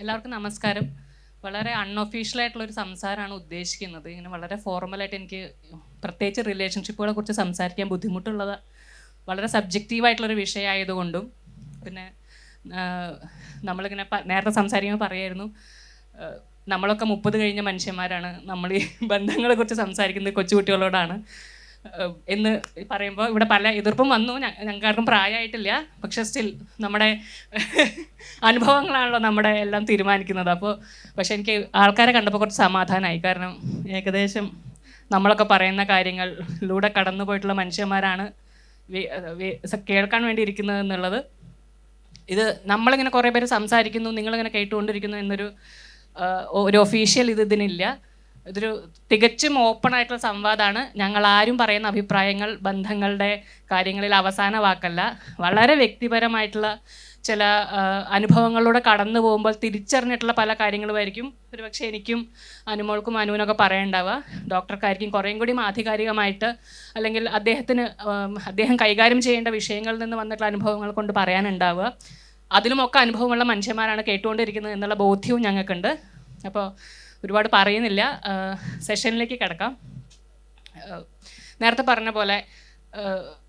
എല്ലാവർക്കും നമസ്കാരം. വളരെ അൺഒഫീഷ്യലായിട്ടുള്ളൊരു സംസാരമാണ് ഉദ്ദേശിക്കുന്നത്. ഇങ്ങനെ വളരെ ഫോർമലായിട്ട് എനിക്ക് പ്രത്യേകിച്ച് റിലേഷൻഷിപ്പുകളെ കുറിച്ച് സംസാരിക്കാൻ ബുദ്ധിമുട്ടുള്ളത് വളരെ സബ്ജക്റ്റീവായിട്ടുള്ളൊരു വിഷയമായതുകൊണ്ടും പിന്നെ നമ്മളിങ്ങനെ നേരത്തെ സംസാരിക്കുമ്പോൾ പറയായിരുന്നു നമ്മളൊക്കെ 30 കഴിഞ്ഞ മനുഷ്യന്മാരാണ്, നമ്മൾ ഈ ബന്ധങ്ങളെ കുറിച്ച് സംസാരിക്കുന്നത് കൊച്ചുകുട്ടികളോടാണ് എന്ന് പറയുമ്പോൾ ഇവിടെ പല എതിർപ്പും വന്നു. ഞങ്ങൾക്കാർക്കും പ്രായമായിട്ടില്ല, പക്ഷെ സ്റ്റിൽ നമ്മുടെ അനുഭവങ്ങളാണല്ലോ നമ്മുടെ എല്ലാം തീരുമാനിക്കുന്നത്. അപ്പോൾ പക്ഷെ എനിക്ക് ആൾക്കാരെ കണ്ടപ്പോൾ കുറച്ച് സമാധാനമായി. കാരണം ഏകദേശം നമ്മളൊക്കെ പറയുന്ന കാര്യങ്ങളിലൂടെ കടന്നു പോയിട്ടുള്ള മനുഷ്യന്മാരാണ് കേൾക്കാൻ വേണ്ടി ഇരിക്കുന്നത് എന്നുള്ളത്. ഇത് നമ്മളിങ്ങനെ കുറേ പേര് സംസാരിക്കുന്നു, നിങ്ങളിങ്ങനെ കേട്ടുകൊണ്ടിരിക്കുന്നു എന്നൊരു ഒഫീഷ്യൽ ഇതിനില്ല. ഇതൊരു തികച്ചും ഓപ്പൺ ആയിട്ടുള്ള സംവാദമാണ്. ഞങ്ങൾ ആരും പറയുന്ന അഭിപ്രായങ്ങൾ ബന്ധങ്ങളുടെ കാര്യങ്ങളിൽ അവസാന വാക്കല്ല. വളരെ വ്യക്തിപരമായിട്ടുള്ള ചില അനുഭവങ്ങളിലൂടെ കടന്നു പോകുമ്പോൾ തിരിച്ചറിഞ്ഞിട്ടുള്ള പല കാര്യങ്ങളുമായിരിക്കും ഒരുപക്ഷെ എനിക്കും അനുമോൾക്കും അനുവിനൊക്കെ പറയേണ്ടാവുക. ഡോക്ടർക്കായിരിക്കും കുറേയും കൂടി ആധികാരികമായിട്ട് അല്ലെങ്കിൽ അദ്ദേഹം കൈകാര്യം ചെയ്യേണ്ട വിഷയങ്ങളിൽ നിന്ന് വന്നിട്ടുള്ള അനുഭവങ്ങൾ കൊണ്ട് പറയാനുണ്ടാവുക. അതിലുമൊക്കെ അനുഭവമുള്ള മനുഷ്യന്മാരാണ് കേട്ടുകൊണ്ടിരിക്കുന്നത് എന്നുള്ള ബോധ്യവും ഞങ്ങൾക്കുണ്ട്. അപ്പോൾ ഒരുപാട് പറയുന്നില്ല, സെഷനിലേക്ക് കിടക്കാം. നേരത്തെ പറഞ്ഞ പോലെ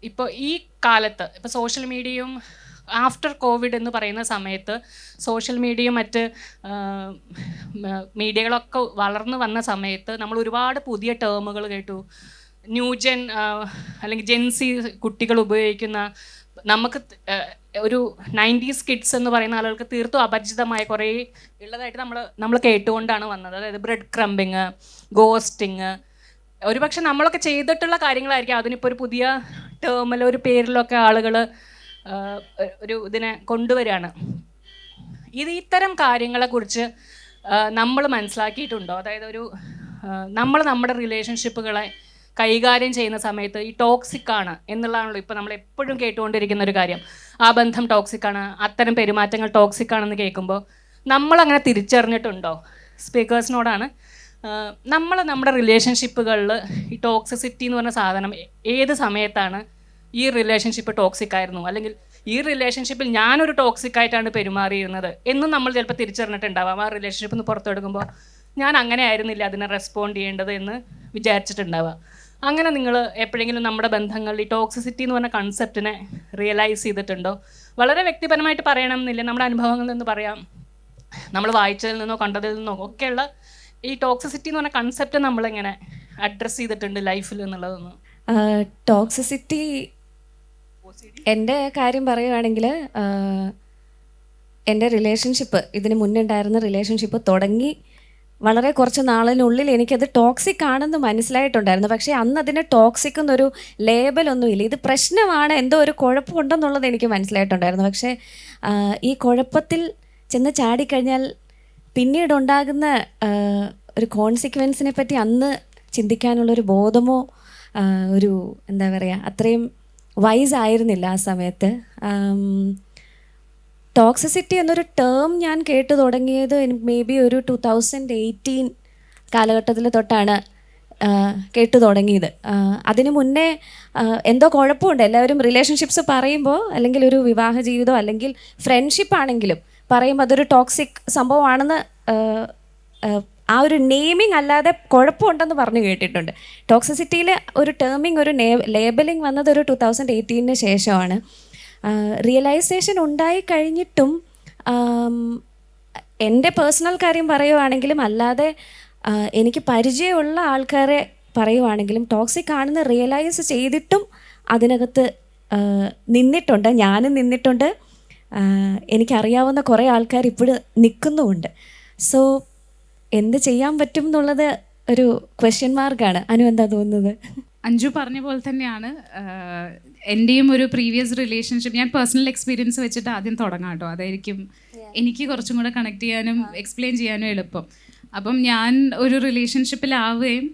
ഇപ്പോൾ ഈ കാലത്ത് ഇപ്പോൾ സോഷ്യൽ മീഡിയയും ആഫ്റ്റർ കോവിഡ് എന്ന് പറയുന്ന സമയത്ത് സോഷ്യൽ മീഡിയയും മറ്റ് മീഡിയകളൊക്കെ വളർന്നു വന്ന സമയത്ത് നമ്മൾ ഒരുപാട് പുതിയ ടേമുകൾ കേട്ടു. ന്യൂജൻ അല്ലെങ്കിൽ ജെൻസി കുട്ടികൾ ഉപയോഗിക്കുന്ന, നമുക്ക് ഒരു 90s കിഡ്സ് എന്ന് പറയുന്ന ആളുകൾക്ക് തീർത്തും അപരിചിതമായ കുറേ ഉള്ളതായിട്ട് നമ്മൾ കേട്ടുകൊണ്ടാണ് വന്നത്. അതായത് ബ്രെഡ് ക്രംബിങ്, ഗോസ്റ്റിങ്, ഒരുപക്ഷെ നമ്മളൊക്കെ ചെയ്തിട്ടുള്ള കാര്യങ്ങളായിരിക്കും അതിനിപ്പോൾ ഒരു പുതിയ ടേമിലോ ഒരു പേരിലൊക്കെ ആളുകൾ ഇതിനെ കൊണ്ടുവരികയാണ്. ഇത്തരം കാര്യങ്ങളെക്കുറിച്ച് നമ്മൾ മനസ്സിലാക്കിയിട്ടുണ്ടോ? അതായത് നമ്മുടെ റിലേഷൻഷിപ്പുകളെ കൈകാര്യം ചെയ്യുന്ന സമയത്ത് ഈ ടോക്സിക്കാണ് എന്നുള്ളതാണല്ലോ ഇപ്പോൾ നമ്മൾ എപ്പോഴും കേട്ടുകൊണ്ടിരിക്കുന്ന ഒരു കാര്യം. ആ ബന്ധം ടോക്സിക്കാണ്, അത്തരം പെരുമാറ്റങ്ങൾ ടോക്സിക്കാണെന്ന് കേൾക്കുമ്പോൾ നമ്മളങ്ങനെ തിരിച്ചറിഞ്ഞിട്ടുണ്ടോ? സ്പീക്കേഴ്സിനോടാണ്. നമ്മുടെ റിലേഷൻഷിപ്പുകളിൽ ഈ ടോക്സിസിറ്റി എന്ന് പറഞ്ഞ സാധനം ഏത് സമയത്താണ് ഈ റിലേഷൻഷിപ്പ് ടോക്സിക്കായിരുന്നു, അല്ലെങ്കിൽ ഈ റിലേഷൻഷിപ്പിൽ ഞാനൊരു ടോക്സിക്കായിട്ടാണ് പെരുമാറിയിരുന്നത് എന്നും നമ്മൾ ചിലപ്പോൾ തിരിച്ചറിഞ്ഞിട്ടുണ്ടാവാം. ആ റിലേഷൻഷിപ്പിൽ നിന്ന് പുറത്തെടുക്കുമ്പോൾ ഞാൻ അങ്ങനെ ആയിരുന്നില്ല അതിനെ റെസ്പോണ്ട് ചെയ്യേണ്ടത് എന്ന് വിചാരിച്ചിട്ടുണ്ടാവാം. അങ്ങനെ നിങ്ങൾ എപ്പോഴെങ്കിലും നമ്മുടെ ബന്ധങ്ങളിൽ ഈ ടോക്സിസിറ്റി എന്ന് പറഞ്ഞ കൺസെപ്റ്റിനെ റിയലൈസ് ചെയ്തിട്ടുണ്ടോ? വളരെ വ്യക്തിപരമായിട്ട് പറയണമെന്നില്ല, നമ്മുടെ അനുഭവങ്ങളിൽ നിന്ന് പറയാം, നമ്മൾ വായിച്ചതിൽ നിന്നോ കണ്ടതിൽ നിന്നോ ഒക്കെയുള്ള ഈ ടോക്സിസിറ്റി എന്ന് പറഞ്ഞ കൺസെപ്റ്റ് നമ്മളെങ്ങനെ അഡ്രസ്സ് ചെയ്തിട്ടുണ്ട് ലൈഫിൽ എന്നുള്ളതൊന്ന്. ടോക്സിസിറ്റി എൻ്റെ കാര്യം പറയുകയാണെങ്കിൽ എൻ്റെ റിലേഷൻഷിപ്പ്, ഇതിന് മുന്നുണ്ടായിരുന്ന റിലേഷൻഷിപ്പ് തുടങ്ങി വളരെ കുറച്ച് നാളിനുള്ളിൽ എനിക്കത് ടോക്സിക് ആണെന്ന് മനസ്സിലായിട്ടുണ്ടായിരുന്നു. പക്ഷേ അന്ന് അതിന് ടോക്സിക് എന്നൊരു ലേബലൊന്നുമില്ല. ഇത് പ്രശ്നമാണ്, എന്തോ ഒരു കുഴപ്പമുണ്ടെന്നുള്ളത് എനിക്ക് മനസ്സിലായിട്ടുണ്ടായിരുന്നു. പക്ഷേ ഈ കുഴപ്പത്തിൽ ചെന്ന് ചാടിക്കഴിഞ്ഞാൽ പിന്നീടുണ്ടാകുന്ന ഒരു കോൺസിക്വൻസിനെ പറ്റി അന്ന് ചിന്തിക്കാനുള്ളൊരു ബോധമോ ഒരു എന്താ പറയുക, അത്രയും വൈസ് ആയിരുന്നില്ല ആ സമയത്ത്. ടോക്സിസിറ്റി എന്നൊരു ടേം ഞാൻ കേട്ടു തുടങ്ങിയത് മേ ബി ഒരു 2018 കാലഘട്ടത്തിൽ തൊട്ടാണ് കേട്ടു തുടങ്ങിയത്. അതിനു മുന്നേ എന്തോ കുഴപ്പമുണ്ട്, എല്ലാവരും റിലേഷൻഷിപ്സ് പറയുമ്പോൾ, അല്ലെങ്കിൽ ഒരു വിവാഹ ജീവിതം അല്ലെങ്കിൽ ഫ്രണ്ട്ഷിപ്പ് ആണെങ്കിലും പറയുമ്പോൾ അതൊരു ടോക്സിക് സംഭവമാണെന്ന് ആ ഒരു നെയിമിങ് അല്ലാതെ കുഴപ്പമുണ്ടെന്ന് പറഞ്ഞു കേട്ടിട്ടുണ്ട്. ടോക്സിസിറ്റിയിൽ ഒരു ടേമിങ്, ഒരു ലേബലിംഗ് വന്നത് ഒരു 2018 ശേഷമാണ്. റിയലൈസേഷൻ ഉണ്ടായി കഴിഞ്ഞിട്ടും എൻ്റെ പേഴ്സണൽ കാര്യം പറയുവാണെങ്കിലും അല്ലാതെ എനിക്ക് പരിചയമുള്ള ആൾക്കാരെ പറയുവാണെങ്കിലും ടോക്സിക് ആണെന്ന് റിയലൈസ് ചെയ്തിട്ടും അതിനകത്ത് നിന്നിട്ടുണ്ട്. ഞാനും നിന്നിട്ടുണ്ട്. എനിക്കറിയാവുന്ന കുറേ ആൾക്കാർ ഇപ്പോഴും നിൽക്കുന്നുമുണ്ട്. സോ എന്ത് ചെയ്യാൻ പറ്റും എന്നുള്ളത് ഒരു ക്വസ്റ്റ്യൻ മാർക്കാണ്. അനു എന്താ തോന്നുന്നത്? അഞ്ജു പറഞ്ഞ പോലെ തന്നെയാണ് എൻ്റെയും ഒരു പ്രീവിയസ് റിലേഷൻഷിപ്പ്. ഞാൻ പേഴ്സണൽ എക്സ്പീരിയൻസ് വെച്ചിട്ട് ആദ്യം തുടങ്ങാം കേട്ടോ, അതായിരിക്കും എനിക്ക് കുറച്ചും കൂടെ കണക്ട് ചെയ്യാനും എക്സ്പ്ലെയിൻ ചെയ്യാനും എളുപ്പം. അപ്പം ഞാൻ ഒരു റിലേഷൻഷിപ്പിലാവുകയും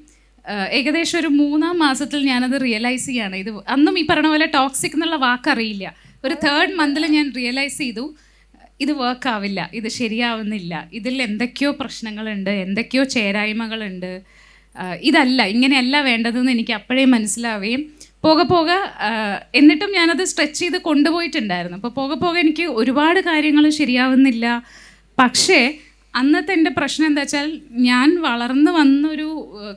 ഏകദേശം ഒരു 3-ാം മാസത്തിൽ ഞാനത് റിയലൈസ് ചെയ്യാണ്. ഇത് അന്നും ഈ പറഞ്ഞ പോലെ ടോക്സിക് എന്നുള്ള വാക്കറിയില്ല. ഒരു 3rd മന്തിൽ ഞാൻ റിയലൈസ് ചെയ്തു, ഇത് വർക്കാവില്ല, ഇത് ശരിയാവുന്നില്ല, ഇതിൽ എന്തൊക്കെയോ പ്രശ്നങ്ങളുണ്ട്, എന്തൊക്കെയോ ചേരായ്മകളുണ്ട്, ഇതല്ല, ഇങ്ങനെയല്ല വേണ്ടതെന്ന് എനിക്ക് അപ്പോഴേ മനസ്സിലാവുകയും പോകെ എന്നിട്ടും ഞാനത് സ്ട്രെച്ച് ചെയ്ത് കൊണ്ടുപോയിട്ടുണ്ടായിരുന്നു. അപ്പോൾ പോകെ എനിക്ക് ഒരുപാട് കാര്യങ്ങൾ ശരിയാവുന്നില്ല. പക്ഷേ അന്നത്തെ എൻ്റെ പ്രശ്നം എന്താ വെച്ചാൽ ഞാൻ വളർന്നു വന്നൊരു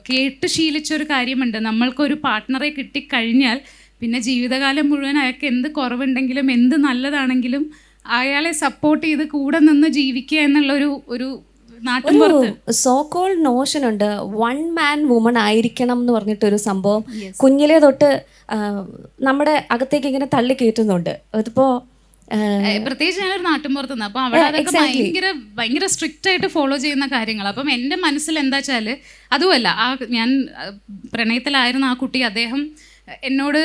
കേട്ട് ശീലിച്ചൊരു കാര്യമുണ്ട്. നമ്മൾക്കൊരു പാർട്ട്ണറെ കിട്ടിക്കഴിഞ്ഞാൽ പിന്നെ ജീവിതകാലം മുഴുവൻ അയാൾക്ക് എന്ത് കുറവുണ്ടെങ്കിലും എന്ത് നല്ലതാണെങ്കിലും അയാളെ സപ്പോർട്ട് ചെയ്ത് കൂടെ നിന്ന് ജീവിക്കുക എന്നുള്ളൊരു ഒരു സോ കോൾഡ് നോഷൻ ഉണ്ട്, വൺ മാൻ വുമൺ ആയിരിക്കണം എന്ന് പറഞ്ഞിട്ടൊരു സംഭവം കുഞ്ഞിലേ തൊട്ട് നമ്മുടെ അകത്തേക്ക് ഇങ്ങനെ തള്ളി കയറ്റുന്നുണ്ട്. അതിപ്പോ പ്രത്യേകിച്ച് ഞാനൊരു നാട്ടിൻപുറത്തുനിന്ന്, അപ്പോൾ അവിടെ അതൊക്കെ ഭയങ്കര സ്ട്രിക്റ്റ് ആയിട്ട് ഫോളോ ചെയ്യുന്ന കാര്യങ്ങൾ. അപ്പം എൻ്റെ മനസ്സിൽ എന്താ വെച്ചാൽ അതുമല്ല, ഞാൻ പ്രണയത്തിലായിരുന്ന ആ കുട്ടി, അദ്ദേഹം എന്നോട്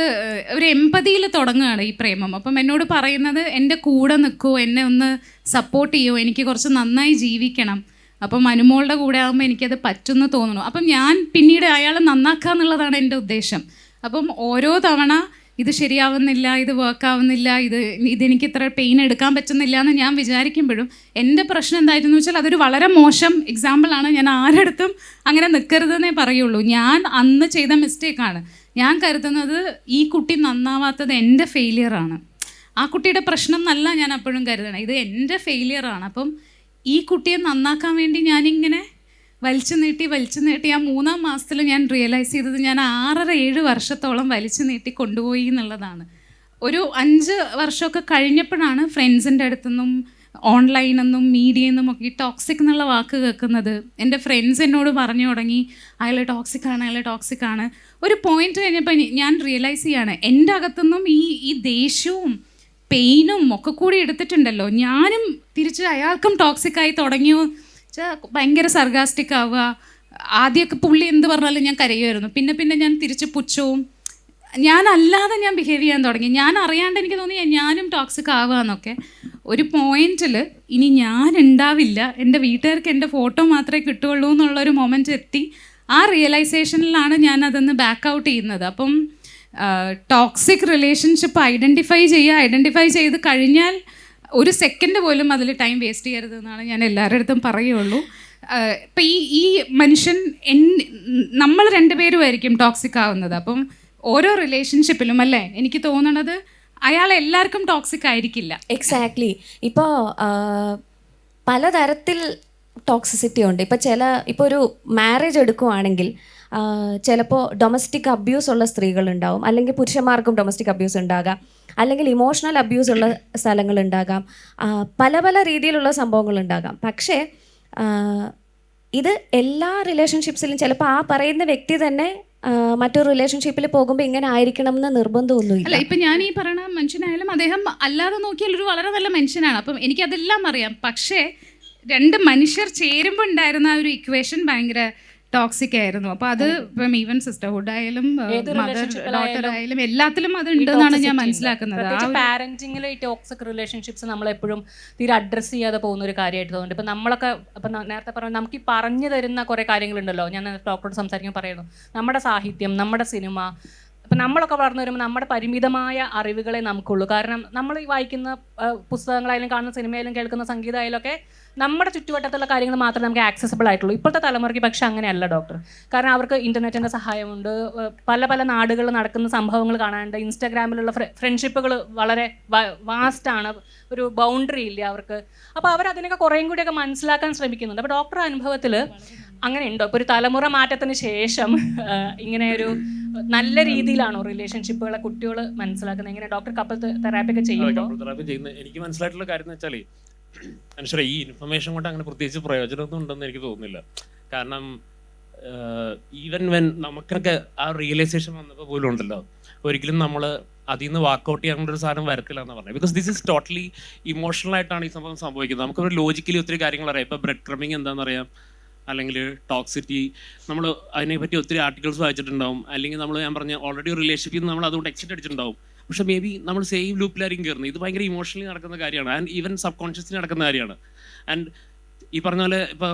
ഒരു എമ്പതിയിൽ തുടങ്ങുകയാണ് ഈ പ്രേമം. അപ്പം എന്നോട് പറയുന്നത് എൻ്റെ കൂടെ നിൽക്കുമോ, എന്നെ ഒന്ന് സപ്പോർട്ട് ചെയ്യുമോ, എനിക്ക് കുറച്ച് നന്നായി ജീവിക്കണം, അപ്പം അനുമോളുടെ കൂടെ ആകുമ്പോൾ എനിക്കത് പറ്റുമെന്ന് തോന്നുന്നു. അപ്പം ഞാൻ പിന്നീട് അയാളെ നന്നാക്കുക എന്നുള്ളതാണ് എൻ്റെ ഉദ്ദേശം. അപ്പം ഓരോ തവണ ഇത് ശരിയാവുന്നില്ല, ഇത് വർക്കാവുന്നില്ല, ഇതെനിക്ക് ഇത്ര പെയിൻ എടുക്കാൻ പറ്റുന്നില്ല എന്ന് ഞാൻ വിചാരിക്കുമ്പോഴും എൻ്റെ പ്രശ്നം എന്തായിരുന്നു വെച്ചാൽ അതൊരു വളരെ മോശം എക്സാമ്പിളാണ്. ഞാൻ ആരെടുത്തും അങ്ങനെ നിൽക്കരുതെന്നേ പറയുള്ളൂ. ഞാൻ അന്ന് ചെയ്ത മിസ്റ്റേക്കാണ്. ഞാൻ കരുതുന്നത് ഈ കുട്ടി നന്നാവാത്തത് എൻ്റെ ഫെയിലിയറാണ്. ആ കുട്ടിയുടെ പ്രശ്നം എന്നല്ല ഞാൻ അപ്പോഴും കരുതണം, ഇത് എൻ്റെ ഫെയിലിയറാണ്. അപ്പം ഈ കുട്ടിയെ നന്നാക്കാൻ വേണ്ടി ഞാനിങ്ങനെ വലിച്ചു നീട്ടി ആ 3-ാം മാസത്തിൽ ഞാൻ റിയലൈസ് ചെയ്തത് ഞാൻ 6-7 വർഷത്തോളം വലിച്ചു നീട്ടി കൊണ്ടുപോയി എന്നുള്ളതാണ്. ഒരു 5 വർഷമൊക്കെ കഴിഞ്ഞപ്പോഴാണ് ഫ്രണ്ട്സിൻ്റെ അടുത്തുനിന്നും ഓൺലൈനിൽ നിന്നും മീഡിയയിൽ നിന്നും ഒക്കെ ഈ ടോക്സിക് എന്നുള്ള വാക്ക് കേൾക്കുന്നത്. എൻ്റെ ഫ്രണ്ട്സ് എന്നോട് പറഞ്ഞു തുടങ്ങി അയാൾ ടോക്സിക് ആണ്. ഒരു പോയിന്റ് കഴിഞ്ഞപ്പോൾ ഞാൻ റിയലൈസ് ചെയ്യാണ് എൻ്റെ അകത്തുനിന്നും ഈ ദേഷ്യവും പെയിനും ഒക്കെ കൂടി എടുത്തിട്ടുണ്ടല്ലോ, ഞാനും തിരിച്ച് അയാൾക്കും ടോക്സിക്കായി തുടങ്ങിയോ വെച്ചാൽ ഭയങ്കര സർഗാസ്റ്റിക് ആവുക. ആദ്യമൊക്കെ പുള്ളി എന്ത് പറഞ്ഞാലും ഞാൻ കരയുമായിരുന്നു. പിന്നെ ഞാൻ തിരിച്ച് പുച്ഛവും ഞാനല്ലാതെ ഞാൻ ബിഹേവ് ചെയ്യാൻ തുടങ്ങി. ഞാൻ അറിയാണ്ട് എനിക്ക് തോന്നി ഞാനും ടോക്സിക് ആവുക എന്നൊക്കെ. ഒരു പോയിന്റിൽ ഇനി ഞാൻ ഉണ്ടാവില്ല, എൻ്റെ വീട്ടുകാർക്ക് എൻ്റെ ഫോട്ടോ മാത്രമേ കിട്ടുകയുള്ളൂ എന്നുള്ളൊരു മൊമെൻ്റ് എത്തി. ആ റിയലൈസേഷനിലാണ് ഞാൻ അതൊന്ന് ബാക്ക് ഔട്ട് ചെയ്യുന്നത്. അപ്പം ടോക്സിക് റിലേഷൻഷിപ്പ് ഐഡൻറ്റിഫൈ ചെയ്ത് കഴിഞ്ഞാൽ ഒരു സെക്കൻഡ് പോലും അതിൽ ടൈം വേസ്റ്റ് ചെയ്യരുതെന്നാണ് ഞാൻ എല്ലാവരുടെ അടുത്തും പറയുള്ളൂ. ഇപ്പം ഈ മനുഷ്യൻ നമ്മൾ 2 പേരുമായിരിക്കും ടോക്സിക് ആവുന്നത്. അപ്പം ഓരോ റിലേഷൻഷിപ്പിലും അല്ലേ എനിക്ക് തോന്നണത് അയാൾ എല്ലാവർക്കും ടോക്സിക് ആയിരിക്കില്ല. എക്സാക്ട്ലി. ഇപ്പോൾ പലതരത്തിൽ ടോക്സിസിറ്റി ഉണ്ട്. ഇപ്പോൾ ഒരു മാരേജ് എടുക്കുവാണെങ്കിൽ ചിലപ്പോൾ ഡൊമസ്റ്റിക് അബ്യൂസ് ഉള്ള സ്ത്രീകളുണ്ടാവും, അല്ലെങ്കിൽ പുരുഷന്മാർക്കും ഡൊമസ്റ്റിക് അബ്യൂസ് ഉണ്ടാകാം, അല്ലെങ്കിൽ ഇമോഷണൽ അബ്യൂസ് ഉള്ള സ്ഥലങ്ങളുണ്ടാകാം, പല രീതിയിലുള്ള സംഭവങ്ങളുണ്ടാകാം. പക്ഷേ ഇത് എല്ലാ റിലേഷൻഷിപ്സിലും ചിലപ്പോൾ ആ പറയുന്ന വ്യക്തി തന്നെ മറ്റൊരു റിലേഷൻഷിപ്പിൽ പോകുമ്പോൾ ഇങ്ങനെ ആയിരിക്കണം എന്ന് നിർബന്ധമൊന്നുമില്ല. അല്ല, ഇപ്പം ഞാൻ ഈ പറയുന്ന മനുഷ്യനായാലും അദ്ദേഹം അല്ലാതെ നോക്കിയാൽ ഒരു വളരെ നല്ല മനുഷ്യനാണ്. അപ്പം എനിക്കതെല്ലാം അറിയാം. പക്ഷേ 2 മനുഷ്യർ ചേരുമ്പോൾ ഉണ്ടായിരുന്ന ആ ഒരു ഇക്വേഷൻ ഭയങ്കര ടോക്സിക് ആയിരുന്നു. അപ്പോൾ അത് ഇപ്പം ഈവൻ സിസ്റ്റർഹുഡ് ആയാലും മദർ ഡോട്ടർ ആയാലും എല്ലാത്തിലും അത് ഉണ്ടെന്നാണ് ഞാൻ മനസ്സിലാക്കുന്നത്. പാരന്റിങ്ങിൽ ഈ ടോക്സിക് റിലേഷൻഷിപ്സ് നമ്മളെപ്പോഴും തീരെ അഡ്രസ്സ് ചെയ്യാതെ പോകുന്ന ഒരു കാര്യമായിട്ട് തോന്നുന്നുണ്ട്. ഇപ്പം നമ്മളൊക്കെ ഇപ്പം നേരത്തെ പറഞ്ഞു നമുക്ക് ഈ പറഞ്ഞു തരുന്ന കുറേ കാര്യങ്ങളുണ്ടല്ലോ. ഞാൻ ഡോക്ടറോട് സംസാരിക്കുമ്പോൾ പറയുന്നു, നമ്മുടെ സാഹിത്യം, നമ്മുടെ സിനിമ, ഇപ്പം നമ്മളൊക്കെ വളർന്നു വരുമ്പോൾ നമ്മുടെ പരിമിതമായ അറിവുകളെ നമുക്കുള്ളൂ. കാരണം നമ്മൾ ഈ വായിക്കുന്ന പുസ്തകങ്ങളായാലും കാണുന്ന സിനിമയിലും കേൾക്കുന്ന സംഗീതമായാലും ഒക്കെ നമ്മുടെ ചുറ്റുവട്ടത്തുള്ള കാര്യങ്ങൾ മാത്രമേ നമുക്ക് ആക്സസിബിൾ ആയിട്ടുള്ളൂ. ഇപ്പോഴത്തെ തലമുറയ്ക്ക് പക്ഷെ അങ്ങനെയല്ല ഡോക്ടർ. കാരണം അവർക്ക് ഇൻ്റർനെറ്റിൻ്റെ സഹായമുണ്ട്, പല നാടുകളിൽ നടക്കുന്ന സംഭവങ്ങൾ കാണാനുണ്ട്, ഇൻസ്റ്റാഗ്രാമിലുള്ള ഫ്രണ്ട്ഷിപ്പുകൾ വളരെ വാസ്റ്റാണ്, ഒരു ബൗണ്ടറി ഇല്ല അവർക്ക്. അപ്പോൾ അവരതിനൊക്കെ കുറേയും കൂടിയൊക്കെ മനസ്സിലാക്കാൻ ശ്രമിക്കുന്നുണ്ട്. അപ്പോൾ ഡോക്ടർ അനുഭവത്തിൽ അങ്ങനെ ഉണ്ടോ? ഇപ്പോൾ ഒരു തലമുറ മാറ്റത്തിന് ശേഷം ഇങ്ങനെ ഒരു നല്ല രീതിയിലാണോ റിലേഷൻഷിപ്പുകളെ കുട്ടികൾ മനസ്സിലാക്കുന്നത്? എങ്ങനെ ഡോക്ടർ കപ്പിൾ തെറാപ്പി ഒക്കെ ചെയ്യുമ്പോൾ? എനിക്ക് മനസ്സിലായിട്ടുള്ള കാര്യം എന്ന് വെച്ചാൽ മനുഷ്യരെ ഈ ഇൻഫർമേഷൻ കൊണ്ട് അങ്ങനെ പ്രത്യേകിച്ച് പ്രയോജനമൊന്നും ഉണ്ടെന്ന് എനിക്ക് തോന്നുന്നില്ല. കാരണം ഈവൻ വെൻ നമുക്കൊക്കെ ആ റിയലൈസേഷൻ വന്നപ്പോൾ പോലും ഉണ്ടല്ലോ, ഒരിക്കലും നമ്മൾ അതിൽ നിന്ന് വാക്കൗട്ട് ചെയ്യാനുള്ള ഒരു സാധനം വരത്തില്ല എന്ന് പറഞ്ഞത്. Because this is totally emotional ആയിട്ടാണ് ഈ സംഭവം സംഭവിക്കുന്നത്. നമുക്കൊരു ലോജിക്കലി ഒത്തിരി കാര്യങ്ങൾ അറിയാം. ഇപ്പോൾ ബ്രെഡ് ക്രമ്മിങ് എന്താണെന്ന് അറിയാം, അല്ലെങ്കിൽ ടോക്സിറ്റി, നമ്മൾ അതിനെപ്പറ്റി ഒത്തിരി ആർട്ടിക്കിൾസ് വായിച്ചിട്ടുണ്ടാവും, അല്ലെങ്കിൽ ഞാൻ പറഞ്ഞ ഓൾറെഡി ഒരു റിലേഷൻഷിപ്പിൽ നിന്ന് നമ്മൾ അതുകൊണ്ട് എക്സിറ്റ് അടിച്ചിട്ടുണ്ടാവും. പക്ഷെ മേ ബി നമ്മൾ സെയിം ലൂപ്പിലായിരിക്കും കയറുന്നത്. ഇത് ഭയങ്കര ഇമോഷണലി നടക്കുന്ന കാര്യമാണ്, ആൻഡ് ഈവൻ സബ് കോൺഷ്യസ്ലി നടക്കുന്ന കാര്യമാണ്. ആൻഡ് ഈ പറഞ്ഞ പോലെ ഇപ്പോൾ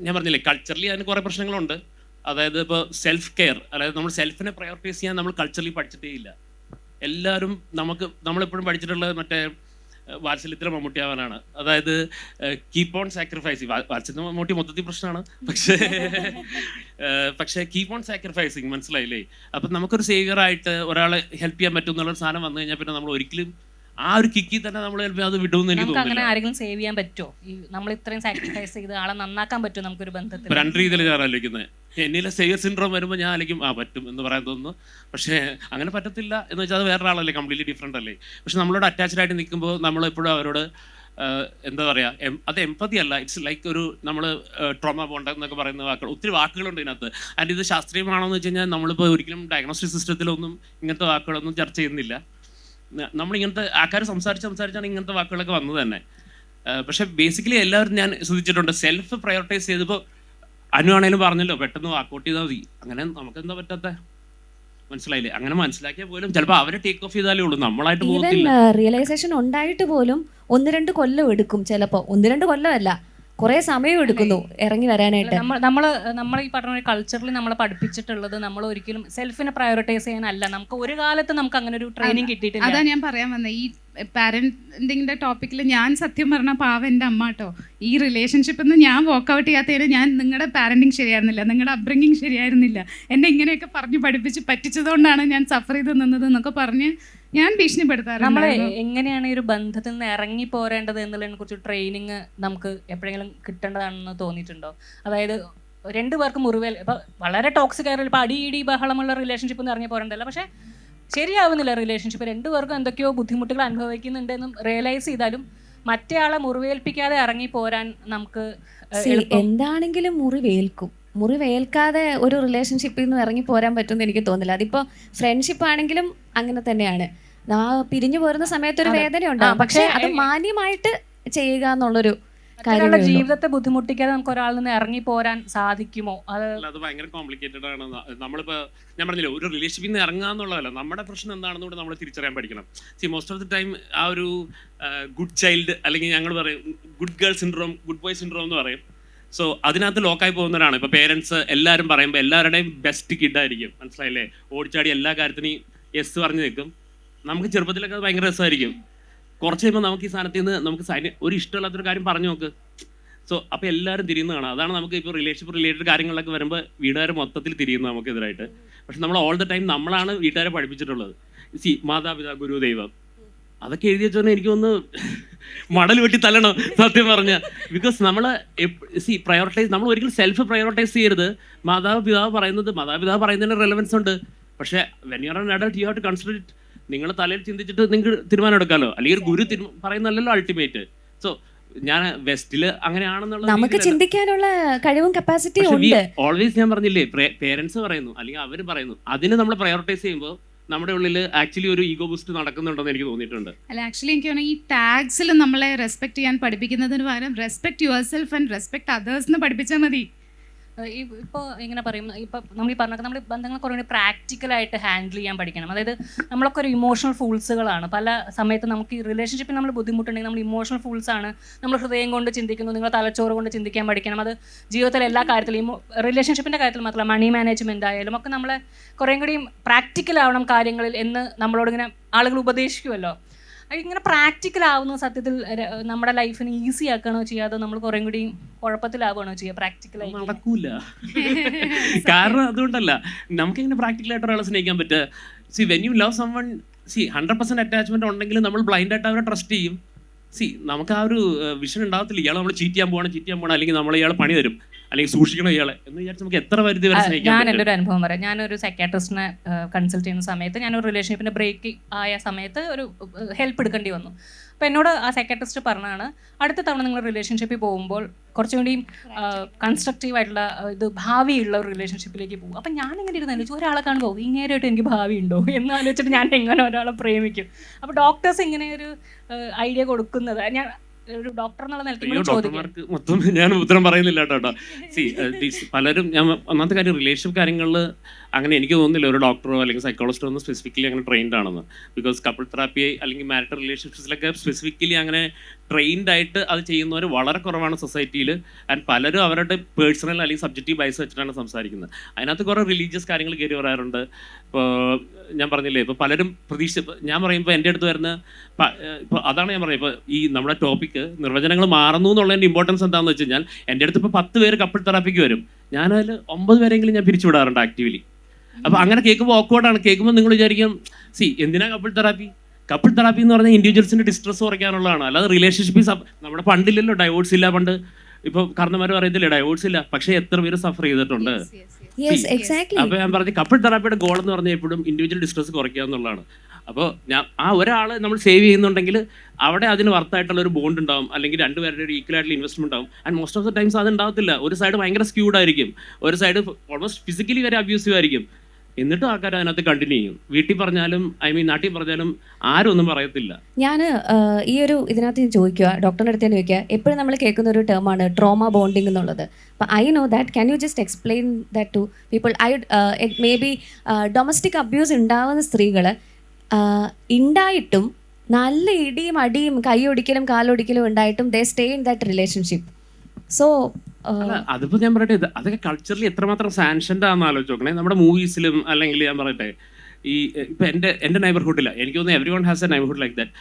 ഞാൻ പറഞ്ഞില്ലേ, കൾച്ചറലി അതിന് കുറേ പ്രശ്നങ്ങളുണ്ട്. അതായത് ഇപ്പോൾ സെൽഫ് കെയർ, അതായത് നമ്മൾ സെൽഫിനെ പ്രയോറിറ്റൈസ് ചെയ്യാൻ നമ്മൾ കൾച്ചറലി പഠിച്ചിട്ടേ ഇല്ല. എല്ലാവരും നമ്മളെപ്പോഴും പഠിച്ചിട്ടുള്ളത് മറ്റേ വാത്സല്യത്തിലെ മമ്മൂട്ടിയാവാനാണ്. അതായത് കീപ്പ് ഓൺ സാക്രിഫൈസിങ്. വാത്സല്യത്തിലെ മമ്മൂട്ടി മൊത്തത്തിൽ പ്രശ്നമാണ്, പക്ഷേ കീപ്പ് ഓൺ സാക്രിഫൈസിങ്, മനസ്സിലായില്ലേ? അപ്പം നമുക്കൊരു സേവിയറായിട്ട് ഒരാളെ ഹെൽപ്പ് ചെയ്യാൻ പറ്റും എന്നുള്ളൊരു സാധനം വന്നു കഴിഞ്ഞാൽ പിന്നെ നമ്മൾ ഒരിക്കലും ആ ഒരു കിക്കിൽ തന്നെ നമ്മൾ ചിലപ്പോൾ അത് വിടുമെന്ന് എനിക്ക് നമുക്ക് അങ്ങനെ തോന്നുന്നില്ല. ആരെങ്കിലും സേവ് ചെയ്യാൻ പറ്റുമോ? ഈ നമ്മൾ ഇത്രയും സാക്രിഫൈസ് ചെയ്ത് ആളെ നന്നാക്കാൻ പറ്റുമോ നമുക്കൊരു ബന്ധത്തിൽ? ഇപ്പൊ രണ്ട് രീതിയിൽ ഞാൻ ആലോചിക്കുന്നത്. എന്നിലെ സേവിയർ സിൻഡ്രോം വരുമ്പോൾ ഞാൻ ആലോചിക്കും പറ്റും എന്ന് പറയാൻ തോന്നുന്നു. പക്ഷേ അങ്ങനെ പറ്റത്തില്ല എന്ന് വെച്ചാൽ അത് വേറെ ആളല്ലേ, കംപ്ലീറ്റ്ലി ഡിഫറെൻ്റ് അല്ലേ. പക്ഷെ നമ്മളോട് അറ്റാച്ച്ഡ് ആയിട്ട് നിൽക്കുമ്പോൾ നമ്മളെപ്പോഴും അവരോട് എന്താ പറയുക, അത് എംപതി അല്ല, ഇറ്റ്സ് ലൈക്ക് ഒരു നമ്മൾ ട്രോമ ബോണ്ട് എന്നൊക്കെ പറയുന്ന വാക്കുകൾ, ഒത്തിരി വാക്കുകളുണ്ട് ഇതിനകത്ത്. ആൻഡ് ഇത് ശാസ്ത്രീയമാണോ എന്ന് വെച്ച് കഴിഞ്ഞാൽ നമ്മളിപ്പോൾ ഒരിക്കലും ഡയഗ്നോസ്റ്റിക് സിസ്റ്റത്തിലൊന്നും ഇങ്ങനത്തെ വാക്കുകളൊന്നും ചർച്ച ചെയ്യുന്നില്ല. നമ്മളിങ്ങനത്തെ ആൾക്കാർ സംസാരിച്ചാണ് ഇങ്ങനത്തെ വാക്കുകളൊക്കെ വന്നത് തന്നെ. പക്ഷേ ബേസിക്കലി എല്ലാവരും ഞാൻ ശ്രദ്ധിച്ചിട്ടുണ്ട് സെൽഫ് പ്രയോറിറ്റൈസ് ചെയ്തപ്പോൾ അനുവാണേലും പറഞ്ഞല്ലോ പെട്ടെന്ന് വാക്കൗട്ട് ചെയ്താൽ മതി. അങ്ങനെ നമുക്ക് എന്താ പറ്റാത്ത, മനസ്സിലായില്ലേ? അങ്ങനെ മനസ്സിലാക്കിയാൽ പോലും ചിലപ്പോൾ അവരെ ടേക്ക് ഓഫ് ചെയ്താലേ ഉള്ളൂ, നമ്മളായിട്ട് പോകത്തില്ല. റിയലൈസേഷൻ ഉണ്ടായിട്ട് പോലും 1-2 കൊല്ലം എടുക്കും. ചിലപ്പോൾ 1-2 കൊല്ലമല്ല, കുറേ സമയം എടുക്കുന്നു ഇറങ്ങി വരാനായിട്ട്. നമ്മൾ ഈ പറഞ്ഞ കൾച്ചറിൽ നമ്മളെ പഠിപ്പിച്ചിട്ടുള്ളത് നമ്മൾ ഒരിക്കലും സെൽഫിനെ പ്രയോറിറ്റൈസ് ചെയ്യാനല്ല. നമുക്ക് ഒരു കാലത്ത് നമുക്ക് അങ്ങനെ ഒരു ട്രെയിനിങ് കിട്ടിയിട്ടില്ല. അതാ ഞാൻ പറയാൻ വന്നത്. ഈ പാരന്റിങ്ങിന്റെ ടോപ്പിക്കിൽ ഞാൻ സത്യം പറഞ്ഞ പാവം എൻ്റെ അമ്മ കേട്ടോ. ഈ റിലേഷൻഷിപ്പിൽ നിന്ന് ഞാൻ വോക്കൗട്ട് ചെയ്യാത്തതിന് ഞാൻ നിങ്ങളുടെ പാരന്റിങ് ശരിയായിരുന്നില്ല, നിങ്ങളുടെ അപ്ബ്രിങ്ങിങ് ശരിയായിരുന്നില്ല, എന്നെ ഇങ്ങനെയൊക്കെ പറഞ്ഞ് പഠിപ്പിച്ച് പറ്റിച്ചതുകൊണ്ടാണ് ഞാൻ സഫർ ചെയ്ത് നിന്നത് എന്നൊക്കെ പറഞ്ഞ് ഞാൻ ഭീഷണിപ്പെടുത്താറുണ്ട്. നമ്മൾ എങ്ങനെയാണ് ഈ ഒരു ബന്ധത്തിൽ നിന്ന് ഇറങ്ങി പോരേണ്ടത് എന്നുള്ളതിനെ കുറിച്ച് ട്രെയിനിങ് നമുക്ക് എപ്പോഴെങ്കിലും കിട്ടേണ്ടതാണെന്ന് തോന്നിയിട്ടുണ്ടോ? അതായത് 2 പേർക്ക് മുറിവേൽ, ഇപ്പം വളരെ ടോക്സിക് ആയ ഇപ്പം അടി ബഹളമുള്ള റിലേഷൻഷിപ്പ് എന്ന് ഇറങ്ങി പോരേണ്ടല്ല, പക്ഷേ ശരിയാവുന്നില്ല റിലേഷൻഷിപ്പ്, 2 പേർക്കും എന്തൊക്കെയോ ബുദ്ധിമുട്ടുകൾ അനുഭവിക്കുന്നുണ്ടെന്നും റിയലൈസ് ചെയ്താലും മറ്റേ ആളെ മുറിവേൽപ്പിക്കാതെ ഇറങ്ങി പോരാൻ നമുക്ക് എന്താണെങ്കിലും മുറിവേൽക്കാതെ ഒരു റിലേഷൻഷിപ്പിൽ നിന്ന് ഇറങ്ങി പോരാൻ പറ്റുമെന്ന് എനിക്ക് തോന്നുന്നില്ല. അതിപ്പോൾ ഫ്രണ്ട്ഷിപ്പ് ആണെങ്കിലും അങ്ങനെ തന്നെയാണ്. പിരിഞ്ഞു പോരുന്ന സമയത്ത് ഒരു വേദന ഉണ്ടാകും, പക്ഷെ അത് മാന്യമായിട്ട് ചെയ്യുക എന്നുള്ളൊരു കാര്യമുള്ള ജീവിതത്തെ ബുദ്ധിമുട്ടിക്കാതെ നമുക്ക് ഒരാളിൽ നിന്ന് ഇറങ്ങി പോരാൻ സാധിക്കുമോ? അത് ഭയങ്കര കോംപ്ലിക്കേറ്റഡ് ആണ്. നമ്മളിപ്പോൾ ഞാൻ പറഞ്ഞില്ല, ഒരു റിലേഷൻഷിപ്പിൽ നിന്ന് ഇറങ്ങുക എന്നുള്ളതല്ല, നമ്മുടെ പ്രശ്നം എന്താണെന്ന് കൂടെ നമ്മൾ തിരിച്ചറിയാൻ പഠിക്കണം. മോസ്റ്റ് ഓഫ് ദി ടൈം ആ ഒരു ഗുഡ് ചൈൽഡ്, അല്ലെങ്കിൽ ഞങ്ങൾ പറയും good girl syndrome, good boy syndrome എന്ന് പറയും. സോ അതിനകത്ത് ലോക്കായി പോകുന്നവരാണ് ഇപ്പോൾ പേരൻസ്. എല്ലാവരും പറയുമ്പോൾ എല്ലാവരുടെയും ബെസ്റ്റ് കിഡായിരിക്കും, മനസ്സിലായില്ലേ? ഓടിച്ചാടി എല്ലാ കാര്യത്തിനും യെസ് പറഞ്ഞ് നിൽക്കും. നമുക്ക് ചെറുപ്പത്തിലൊക്കെ അത് ഭയങ്കര രസമായിരിക്കും. കുറച്ച് കഴിയുമ്പോൾ നമുക്ക് ഈ സാധനത്തിൽ നിന്ന് നമുക്ക് ഒരു ഇഷ്ടമില്ലാത്തൊരു കാര്യം പറഞ്ഞു നോക്ക്. സോ അപ്പോൾ എല്ലാവരും തിരിയുന്നത് കാണാം. അതാണ് നമുക്ക് ഇപ്പോൾ റിലേഷൻഷിപ്പ് റിലേറ്റഡ് കാര്യങ്ങളിലൊക്കെ വരുമ്പോൾ വീട്ടുകാർ മൊത്തത്തിൽ തിരിയുന്നത് നമുക്കെതിരായിട്ട്. പക്ഷെ നമ്മൾ ഓൾ ദ ടൈം നമ്മളാണ് വീട്ടുകാരെ പഠിപ്പിച്ചിട്ടുള്ളത്. മാതാപിതാ ഗുരു ദൈവം അതൊക്കെ എഴുതി വെച്ചോന്നെ എനിക്കൊന്ന് മടൽ വെട്ടി തല്ലണം സത്യം പറഞ്ഞ. ബിക്കോസ് നമ്മൾ പ്രയോറിറ്റൈസ്, നമ്മൾ ഒരിക്കലും സെൽഫ് പ്രയോറിറ്റൈസ് ചെയ്യരുത്. മാതാപിതാവ് പറയുന്നതിന് റെലവൻസ് ഉണ്ട്. പക്ഷേ when you are an adult you have to consider it. നിങ്ങൾ തലയിൽ ചിന്തിച്ചിട്ട് നിങ്ങൾക്ക് തീരുമാനം എടുക്കാമല്ലോ. അല്ലെങ്കിൽ ഒരു ഗുരു പറയുന്നല്ലോ അൾട്ടിമേറ്റ്. സോ ഞാൻ വെസ്റ്റില് അങ്ങനെയാണെന്നുള്ളത് നമുക്ക് ചിന്തിക്കാനുള്ള കഴിവും കപ്പാസിറ്റിയും ഉണ്ട്. ഓൾവേസ് ഞാൻ പറഞ്ഞില്ലേ, പേരൻസ് പറയുന്നു അല്ലെങ്കിൽ അവർ പറയുന്നു, അതിന് നമ്മൾ പ്രയോറിറ്റൈസ് ചെയ്യുമ്പോൾ നമ്മുടെ ഉള്ളിൽ ആക്ച്വലി ഒരു ഈഗോ ബൂസ്റ്റ് നടക്കുന്നുണ്ടെന്ന് എനിക്ക് തോന്നിയിട്ടുണ്ട്. അല്ല, ആക്ച്വലി എനിക്ക് തോന്നുന്നു ഈ ടാഗ്സിൽ നമ്മളെ റെസ്പെക്ട് ചെയ്യാൻ പഠിപ്പിക്കുന്നതിന് പകരം respect your self and respect others എന്ന് പഠിപ്പിച്ചാൽ മതി. ഇപ്പോൾ ഇങ്ങനെ പറയും, ഇപ്പോൾ നമ്മൾ ഈ പറഞ്ഞ നമ്മൾ ബന്ധങ്ങൾ കുറേ കൂടി പ്രാക്ടിക്കലായിട്ട് ഹാൻഡിൽ ചെയ്യാൻ പഠിക്കണം. അതായത് നമ്മളൊക്കെ ഒരു ഇമോഷണൽ ഫൂൾസുകളാണ്. പല സമയത്ത് നമുക്ക് ഈ റിലേഷൻഷിപ്പിൽ നമ്മൾ ബുദ്ധിമുട്ടുണ്ടെങ്കിൽ നമ്മൾ ഇമോഷണൽ ഫൂൾസാണ്. നമ്മൾ ഹൃദയം കൊണ്ട് ചിന്തിക്കുന്നു, നിങ്ങൾ തലച്ചോറ് കൊണ്ട് ചിന്തിക്കാൻ പഠിക്കണം. അത് ജീവിതത്തിലെ എല്ലാ കാര്യത്തിലും, റിലേഷൻഷിപ്പിൻ്റെ കാര്യത്തിൽ മാത്രമല്ല, മണി മാനേജ്മെൻ്റ് ആയാലും ഒക്കെ നമ്മളെ കുറേ കൂടി പ്രാക്ടിക്കലാവണം കാര്യങ്ങളിൽ എന്ന് നമ്മളോട് ഇങ്ങനെ ആളുകൾ ഉപദേശിക്കുമല്ലോ. ഇങ്ങനെ പ്രാക്ടിക്കലാവുന്ന സത്യത്തിൽ നമ്മുടെ ലൈഫിന് ഈസി ആക്കുകയാണോ ചെയ്യാതെ നമ്മൾ കുറേ കൂടി കുഴപ്പത്തിലാവുകയാണോ ചെയ്യുക? പ്രാക്ടിക്കലായി നടക്കൂല. കാരണം അതുകൊണ്ടല്ല, നമുക്കിങ്ങനെ പ്രാക്ടിക്കലായിട്ട് ഒരാളെ സ്നേഹിക്കാൻ പറ്റുക. When you love someone, 100% attachment ഉണ്ടെങ്കിൽ നമ്മൾ ബ്ലൈൻഡ് ആയിട്ട് അവരെ ട്രസ്റ്റ് ചെയ്യും. നമുക്ക് ആ ഒരു വിഷൻ ഉണ്ടാകത്തില്ല, ഇയാളെ നമ്മൾ ചീറ്റ് ചെയ്യാൻ പോകണം, അല്ലെങ്കിൽ നമ്മൾ ഇയാളെ പണി തരും, അല്ലെങ്കിൽ സൂക്ഷിക്കണം ഇയാളെ എന്ന് വിചാരിച്ച് നമുക്ക് എത്ര പരിധി വരെ സ്നേഹിക്കാം. ഞാൻ എൻ്റെ ഒരു അനുഭവം പറയാം. ഞാനൊരു സൈക്കാട്രിസ്റ്റിനെ കൺസൾട്ട് ചെയ്യുന്ന സമയത്ത്, ഞാനൊരു റിലേഷൻഷിപ്പിൻ്റെ ബ്രേക്ക് ആയ സമയത്ത് ഒരു ഹെൽപ്പ് എടുക്കേണ്ടി വന്നു. അപ്പോൾ എന്നോട് ആ സൈക്കാട്രിസ്റ്റ് പറഞ്ഞാണ്, അടുത്ത തവണ നിങ്ങൾ റിലേഷൻഷിപ്പിൽ പോകുമ്പോൾ കുറച്ചും കൂടി കൺസ്ട്രക്റ്റീവ് ആയിട്ടുള്ള ഇത് ഭാവിയുള്ള ഒരു റിലേഷൻഷിപ്പിലേക്ക് പോകും. അപ്പം ഞാനിങ്ങനെ ഇരുന്ന് ആലോചിച്ചു, ഒരാളെ കാണുമ്പോൾ ഇങ്ങനെയായിട്ട് എനിക്ക് ഭാവി ഉണ്ടോ എന്ന് ആലോചിച്ചിട്ട് ഞാൻ എങ്ങനെ ഒരാളെ പ്രേമിക്കും? അപ്പോൾ ഡോക്ടേഴ്സ് ഇങ്ങനെ ഒരു ഐഡിയ കൊടുക്കുന്നത്, ഞാൻ ഒരു ഡോക്ടർ എന്നുള്ള ഡോക്ടർമാർക്ക് മൊത്തം ഞാൻ ഉത്തരം പറയുന്നില്ല കേട്ടോ. പലരും, ഞാൻ ഒന്നാമത്തെ കാര്യം റിലേഷൻഷിപ്പ് കാര്യങ്ങളിൽ അങ്ങനെ എനിക്ക് തോന്നുന്നില്ല ഒരു ഡോക്ടറോ അല്ലെങ്കിൽ സൈക്കോളജിസ്റ്റോ ഒന്നും സ്പെസിഫിക്കലി അങ്ങനെ ട്രെയിൻഡ് ആണെന്ന്. ബിക്കോസ് കപ്പിൾ തെറാപ്പി അല്ലെങ്കിൽ മാരിറ്റൽ റിലേഷൻഷിപ്സിലൊക്കെ സ്പെസിഫിക്കലി അങ്ങനെ ട്രെയിൻഡ് ആയിട്ട് അത് ചെയ്യുന്നവർ വളരെ കുറവാണ് സൊസൈറ്റിയിൽ. ആൻഡ് പലരും അവരുടെ പേഴ്സണൽ അല്ലെങ്കിൽ സബ്ജക്റ്റീവ് ബൈസ് വെച്ചിട്ടാണ് സംസാരിക്കുന്നത്. അതിനകത്ത് കുറേ റിലീജിയസ് കാര്യങ്ങൾ കയറി വരാറുണ്ട്. ഇപ്പോൾ ഞാൻ പറഞ്ഞില്ലേ, ഇപ്പോൾ പലരും ഞാൻ പറയുമ്പോൾ എൻ്റെ അടുത്ത് വരുന്ന ഇപ്പോൾ അതാണ് ഞാൻ പറയുന്നത്, ഇപ്പോൾ ഈ നമ്മുടെ ടോപ്പിക്ക് നിർവചനങ്ങൾ മാറുന്നു എന്നുള്ളതിൻ്റെ ഇമ്പോർട്ടൻസ് എന്താണെന്ന് വെച്ച് കഴിഞ്ഞാൽ, എൻ്റെ അടുത്ത് ഇപ്പോൾ 10 പേര് കപ്പിൾ തെറാപ്പിക്ക് വരും, ഞാനതിൽ 9 പേരെങ്കിലും ഞാൻ പിരിച്ചു വിടാറുണ്ട് ആക്റ്റീവ്ലി. അപ്പോൾ അങ്ങനെ കേൾക്കുമ്പോൾ ഓക്വേർഡാണ്. കേൾക്കുമ്പോൾ നിങ്ങൾ വിചാരിക്കും, എന്തിനാ കപ്പിൾ തെറാപ്പി? കപ്പിൾ തെറാപ്പി എന്ന് പറഞ്ഞാൽ ഇൻഡിവിജ്വൽസിൻ്റെ ഡിസ്ട്രസ് കുറയ്ക്കാനുള്ളതാണ്. അല്ലാതെ റിലേഷൻഷിപ്പ് നമ്മുടെ പണ്ടില്ലല്ലോ ഡൈവോഴ്സ് ഇല്ല. പണ്ട് ഇപ്പോൾ കാരണന്മാർ പറയത്തില്ലേ ഡൈവോഴ്സ് ഇല്ല, പക്ഷേ എത്ര പേര് സഫർ ചെയ്തിട്ടുണ്ട്. Yes exactly. അപ്പോൾ ഞാൻ പറഞ്ഞ കപ്പിൾ തെറാപ്പിയുടെ ഗോൾ എന്ന് പറഞ്ഞാൽ എപ്പോഴും ഇൻഡിവിജ്വൽ ഡിസ്ട്രസ് കുറയ്ക്കുക എന്നുള്ളതാണ്. അപ്പോൾ ആ ഒരാൾ നമ്മൾ സേവ് ചെയ്യുന്നുണ്ടെങ്കിൽ അവിടെ അതിന് വർത്തായിട്ടുള്ള ഒരു ബോണ്ട് ഉണ്ടാവും, അല്ലെങ്കിൽ രണ്ടുപേരുടെ ഒരു ഈക്വൽ ആയിട്ടുള്ള ഇൻവെസ്റ്റ്മെന്റ് ഉണ്ടാവും. And most of the times അത് ഉണ്ടാവത്തില്ല. ഒരു സൈഡ് ഭയങ്കര സ്ക്യൂഡ് ആയിരിക്കും, ഒരു സൈഡ് ഓൾമോസ്റ്റ് ഫിസിക്കലി വരെ അബ്യൂസീവ് ആയിരിക്കും. എന്നിട്ടും ആൾക്കാർ അതിനകത്ത് കണ്ടിന്യൂ ചെയ്യും. വീട്ടിൽ പറഞ്ഞാലും നാട്ടിൽ പറഞ്ഞാലും ആരും ഒന്നും പറയത്തില്ല. ഞാൻ ഈ ഒരു ഇതിനകത്ത് ഞാൻ ചോദിക്കുക, ഡോക്ടറിൻ്റെ അടുത്ത് തന്നെ ചോദിക്കുക, എപ്പോഴും നമ്മൾ കേൾക്കുന്ന ഒരു ടേമാണ് ട്രോമ ബോണ്ടിങ് എന്നുള്ളത്. അപ്പം I know that, can you just explain that to people? Maybe domestic abuse ഉണ്ടാവുന്ന സ്ത്രീകൾ ഉണ്ടായിട്ടും നല്ല ഇടിയും അടിയും കൈയൊടിക്കലും കാലൊടിക്കലും ഉണ്ടായിട്ടും they stay in that relationship. So അതിപ്പോൾ ഞാൻ പറയട്ടെ, അതൊക്കെ കൾച്ചറലി എത്രമാത്രം സാൻഷൻഡ് ആണെന്ന് ആലോചിച്ച് നോക്കണേ. നമ്മുടെ മൂവീസിലും അല്ലെങ്കിൽ ഞാൻ പറയട്ടെ, ഈ ഇപ്പം എൻ്റെ നൈബർഹുഡില്ല, എനിക്ക് തോന്നുന്നു every one has A neighbourhood like that.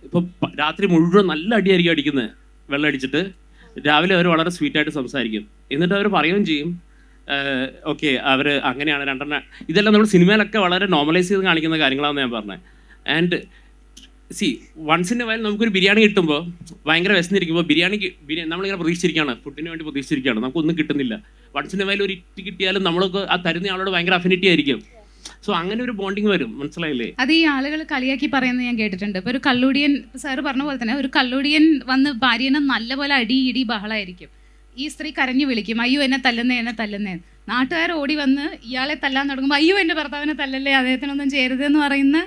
ഇപ്പോൾ രാത്രി മുഴുവൻ നല്ല അടിയായിരിക്കും അടിക്കുന്നത്, വെള്ളം അടിച്ചിട്ട്. രാവിലെ അവർ വളരെ സ്വീറ്റായിട്ട് സംസാരിക്കും, എന്നിട്ട് അവർ പറയുകയും ചെയ്യും ഓക്കെ അവർ അങ്ങനെയാണ് രണ്ടെണ്ണം. ഇതെല്ലാം നമ്മൾ സിനിമയിലൊക്കെ വളരെ നോർമലൈസ് ചെയ്ത് കാണിക്കുന്ന കാര്യങ്ങളാണെന്ന് ഞാൻ പറഞ്ഞത്. And once in a while നമുക്കൊരു ബിരിയാണി കിട്ടുമ്പോൾ ഭയങ്കര വിശന്നിരിക്കുമ്പോൾ ബിരിയാണി നമ്മളിങ്ങനെ പ്രതീക്ഷിച്ചിരിക്കുകയാണ്, ഫുഡിന് വേണ്ടി പ്രതീക്ഷിച്ചിരിക്കുകയാണ്, നമുക്കൊന്നും കിട്ടുന്നില്ല. വൺസ് ഇൻ എ വൈൽ ഒരു ഇറ്റ് കിട്ടിയാലും നമ്മൾക്ക് ആ തരുന്ന ആളോട് ഭയങ്കര അഫിനിറ്റി ആയിരിക്കും. സോ അങ്ങനെ ഒരു ബോണ്ടിങ് വരും, മനസ്സിലായില്ലേ? അത് ഈ ആളുകൾ കളിയാക്കി പറയുന്നത് ഞാൻ കേട്ടിട്ടുണ്ട്. ഇപ്പോൾ ഒരു കള്ളുടിയൻ, സാറ് പറഞ്ഞ പോലെ തന്നെ ഒരു കള്ളുടിയൻ വന്ന് ഭാര്യനെ നല്ലപോലെ ഇടി ബഹളമായിരിക്കും. ഈ സ്ത്രീ കരഞ്ഞു വിളിക്കും, അയ്യോ എന്നെ തല്ലുന്നേ. നാട്ടുകാർ ഓടി വന്ന് ഇയാളെ തല്ലാൻ തുടങ്ങുമ്പോൾ അയ്യോ എൻ്റെ ഭർത്താവിനെ തല്ലല്ലേ, അദ്ദേഹത്തിനൊന്നും ചെയ്യരുത് എന്ന് പറയുന്ന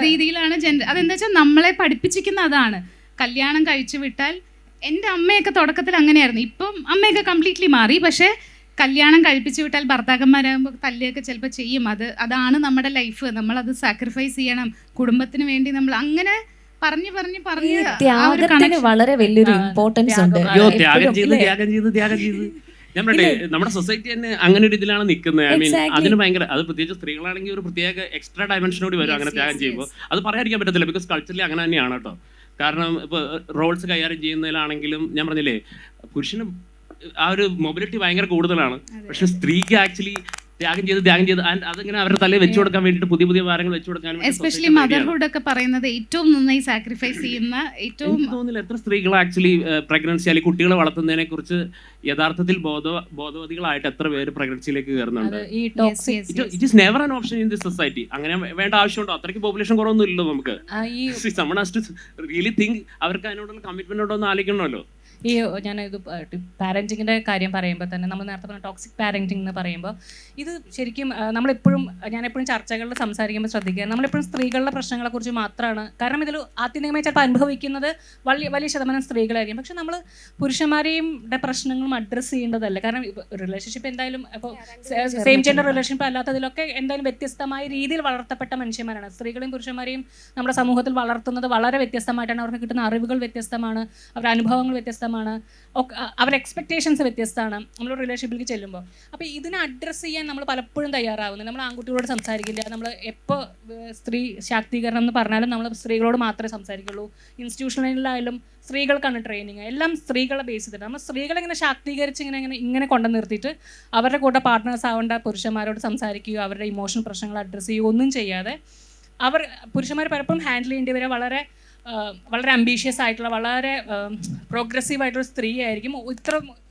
രീതിയിലാണ് അതെന്താ വെച്ചാൽ നമ്മളെ പഠിപ്പിച്ചിരിക്കുന്ന അതാണ്. കല്യാണം കഴിച്ചു വിട്ടാൽ, എൻ്റെ അമ്മയൊക്കെ തുടക്കത്തിൽ അങ്ങനെയായിരുന്നു, ഇപ്പം അമ്മയൊക്കെ കംപ്ലീറ്റ്ലി മാറി. പക്ഷേ കല്യാണം കഴിപ്പിച്ചു വിട്ടാൽ ഭർത്താക്കന്മാരാകുമ്പോൾ തല്ലുകയൊക്കെ ചിലപ്പോൾ ചെയ്യും. അതാണ് നമ്മുടെ ലൈഫ്, നമ്മളത് സാക്രിഫൈസ് ചെയ്യണം കുടുംബത്തിന് വേണ്ടി. നമ്മൾ അങ്ങനെ പറഞ്ഞു ത്യാഗത്തിന് വളരെ വലിയൊരു ഇമ്പോർട്ടൻസ് ഉണ്ട്. ത്യാഗം ചെയ്ത് ഞാൻ പറയട്ടെ, നമ്മുടെ സൊസൈറ്റി തന്നെ അങ്ങനെ ഒരു ഇതിലാണ് നിൽക്കുന്നത്. ഐ മീൻ അതിന് ഭയങ്കര, അത് പ്രത്യേകിച്ച് സ്ത്രീകളാണെങ്കിൽ ഒരു പ്രത്യേക എക്സ്ട്രാ ഡയമെൻഷനോട് വരും അങ്ങനെ ത്യാഗം ചെയ്യുമ്പോൾ. അത് പറയാതിരിക്കാൻ പറ്റത്തില്ല, ബിക്കോസ് കൾച്ചറലി അങ്ങനെ തന്നെയാണ് കേട്ടോ. കാരണം ഇപ്പോൾ റോൾസ് കൈകാര്യം ചെയ്യുന്നതിലാണെങ്കിലും ഞാൻ പറഞ്ഞില്ലേ, പുരുഷന് ആ ഒരു മൊബിലിറ്റി ഭയങ്കര കൂടുതലാണ്. പക്ഷെ സ്ത്രീക്ക് ആക്ച്വലി ത്യാഗം ചെയ്ത് ആൻഡ് അതിങ്ങനെ അവരുടെ തലയിൽ വെച്ചു കൊടുക്കാൻ വേണ്ടിയിട്ട് പുതിയ ഭാരങ്ങൾ വെച്ചു കൊടുക്കാൻ, എസ്പെഷ്യലി മദർഹുഡ് ഒക്കെ പറയുന്നത് ഏറ്റവും നന്നായി സാക്രിഫൈസ് ചെയ്യുന്ന ഏറ്റവും തോന്നില്ല എത്ര സ്ത്രീകൾ ആക്ച്വലി പ്രഗ്നൻസി അല്ലെങ്കിൽ കുട്ടികളെ വളർത്തുന്നതിനെ കുറിച്ച് യഥാർത്ഥത്തിൽ ബോധവതികളായിട്ട് എത്ര പേര് പ്രഗ്നൻസിയിലേക്ക് കയറുന്നുണ്ട്. It is never an option in this society. അങ്ങനെ വേണ്ട ആവശ്യമുണ്ടോ? അത്രയ്ക്ക് പോപ്പുലേഷൻ കുറവൊന്നും ഇല്ലല്ലോ നമുക്ക്. someone has to really think, അവർക്ക് അതിനോടുള്ള കമ്മിറ്റ്മെന്റ് ഉണ്ടോ എന്ന് ആലോചിക്കണമല്ലോ. ഈ ഞാനിത് പാരൻറ്റിങ്ങിൻ്റെ കാര്യം പറയുമ്പോൾ തന്നെ നമ്മൾ നേരത്തെ പറഞ്ഞ ടോക്സിക് പാരൻറ്റിംഗ് എന്ന് പറയുമ്പോൾ ഇത് ശരിക്കും ഞാനെപ്പോഴും ചർച്ചകളിൽ സംസാരിക്കുമ്പോൾ ശ്രദ്ധിക്കുക, നമ്മളെപ്പോഴും സ്ത്രീകളുടെ പ്രശ്നങ്ങളെക്കുറിച്ച് മാത്രമാണ്. കാരണം ഇതിൽ ആത്യന്തികമായി ചിലപ്പോൾ അനുഭവിക്കുന്നത് വലിയ ശതമാനം സ്ത്രീകളായിരിക്കും. പക്ഷെ നമ്മൾ പുരുഷന്മാരെയും പ്രശ്നങ്ങളും അഡ്രസ്സ് ചെയ്യേണ്ടതല്ല. കാരണം റിലേഷൻഷിപ്പ് എന്തായാലും ഇപ്പോൾ സെയിം ജെൻഡർ റിലേഷൻഷിപ്പ് അല്ലാത്തതിലൊക്കെ എന്തായാലും വ്യത്യസ്തമായ രീതിയിൽ വളർത്തപ്പെട്ട മനുഷ്യന്മാരാണ്. സ്ത്രീകളെയും പുരുഷന്മാരെയും നമ്മുടെ സമൂഹത്തിൽ വളർത്തുന്നത് വളരെ വ്യത്യസ്തമായിട്ടാണ്. അവർക്ക് കിട്ടുന്ന അറിവുകൾ വ്യത്യസ്തമാണ്, അവരുടെ അനുഭവങ്ങൾ വ്യത്യസ്തമാണ്, അവരുടെ എക്സ്പെക്ടേഷൻസ് വ്യത്യസ്തമാണ് നമ്മൾ റിലേഷൻഷിപ്പിലേക്ക് ചെല്ലുമ്പോൾ. അപ്പോൾ ഇതിനെ അഡ്രസ്സ് ചെയ്യാൻ നമ്മൾ പലപ്പോഴും തയ്യാറാവുന്നത്. നമ്മൾ ആൺകുട്ടികളോട് സംസാരിക്കില്ല. നമ്മൾ എപ്പോൾ സ്ത്രീ ശാക്തീകരണം എന്ന് പറഞ്ഞാലും നമ്മൾ സ്ത്രീകളോട് മാത്രമേ സംസാരിക്കുള്ളൂ. ഇൻസ്റ്റിറ്റ്യൂഷനിലായാലും സ്ത്രീകൾക്കാണ് ട്രെയിനിങ്, എല്ലാം സ്ത്രീകളെ ബേസ് ചെയ്തിട്ട്. നമ്മൾ സ്ത്രീകളെ ഇങ്ങനെ ശാക്തീകരിച്ച് ഇങ്ങനെ കൊണ്ടു നിർത്തിയിട്ട് അവരുടെ കൂടെ പാർട്ട്നേഴ്സ് ആവേണ്ട പുരുഷന്മാരോട് സംസാരിക്കുകയോ അവരുടെ ഇമോഷണൽ പ്രശ്നങ്ങൾ അഡ്രസ്സ് ചെയ്യുകയോ ഒന്നും ചെയ്യാതെ പുരുഷന്മാർ പലപ്പോഴും ഹാൻഡിൽ ചെയ്യേണ്ടി വരെ വളരെ അംബീഷ്യസ് ആയിട്ടുള്ള വളരെ പ്രോഗ്രസീവ് ആയിട്ടുള്ള സ്ത്രീ ആയിരിക്കും.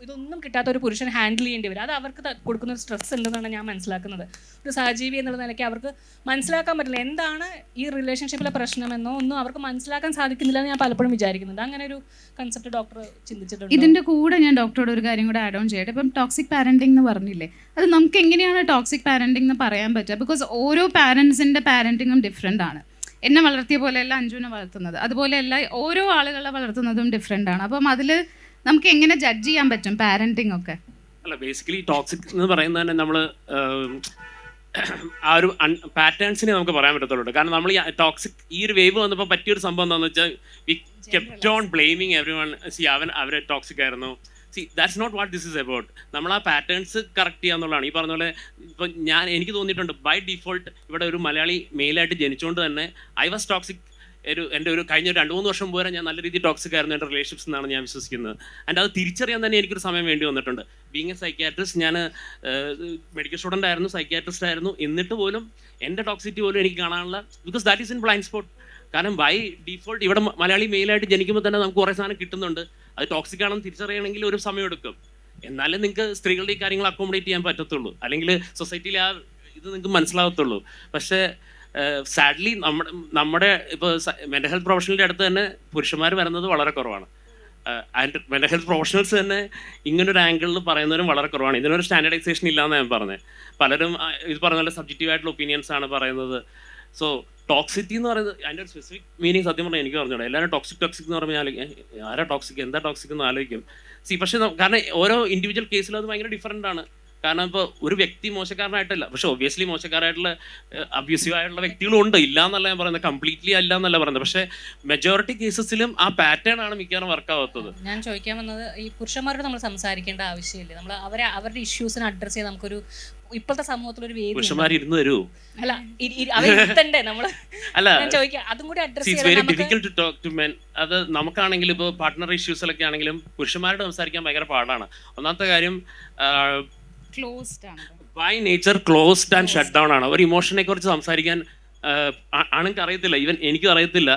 ഇതൊന്നും കിട്ടാത്ത ഒരു പുരുഷൻ ഹാൻഡിൽ ചെയ്യേണ്ടി വരും. അത് അവർക്ക് കൊടുക്കുന്ന ഒരു സ്ട്രെസ് ഉണ്ടെന്നാണ് ഞാൻ മനസ്സിലാക്കുന്നത്. ഒരു സഹജീവി എന്നുള്ള നിലയ്ക്ക് അവർക്ക് മനസ്സിലാക്കാൻ പറ്റില്ല എന്താണ് ഈ റിലേഷൻഷിപ്പിലെ പ്രശ്നമെന്നോ ഒന്നും അവർക്ക് മനസ്സിലാക്കാൻ സാധിക്കുന്നില്ല എന്ന് ഞാൻ പലപ്പോഴും വിചാരിക്കുന്നുണ്ട്. അങ്ങനെ ഒരു കൺസെപ്റ്റ് ഡോക്ടർ ചിന്തിച്ചിട്ടുണ്ട്? ഇതിൻ്റെ കൂടെ ഞാൻ ഡോക്ടറോട് ഒരു കാര്യം കൂടെ ആഡ് ഓൺ ചെയ്യട്ടെ. ഇപ്പം ടോക്സിക് പാരൻറ്റിംഗ് എന്ന് പറഞ്ഞില്ലേ, അത് നമുക്ക് എങ്ങനെയാണ് ടോക്സിക് പാരൻറ്റിംഗ് എന്ന് പറയാൻ പറ്റുക? ബിക്കോസ് ഓരോ പാരൻസിൻ്റെ പാരൻറ്റിങ്ങും ഡിഫറെൻ്റ് ആണ്. എന്നെ വളർത്തിയ പോലെയല്ല അഞ്ജുവിനെ വളർത്തുന്നത്, അതുപോലെയല്ല ഓരോ ആളുകളെ വളർത്തുന്നതും ഡിഫറെൻ്റ് ആണ്. അപ്പം അതിൽ നമുക്ക് എങ്ങനെ ജഡ്ജ് ചെയ്യാൻ പറ്റും പാരൻറ്റിംഗ് ഒക്കെ? അല്ല, ബേസിക്കലി ടോക്സിക് എന്ന് പറയുന്നത് തന്നെ നമ്മൾ ആ ഒരു പാറ്റേൺസിനെ നമുക്ക് പറയാൻ പറ്റത്തുള്ളൂ. കാരണം നമ്മൾ ഈ ടോക്സിക് ഈ ഒരു വേവ് വന്നപ്പോൾ പറ്റിയൊരു സംഭവം എന്താണെന്ന് വെച്ചാൽ we kept on blaming everyone. അവർ ടോക്സിക് ആയിരുന്നു. That's not what this is about. നമ്മൾ ആ പാറ്റേൺസ് കറക്റ്റ് ചെയ്യുക എന്നുള്ളതാണ്. ഈ പറഞ്ഞ പോലെ ഇപ്പം എനിക്ക് തോന്നിയിട്ടുണ്ട് ബൈ ഡിഫോൾട്ട് ഇവിടെ ഒരു മലയാളി മെയിലായിട്ട് ജനിച്ചുകൊണ്ട് തന്നെ ഐ വാസ് ടോക്സിക്. എൻ്റെ ഒരു കഴിഞ്ഞ 2-3 വർഷം പോരാ ഞാൻ നല്ല രീതിയിൽ ടോക്സിക് ആയിരുന്നു എൻ്റെ റിലേഷൻഷിപ്സ് എന്നാണ് ഞാൻ വിശ്വസിക്കുന്നത്. ആൻഡ് അത് തിരിച്ചറിയാൻ തന്നെ എനിക്കൊരു സമയം വേണ്ടി വന്നിട്ടുണ്ട്. ബീങ് എ സൈക്യാട്രിസ്റ്റ്, ഞാൻ മെഡിക്കൽ സ്റ്റുഡൻ്റ് ആയിരുന്നു, സൈക്യാട്രിസ്റ്റ് ആയിരുന്നു. എന്നിട്ട് പോലും എൻ്റെ ടോക്സിറ്റി പോലും എനിക്ക് കാണാനുള്ള, because that is in blind spot. കാരണം ബൈ ഡിഫോൾട്ട് ഇവിടെ മലയാളി മെയിലായിട്ട് ജനിക്കുമ്പോൾ തന്നെ നമുക്ക് കുറേ സാധനം കിട്ടുന്നുണ്ട്. അത് ടോക്സിക് ആണെന്ന് തിരിച്ചറിയണമെങ്കിൽ ഒരു സമയം എടുക്കും. എന്നാലും നിങ്ങൾക്ക് സ്ത്രീകളുടെ ഈ കാര്യങ്ങൾ അക്കോമഡേറ്റ് ചെയ്യാൻ പറ്റത്തുള്ളൂ, അല്ലെങ്കിൽ സൊസൈറ്റിയിൽ ആ ഇത് നിങ്ങൾക്ക് മനസ്സിലാകത്തുള്ളൂ. പക്ഷേ സാഡ്ലി നമ്മുടെ ഇപ്പോൾ മെൻ്റൽ ഹെൽത്ത് പ്രൊഫഷണലിൻ്റെ അടുത്ത് തന്നെ പുരുഷന്മാർ വരുന്നത് വളരെ കുറവാണ്. ആൻഡ് മെൻ്റൽ ഹെൽത്ത് പ്രൊഫഷണൽസ് തന്നെ ഇങ്ങനൊരു ആംഗിളിൽ പറയുന്നവരും വളരെ കുറവാണ്. ഇതിനൊരു സ്റ്റാൻഡർഡൈസേഷൻ ഇല്ലയെന്ന് ഞാൻ പറഞ്ഞത്. പലരും ഇത് പറഞ്ഞ പോലെ സബ്ജക്റ്റീവായിട്ടുള്ള ഒപ്പീനിയൻസ് ആണ് പറയുന്നത്. സോ ടോക്സിറ്റി എന്ന് പറയുന്നത് അതിൻ്റെ ഒരു സ്പെസിഫിക് മീനിങ് സത്യം പറഞ്ഞാൽ എനിക്ക് പറഞ്ഞോളൂ. എല്ലാവരും ടോക്സിക് എന്ന് പറഞ്ഞാൽ ആരാ ടോക്സിക്, എന്താ ടോക്സിക് എന്ന് ആലോചിക്കും. പക്ഷേ കാരണം ഓരോ ഇൻഡിവിജ്വൽ കേസിലും അത് ഭയങ്കര ഡിഫറൻ്റ് ആണ്. കാരണം ഇപ്പോൾ ഒരു വ്യക്തി മോശക്കാരനായിട്ടല്ല, പക്ഷെ ഒബ്വിയസ്ലി മോശക്കാരായിട്ടുള്ള അബ്യൂസീവ് ആയിട്ടുള്ള വ്യക്തികളും ഉണ്ട്, ഇല്ല എന്നല്ല ഞാൻ പറയുന്നത്, കംപ്ലീറ്റ്ലി അല്ല എന്നല്ല പറയുന്നത്. പക്ഷേ മെജോറിറ്റി കേസസിലും ആ പാറ്റേൺ ആണ് മിക്കവാറും വർക്ക് ആവാത്തത്. ഞാൻ ചോദിക്കാൻ വന്നത്, ഈ പുരുഷന്മാരോട് നമ്മൾ സംസാരിക്കേണ്ട ആവശ്യമില്ലേ? നമ്മൾ അവരുടെ ഇഷ്യൂസിനെ അഡ്രസ് ചെയ്ത് നമുക്കൊരു ഇപ്പോഴത്തെ സമൂഹത്തിലൊരു വേദി പുരുഷന്മാർ ഇരുന്ന് തരൂ അല്ല അവരുത്തണ്ടേ നമ്മൾ അല്ല ഞാൻ ചോദിക്കാം അതും കൂടി address it's very difficult to talk to men. അത് നമുക്കാണെങ്കിലും ഇപ്പോൾ പാർട്ട്ണർ ഇഷ്യൂസിലൊക്കെ ആണെങ്കിലും പുരുഷന്മാരോട് സംസാരിക്കാൻ ഭയങ്കര പാടാണ്. ഒന്നാമത്തെ കാര്യം ക്ലോസ്ഡ് ആണ്, by nature closed and shut down ആണ്. ഒരു ഇമോഷനെ കുറിച്ച് സംസാരിക്കാൻ ആണെങ്കിൽ അറിയത്തില്ല, ഈവൻ എനിക്കും അറിയത്തില്ല.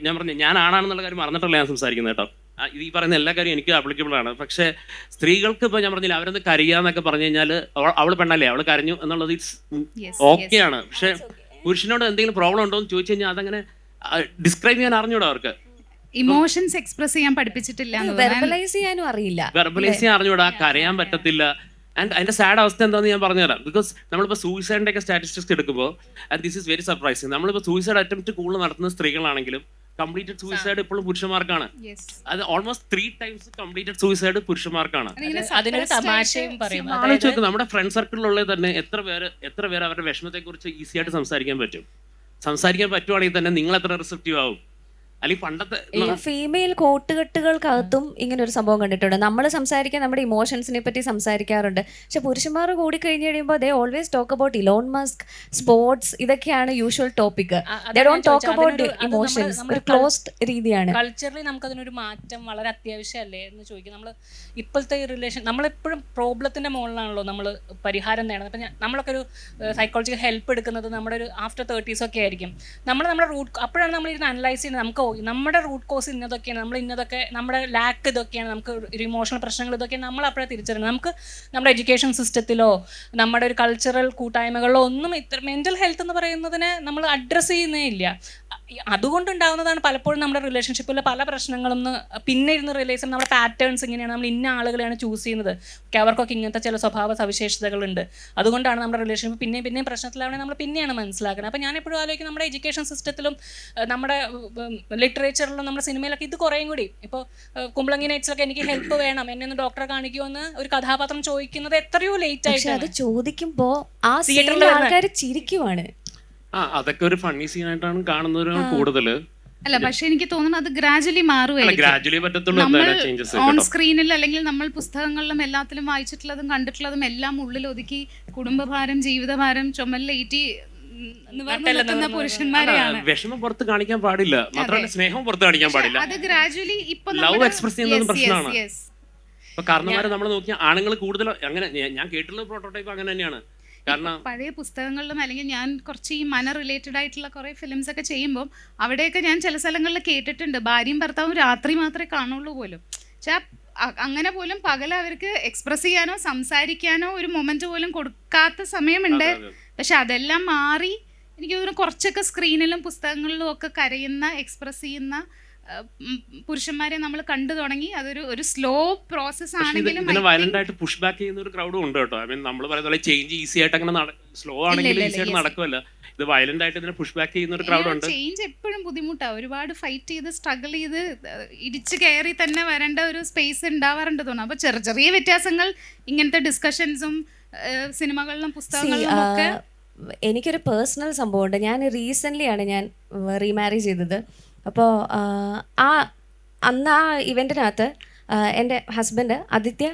ഞാൻ പറഞ്ഞു ഞാൻ ആണാണെന്നുള്ള കാര്യം മറന്നിട്ടല്ല ഞാൻ സംസാരിക്കുന്നത് കേട്ടോ. ഈ പറയുന്ന എല്ലാ കാര്യവും എനിക്ക് ആപ്ലിക്കബിൾ ആണ്. പക്ഷേ സ്ത്രീകൾക്ക് ഇപ്പോൾ ഞാൻ പറഞ്ഞില്ല, അവരൊന്ന് കരയാന്നൊക്കെ പറഞ്ഞു കഴിഞ്ഞാൽ അവൾ പെണ്ണല്ലേ, അവൾ കരഞ്ഞു എന്നുള്ളത് ഇറ്റ്സ് ഓക്കെ ആണ്. പക്ഷേ പുരുഷനോട് എന്തെങ്കിലും പ്രോബ്ലം ഉണ്ടോ എന്ന് ചോദിച്ചു കഴിഞ്ഞാൽ അതങ്ങനെ ഡിസ്ക്രൈബ് ചെയ്യാൻ അറിഞ്ഞൂടാ അവർക്ക്. ഇമോഷൻസ് എക്സ്പ്രസ് ചെയ്യാൻ പഠിപ്പിച്ചിട്ടില്ല, വെർബലൈസ് ചെയ്യാനും അറിയില്ല, വെർബലൈസ് ചെയ്യാൻ അറിഞ്ഞൂടാ, കരയാൻ പറ്റത്തില്ല. ആൻഡ് അതിൻ്റെ സാഡ് അവസ്ഥ എന്താണെന്ന് ഞാൻ പറഞ്ഞുതരാം. ബിക്കോസ് നമ്മളിപ്പോൾ സൂയിസൈഡിൻ്റെ ഒക്കെ സ്റ്റാറ്റിസ്റ്റിക്സ് എടുക്കുമ്പോൾ, and this is very surprising, നമ്മളിപ്പോൾ സൂയിസൈഡ് അറ്റംപ്റ്റ് കൂടുതൽ നടത്തുന്ന സ്ത്രീകളാണെങ്കിലും കംപ്ലീറ്റഡ് സൂയിസൈഡ് ഇപ്പോഴും പുരുഷന്മാർക്കാണ്. അത് ഓൾമോസ്റ്റ് 3 times കംപ്ലീറ്റഡ് സൂയിസൈഡ് പുരുഷന്മാർക്കാണ്. അതിനൊരു തമാശയും പറയും. നമ്മുടെ ഫ്രണ്ട് സർക്കിളിലുള്ള തന്നെ എത്ര പേര് അവരുടെ വിഷമത്തെ കുറിച്ച് ഈസി ആയിട്ട് സംസാരിക്കാൻ പറ്റുവാണെങ്കിൽ തന്നെ നിങ്ങൾ എത്ര റിസപ്റ്റീവ് ആവും? അല്ലെങ്കിൽ പണ്ടത്തെ ഫീമെയിൽ കോട്ടുകെട്ടുകൾക്കകത്തും ഇങ്ങനെ ഒരു സംഭവം കണ്ടിട്ടുണ്ട്. നമ്മൾ സംസാരിക്കാൻ നമ്മുടെ ഇമോഷൻസിനെ പറ്റി സംസാരിക്കാറുണ്ട്, പക്ഷെ പുരുഷന്മാർ കൂടി കഴിഞ്ഞ് കഴിയുമ്പോൾ they always talk about Elon Musk, sports, ഇതൊക്കെയാണ് usual topic. They don't talk about emotions. ഒരു ക്ലോസ്ഡ് രീതിയാണ്. കൾച്ചറലി നമുക്കതിനൊരു മാറ്റം വളരെ അത്യാവശ്യമല്ലേ എന്ന് ചോദിക്കും. നമ്മൾ ഇപ്പോഴത്തെ ഈ റിലേഷൻ നമ്മളെപ്പോഴും പ്രോബ്ലത്തിൻ്റെ മുകളിലാണല്ലോ നമ്മൾ പരിഹാരം നേടുന്നത്. അപ്പം നമ്മളൊക്കെ ഒരു സൈക്കോളജിക്കൽ ഹെൽപ്പ് എടുക്കുന്നത് നമ്മുടെ ഒരു ആഫ്റ്റർ 30s ഒക്കെ ആയിരിക്കും. നമ്മുടെ റൂട്ട് അപ്പോഴാണ് നമ്മൾ ഇരുന്ന് അനലൈസ് ചെയ്യുന്നത്. നമുക്ക് നമ്മുടെ റൂട്ട് കോസ് ഇന്നതൊക്കെയാണ്, നമ്മൾ ഇന്നതൊക്കെ നമ്മുടെ ലാക്ക് ഇതൊക്കെയാണ്, നമുക്ക് ഒരു ഇമോഷണൽ പ്രശ്നങ്ങൾ ഇതൊക്കെയാണ് നമ്മൾ അപ്പോഴേ തിരിച്ചറിയുന്നത്. നമുക്ക് നമ്മുടെ എഡ്യൂക്കേഷൻ സിസ്റ്റത്തിലോ നമ്മുടെ ഒരു കൾച്ചറൽ കൂട്ടായ്മകളിലോ ഒന്നും ഇത്ര മെൻ്റൽ ഹെൽത്ത് എന്ന് പറയുന്നതിനെ നമ്മൾ അഡ്രസ്സ് ചെയ്യുന്നേ ഇല്ല. അതുകൊണ്ടുണ്ടാകുന്നതാണ് പലപ്പോഴും നമ്മുടെ റിലേഷൻഷിപ്പിൽ പല പ്രശ്നങ്ങളും പിന്നെ ഇരുന്ന് റിയലൈസ് ചെയ്യുന്നത്. നമ്മുടെ പാറ്റേൺസ് ഇങ്ങനെയാണ്, നമ്മൾ ഇന്ന ആളുകളെയാണ് ചൂസ് ചെയ്യുന്നത്, അവർക്കൊക്കെ ഇങ്ങനത്തെ ചില സ്വഭാവ സവിശേഷതകളുണ്ട്, അതുകൊണ്ടാണ് നമ്മുടെ റിലേഷൻഷിപ്പ് പിന്നെയും പ്രശ്നത്തിലാവണേ നമ്മൾ പിന്നെയാണ് മനസ്സിലാക്കുന്നത്. അപ്പോൾ ഞാൻ എപ്പോഴും ആലോചിക്കും, നമ്മുടെ എഡ്യൂക്കേഷൻ സിസ്റ്റത്തിലും നമ്മുടെ ലിറ്ററേച്ചറിലും നമ്മുടെ സിനിമയിലൊക്കെ ഇത് കുറേയും കൂടി ഇപ്പോൾ കുമ്പളങ്ങി നൈറ്റ്സിലൊക്കെ എനിക്ക് ഹെൽപ്പ് വേണം, എന്നെ ഒന്ന് ഡോക്ടറെ കാണിക്കുമെന്ന് ഒരു കഥാപാത്രം ചോദിക്കുന്നത് എത്രയോ ലേറ്റ് ആയിട്ട്. അത് ചോദിക്കുമ്പോൾ ആ തിയേറ്ററിൽ ആൾക്കാർ ചിരിക്കുവാണ്. അതൊക്കെ ഒരു ഫണ്ണി സീനായിട്ടാണ് കാണുന്നവർ കൂടുതൽ. അല്ല, പക്ഷെ എനിക്ക് തോന്നുന്നു അത് ഗ്രാജുവലി മാറുമായിരിക്കും. നമ്മൾ ഓൺ സ്ക്രീനിൽ അല്ലെങ്കിൽ നമ്മൾ പുസ്തകങ്ങളിലും എല്ലാത്തിലും വായിച്ചിട്ടുള്ളതും കണ്ടിട്ടുള്ളതും എല്ലാം ഉള്ളിൽ ഒതുക്കി കുടുംബഭാരം, ജീവിതഭാരം ചുമലിലേറ്റി നിവർന്ന പുരുഷന്മാരെയാണ്. വിഷമം പുറത്ത് കാണിക്കാൻ പാടില്ല, മാത്രമല്ല സ്നേഹം പുറത്ത് കാണിക്കാൻ പാടില്ല. അത് ഗ്രാജുവലി ഇപ്പൊ ലവ് എക്സ്പ്രസ് ചെയ്യുന്നത് പ്രശ്നമാണ്. ഇപ്പൊ കാരണന്മാരെ നമ്മൾ നോക്കിയാൽ ആണുങ്ങൾ കൂടുതൽ അങ്ങനെ, ഞാൻ കേട്ടുള്ള പ്രോട്ടോടൈപ്പ് അങ്ങനെ തന്നെയാണ്. കാരണം പഴയ പുസ്തകങ്ങളിലും അല്ലെങ്കിൽ ഞാൻ കുറച്ച് ഈ മന റിലേറ്റഡ് ആയിട്ടുള്ള കുറേ ഫിലിംസ് ഒക്കെ ചെയ്യുമ്പോൾ അവിടെയൊക്കെ ഞാൻ ചില സ്ഥലങ്ങളിൽ കേട്ടിട്ടുണ്ട്, ഭാര്യയും ഭർത്താവും രാത്രി മാത്രമേ കാണുള്ളൂ പോലും. പക്ഷെ അങ്ങനെ പോലും പകൽ അവർക്ക് എക്സ്പ്രസ് ചെയ്യാനോ സംസാരിക്കാനോ ഒരു മൊമെന്റ് പോലും കൊടുക്കാത്ത സമയമുണ്ട്. പക്ഷെ അതെല്ലാം മാറി എനിക്ക് തോന്നുന്നു കുറച്ചൊക്കെ സ്ക്രീനിലും പുസ്തകങ്ങളിലും ഒക്കെ കരയുന്ന, എക്സ്പ്രസ് ചെയ്യുന്ന പുരുഷന്മാരെ നമ്മൾ കണ്ടു തുടങ്ങി. അതൊരു സ്ലോ പ്രോസസ് ആണെങ്കിലും വയലന്റ് ആയിട്ട് പുഷ് ബാക്ക് ചെയ്യുന്ന ഒരു ക്രൗഡും ഉണ്ട് കേട്ടോ. ഐ മീൻ നമ്മൾ പറയുന്ന ചേഞ്ച് ഈസി ആയിട്ട് അങ്ങനെ സ്ലോ ആണെങ്കിൽ ഈസി ആയിട്ട് നടക്കുമല്ല, ഇത് വയലന്റ് ആയിട്ട് ഇതിനെ പുഷ് ബാക്ക് ചെയ്യുന്ന ഒരു ക്രൗഡ് ഉണ്ട്. ചേഞ്ച് എപ്പോഴും ബുദ്ധിമുട്ടാണ്. ഒരുപാട് ഫൈറ്റ് ചെയ്ത് സ്ട്രഗിൾ ചെയ്ത് ഇടിച്ച് കയറി തന്നെ വരേണ്ട ഒരു സ്പേസ് ഉണ്ടാവാറുണ്ട് തോന്നുന്നു. അപ്പോൾ ചെറിയ വ്യത്യാസങ്ങൾ ഇങ്ങനത്തെ ഡിസ്കഷൻസും സിനിമകളിലും പുസ്തകങ്ങളിലും ഒക്കെ. എനിക്കൊരു പേഴ്സണൽ സംഭവമുണ്ട്. ഞാൻ റീസെൻ്റ്ലി ആണ് ഞാൻ റീമാരേജ് ചെയ്തത്. അപ്പോൾ അന്ന് ആ ഇവന്റിനകത്ത് എൻ്റെ ഹസ്ബൻഡ് ആദിത്യ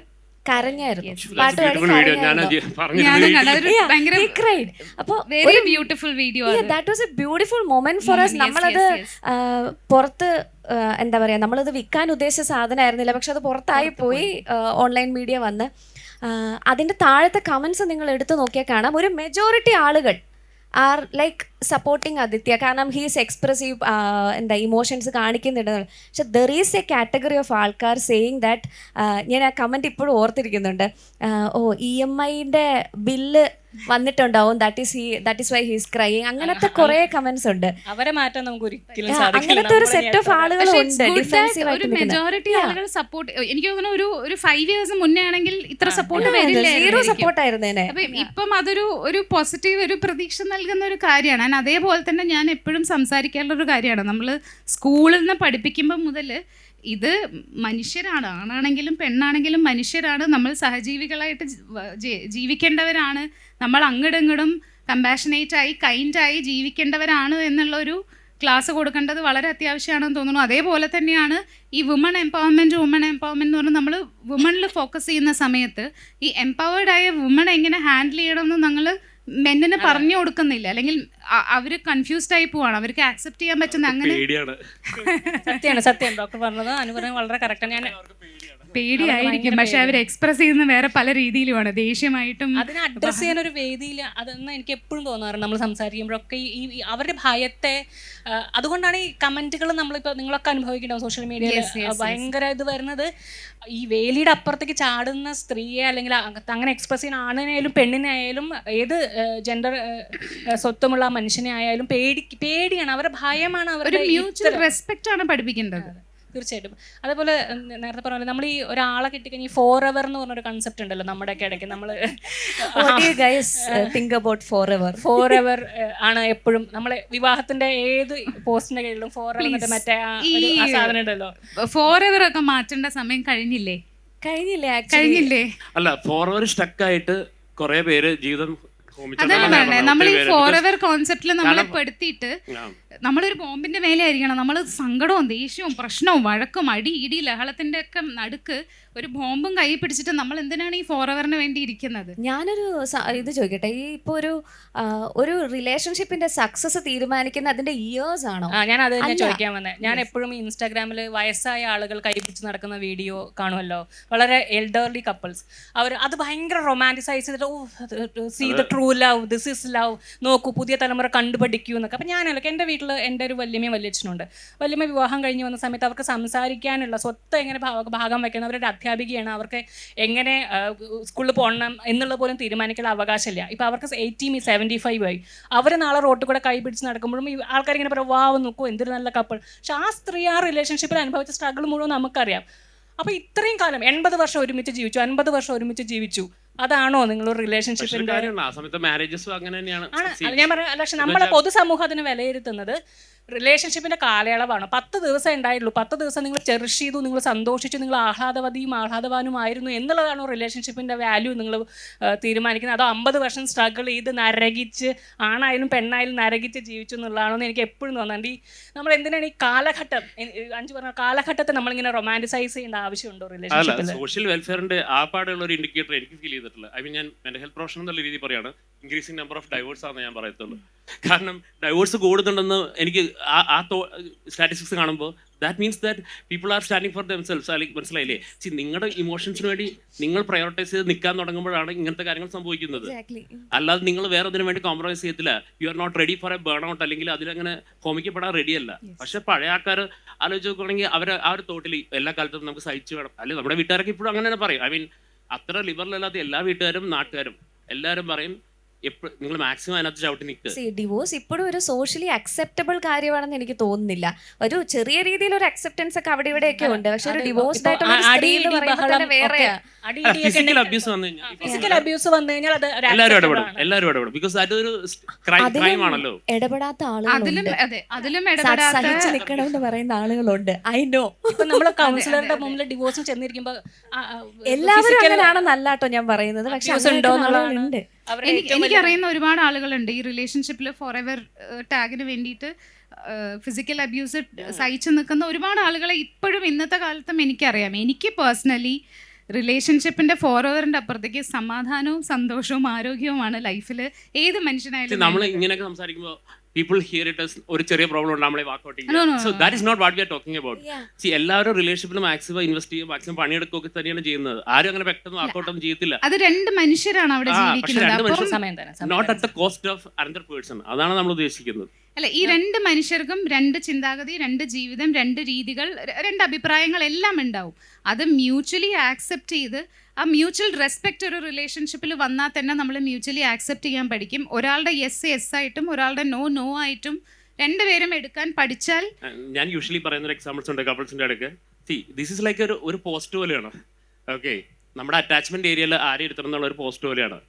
കരഞ്ഞായിരുന്നു, പാട്ട് പാടി ബ്യൂട്ടിഫുൾ മൊമെന്റ് ഫോർ us. നമ്മളത് പുറത്ത് എന്താ പറയാ, നമ്മളത് വിൽക്കാൻ ഉദ്ദേശിച്ച സാധനമായിരുന്നില്ല, പക്ഷെ അത് പുറത്തായി പോയി, ഓൺലൈൻ മീഡിയ വന്ന്. അതിൻ്റെ താഴത്തെ കമൻസ് നിങ്ങൾ എടുത്തു നോക്കിയാൽ കാണാം, ഒരു മെജോറിറ്റി ആളുകൾ ആർ ലൈക്ക് സപ്പോർട്ടിങ് ആദിത്യ, കാരണം ഹീസ് എക്സ്പ്രസീവ്, എന്താ ഇമോഷൻസ് കാണിക്കുന്നുണ്ട്. പക്ഷെ there is A category of ആൾക്കാർ സേയിങ് ദാറ്റ്, ഞാൻ ആ കമൻറ്റ് ഇപ്പോഴും ഓർത്തിരിക്കുന്നുണ്ട്, ഓ EMIൻ്റെ ബില്ല് വന്നിട്ടുണ്ടാവും, that is Y he's crying, അങ്ങനത്തെ കുറേ കമന്റ്സ് ഉണ്ട്. അവരെ മാറ്റാൻ നമുക്ക് ഒരിക്കലും അങ്ങനത്തെ ഒരു സെറ്റ് ഓഫ് ആളുകളുണ്ട് ഡിഫെൻസീവ് ഒരു ആയിട്ട് മെജോറിറ്റി ആളുകൾ സപ്പോർട്ട്, എനിക്ക് തോന്നുന്നു ഒരു 5 years മുന്നേ ആണെങ്കിൽ ഇത്ര സപ്പോർട്ട് സീറോ സപ്പോർട്ടായിരുന്നേനെ. അപ്പൊ ഇപ്പം അതൊരു പോസിറ്റീവ്, ഒരു പ്രതീക്ഷ നൽകുന്ന ഒരു കാര്യമാണ്. ആൻഡ് അതേപോലെ തന്നെ ഞാൻ എപ്പോഴും സംസാരിക്കാനുള്ള ഒരു കാര്യമാണ്, നമ്മൾ സ്കൂളിൽ നിന്ന് പഠിപ്പിക്കുമ്പോൾ മുതൽ ഇത് മനുഷ്യരാണ്, ആണാണെങ്കിലും പെണ്ണാണെങ്കിലും മനുഷ്യരാണ്, നമ്മൾ സഹജീവികളായിട്ട് ജീവിക്കേണ്ടവരാണ്, നമ്മൾ അങ്ങോട്ടും കമ്പാഷനേറ്റായി കൈൻഡായി ജീവിക്കേണ്ടവരാണ് എന്നുള്ളൊരു ക്ലാസ് കൊടുക്കേണ്ടത് വളരെ അത്യാവശ്യമാണെന്ന് തോന്നുന്നു. അതേപോലെ തന്നെയാണ് ഈ വുമൺ എംപവർമെൻറ്റ് എന്ന് പറഞ്ഞാൽ നമ്മൾ വുമണിൽ ഫോക്കസ് ചെയ്യുന്ന സമയത്ത് ഈ എംപവേർഡായ വുമൺ എങ്ങനെ ഹാൻഡിൽ ചെയ്യണമെന്ന് ഞങ്ങൾ മെന്നിന് പറഞ്ഞു കൊടുക്കുന്നില്ല, അല്ലെങ്കിൽ അവർ കൺഫ്യൂസ്ഡ് ആയി പോവാണ്, അവർക്ക് ആക്സെപ്റ്റ് ചെയ്യാൻ പറ്റുന്ന അങ്ങനെ സത്യം ഡോക്ടർ പറഞ്ഞത് അനുപറഞ്ഞ വളരെ കറക്റ്റാണ്. ഞാൻ പേടിയായിരിക്കും, പക്ഷെ അവർ എക്സ്പ്രസ് ചെയ്യുന്ന വേറെ പല രീതിയിലുമാണ്, ദേഷ്യമായിട്ടും. അതിനെ അഡ്രസ്സ് ചെയ്യാൻ ഒരു വേദിയിൽ അതെന്ന് എനിക്ക് എപ്പോഴും തോന്നാറുണ്ട്. നമ്മൾ സംസാരിക്കുമ്പോഴൊക്കെ ഈ അവരുടെ ഭയത്തെ, അതുകൊണ്ടാണ് ഈ കമന്റുകൾ നമ്മളിപ്പോൾ നിങ്ങളൊക്കെ അനുഭവിക്കേണ്ടാവും സോഷ്യൽ മീഡിയയിൽ ഭയങ്കര ഇത് വരുന്നത്. ഈ വേലിയുടെ അപ്പുറത്തേക്ക് ചാടുന്ന സ്ത്രീയെ അല്ലെങ്കിൽ അങ്ങനെ എക്സ്പ്രസ് ചെയ്യുന്ന ആണിനായാലും പെണ്ണിനായാലും ഏത് ജെൻഡർ സ്വത്വമുള്ള മനുഷ്യനെ ആയാലും പേടിയാണ്, അവരുടെ ഭയമാണ്, അവരുടെ മ്യൂച്വൽ റെസ്പെക്റ്റ് ആണ് പഠിപ്പിക്കേണ്ടത്. തീർച്ചയായിട്ടും. അതേപോലെ നേരത്തെ പറഞ്ഞ നമ്മൾ ഈ ഒരാളെ കിട്ടിക്കഴിഞ്ഞാൽ ഫോർ എവർ എന്ന് പറഞ്ഞൊരു കൺസെപ്റ്റ് ഉണ്ടല്ലോ നമ്മുടെയൊക്കെ ഇടയ്ക്ക്. നമ്മൾ ഫോർ എവർ ആണ് എപ്പോഴും നമ്മളെ വിവാഹത്തിന്റെ ഏത് പോസ്റ്റിന്റെ കീഴിലും ഫോർ എവർ മറ്റേ സാധനം ഉണ്ടല്ലോ. ഫോർ എവർ ഒക്കെ മാറ്റേണ്ട സമയം കഴിഞ്ഞില്ലേ? അല്ല, ഫോർ എവർ സ്റ്റക്കായിട്ട് കുറെ പേര് ജീവിതം അതാണ് പറഞ്ഞത്. നമ്മൾ ഈ ഫോർ എവർ കോൺസെപ്റ്റിൽ നമ്മളെ പെടുത്തിയിട്ട് നമ്മളൊരു ബോംബിന്റെ മേലെ ആയിരിക്കണം, നമ്മൾ സങ്കടവും ദേഷ്യവും പ്രശ്നവും വഴക്കും അടി ഇടി ലഹളത്തിന്റെ ഒക്കെ നടുക്ക് ഒരു ബോംബും കൈ പിടിച്ചിട്ട് നമ്മൾ എന്തിനാണ് ഈ ഫോർ എവറിന് വേണ്ടി ഇരിക്കുന്നത്? ഞാനൊരു ഇത് ചോദിക്കട്ടെ, ഈ ഇപ്പോൾ ഒരു റിലേഷൻഷിപ്പിന്റെ സക്സസ് തീരുമാനിക്കുന്ന അതിന്റെ ഇയേഴ്സ് ആണോ? ഞാൻ അത് തന്നെ ചോദിക്കാൻ വന്നത്. ഞാൻ എപ്പോഴും ഇൻസ്റ്റാഗ്രാമിൽ വയസ്സായ ആളുകൾ കൈപിടിച്ച് നടക്കുന്ന വീഡിയോ കാണുമല്ലോ, വളരെ എൽഡർലി കപ്പിൾസ്. അവർ അത് ഭയങ്കര റൊമാൻറ്റിസൈസ് ചെയ്തിട്ട് see the true love, this is love, നോക്കൂ പുതിയ തലമുറ കണ്ടുപഠിക്കൂ എന്നൊക്കെ. അപ്പം ഞാനല്ലോ എൻ്റെ വീട്ടിൽ എൻ്റെ ഒരു വല്യമ്മയും വല്യച്ഛനുണ്ട്. വല്യമ്മ വിവാഹം കഴിഞ്ഞ് വന്ന സമയത്ത് അവർക്ക് സംസാരിക്കാനുള്ള സ്വത്ത് എങ്ങനെ ഭാഗം വയ്ക്കണം, അവരുടെ അധ്യാപികയാണ്, അവർക്ക് എങ്ങനെ സ്കൂളിൽ പോകണം എന്നുള്ളത് പോലും തീരുമാനിക്കാനുള്ള അവകാശമില്ല. ഇപ്പോൾ അവർക്ക് 75 ആയി. അവർ നാളെ റോട്ടിൽ കൂടെ കൈ പിടിച്ച് നടക്കുമ്പോഴും ഈ ആൾക്കാരിങ്ങനെ പറയും വാവ് നോക്കൂ എന്തൊരു നല്ല കപ്പിൾ. പക്ഷെ ആ സ്ത്രീ ആ റിലേഷൻഷിപ്പിൽ അനുഭവിച്ച സ്ട്രഗിൾ മുഴുവൻ നമുക്കറിയാം. അപ്പോൾ ഇത്രയും കാലം 80 വർഷം ഒരുമിച്ച് ജീവിച്ചു, 50 വർഷം ഒരുമിച്ച് ജീവിച്ചു, അതാണോ നിങ്ങളൊരു റിലേഷൻഷിപ്പിന്റെ? ഞാൻ പറയാം, പക്ഷെ നമ്മളെ പൊതുസമൂഹം അതിനെ വിലയിരുത്തുന്നത് റിലേഷൻഷിപ്പിന്റെ കാലയളവാണ്. 10 ദിവസം ഉണ്ടായുള്ളൂ, 10 ദിവസം നിങ്ങൾ ചെറിഷ് ചെയ്തു, നിങ്ങൾ സന്തോഷിച്ചു, നിങ്ങൾ ആഹ്ലാദവതിയും ആഹ്ലാദവാനുമായിരുന്നു എന്നുള്ളതാണോ റിലേഷൻഷിപ്പിന്റെ വാല്യൂ നിങ്ങൾ തീരുമാനിക്കുന്നത്? അതോ 50 വർഷം സ്ട്രഗിൾ ചെയ്ത് നരകിച്ച് ആണായാലും പെണ്ണായാലും നരകിച്ച് ജീവിച്ചു എന്നുള്ളതാണോ എന്ന് എനിക്ക് എപ്പോഴും തോന്നാണ്ട്. ഈ നമ്മൾ എന്തിനാണ് ഈ കാലഘട്ടം, 5 പറഞ്ഞ കാലഘട്ടത്തെ നമ്മളിങ്ങനെ റൊമാൻറ്റിസൈസ് ചെയ്യേണ്ട ആവശ്യമുണ്ടോ റിലേഷൻഷിപ്പിൽ? സോഷ്യൽ വെൽഫെയറിന്റെ ആ പാടുള്ള ഒരു ഇൻഡിക്കേറ്റർ എനിക്ക് ഫീൽ ചെയ്തിട്ടില്ല. ഐ മീൻ, ഞാൻ മെന്റൽ ഹെൽത്ത് പ്രൊഫഷണൽ എന്നുള്ള രീതി പറയാണ്, ഇൻക്രീസിംഗ് നമ്പർ ഓഫ് ഡൈവേഴ്സ് ആണെന്ന് ഞാൻ പറയത്തുള്ളൂ. കാരണം ഡൈവേഴ്സ് കൂടുന്നുണ്ടെന്ന് എനിക്ക് ആ സ്റ്റാറ്റിസ്റ്റിക്സ് കാണുമ്പോൾ that means that people are standing four themselves. അല്ലെങ്കിൽ മനസ്സിലായില്ലേ? നിങ്ങളുടെ ഇമോഷൻസിന് വേണ്ടി നിങ്ങൾ പ്രയോറിറ്റൈസ് ചെയ്ത് നിൽക്കാൻ തുടങ്ങുമ്പോഴാണ് ഇങ്ങനത്തെ കാര്യങ്ങൾ സംഭവിക്കുന്നത്. അല്ലാതെ നിങ്ങൾ വേറെ അതിനു വേണ്ടി കോംപ്രമൈസ് ചെയ്യത്തില്ല. You are not ready for a burnout, അല്ലെങ്കിൽ അതിലങ്ങനെ ഹോമിക്കപ്പെടാൻ റെഡിയല്ല. പക്ഷെ പഴയ ആൾക്കാർ ആലോചിച്ച് നോക്കുകയാണെങ്കിൽ അവർ ആ ഒരു തോട്ടിൽ എല്ലാ കാലത്തും നമുക്ക് സഹിച്ചു വേണം. അല്ലെങ്കിൽ നമ്മുടെ വീട്ടുകാരൊക്കെ ഇപ്പോഴും അങ്ങനെ തന്നെ പറയും. ഐ മീൻ, അത്ര ലിബറൽ അല്ലാത്ത എല്ലാ വീട്ടുകാരും നാട്ടുകാരും എല്ലാവരും പറയും എപ്പോഴും നിങ്ങൾ മാക്സിമം അതിനകത്ത് ചവിട്ടി നിൽക്കുക. ഡിവോഴ്സ് ഇപ്പോഴും ഒരു സോഷ്യലി അക്സെപ്റ്റബിൾ കാര്യമാണെന്ന് എനിക്ക് തോന്നുന്നില്ല. ഒരു ചെറിയ രീതിയിൽ ഒരു അക്സെപ്റ്റൻസ് ഒക്കെ അവിടെ ഇവിടെയൊക്കെ ഉണ്ട്. പക്ഷെ ഒരു ഡിവോഴ്സ്ഡ് ആയിട്ടുള്ള സ്ത്രീ എന്ന് പറയുമ്പോൾ തന്നെ വേറെയാ. ഫിസിക്കൽ അബ്യൂസ് വന്നു കഴിഞ്ഞാൽ അത് എല്ലാവരും ഇടപെടും. ബിക്കോസ് അതൊരു ക്രൈം ആണല്ലോ. ഇടപെടാത്ത ആളുകളുണ്ട്, അതിലും സഹിച്ച് നിൽക്കണം എന്ന് പറയുന്ന ആളുകളുണ്ട്. I know. ഇപ്പൊ നമ്മൾ കൗൺസിലറുടെ മുമ്പിൽ ഡിവോഴ്സിന് ചെന്നിരിക്കുമ്പോ എല്ലാവരും അങ്ങനെയാണെന്നല്ലാട്ടോ ഞാൻ പറയുന്നത്. പക്ഷെ ഉണ്ട്. എനിക്കറിയുന്ന ഒരുപാട് ആളുകളുണ്ട് ഈ റിലേഷൻഷിപ്പിൽ ഫോർ എവർ ടാഗിന് വേണ്ടിയിട്ട് ഫിസിക്കൽ അബ്യൂസ് സഹിച്ചു നിൽക്കുന്ന ഒരുപാട് ആളുകളെ ഇപ്പോഴും ഇന്നത്തെ കാലത്തും എനിക്കറിയാം. എനിക്ക് പേഴ്സണലി റിലേഷൻഷിപ്പിന്റെ ഫോർ എവറിന്റെ അപ്പുറത്തേക്ക് സമാധാനവും സന്തോഷവും ആരോഗ്യവുമാണ് ലൈഫിൽ ഏത് മനുഷ്യനായാലും. നമ്മൾ ഇങ്ങനെയൊക്കെ സംസാരിക്കുമ്പോൾ പീപ്പിൾ ഹിയർ ഇറ്റ് as ഒരു ചെറിയ പ്രോബ്ലം ഉണ്ട് നമ്മളെ വാക്കൗട്ട് No, ചെയ്യും. no, so that is not what we are talking about. Yeah. See എല്ലാവരും റിലേഷൻഷിപ്പിൽ മാക്സിമം ഇൻവെസ്റ്റ് ചെയ്യും, മാക്സിമം പണിയെടുക്കുകയൊക്കെ തന്നെയാണ് ചെയ്യുന്നത്. ആരും അങ്ങനെ പെട്ടെന്ന് വാക്കൗട്ട് ഒന്നും ചെയ്യത്തില്ല. അത് രണ്ട് മനുഷ്യരാണ് അവിടെ പക്ഷെ ജീവിക്കുന്നത്. രണ്ട് അപ്പം മനുഷ്യർ സമയം തന്നെ not at the cost of another person. അതാണ് നമ്മൾ ഉദ്ദേശിക്കുന്നത്. അല്ല, ഈ രണ്ട് മനുഷ്യർക്കും രണ്ട് ചിന്താഗതി, രണ്ട് ജീവിതം, രണ്ട് രീതികൾ, രണ്ട് അഭിപ്രായങ്ങൾ എല്ലാം ഉണ്ടാവും. അത് മ്യൂച്വലി ആക്സെപ്റ്റ് ചെയ്ത് ആ മ്യൂച്വൽ റെസ്പെക്റ്റ് ഒരു റിലേഷൻഷിപ്പിൽ വന്നാൽ തന്നെ നമ്മൾ മ്യൂച്വലി ആക്സെപ്റ്റ് ചെയ്യാൻ പഠിക്കും. ഒരാളുടെ യെസ് ആയിട്ടും ഒരാളുടെ നോ ആയിട്ടും രണ്ടുപേരും എടുക്കാൻ പഠിച്ചാൽ. ഞാൻ യൂഷ്വലി പറയുന്ന ഒരു എക്സാമ്പിൾസ് ഉണ്ട് കപ്പിൾസിന്റെ അടുക്ക്. സി ദിസ് ഇസ് ലൈക്ക് ഒരു പോസ്റ്റ് പോലെയാണ്. ഓക്കെ, നമ്മുടെ അറ്റാച്ച്മെന്റ് ഏരിയയിൽ ആരെ എടുത്തണം എന്നുള്ള ഒരു പോസ്റ്റ് പോലെയാണ്.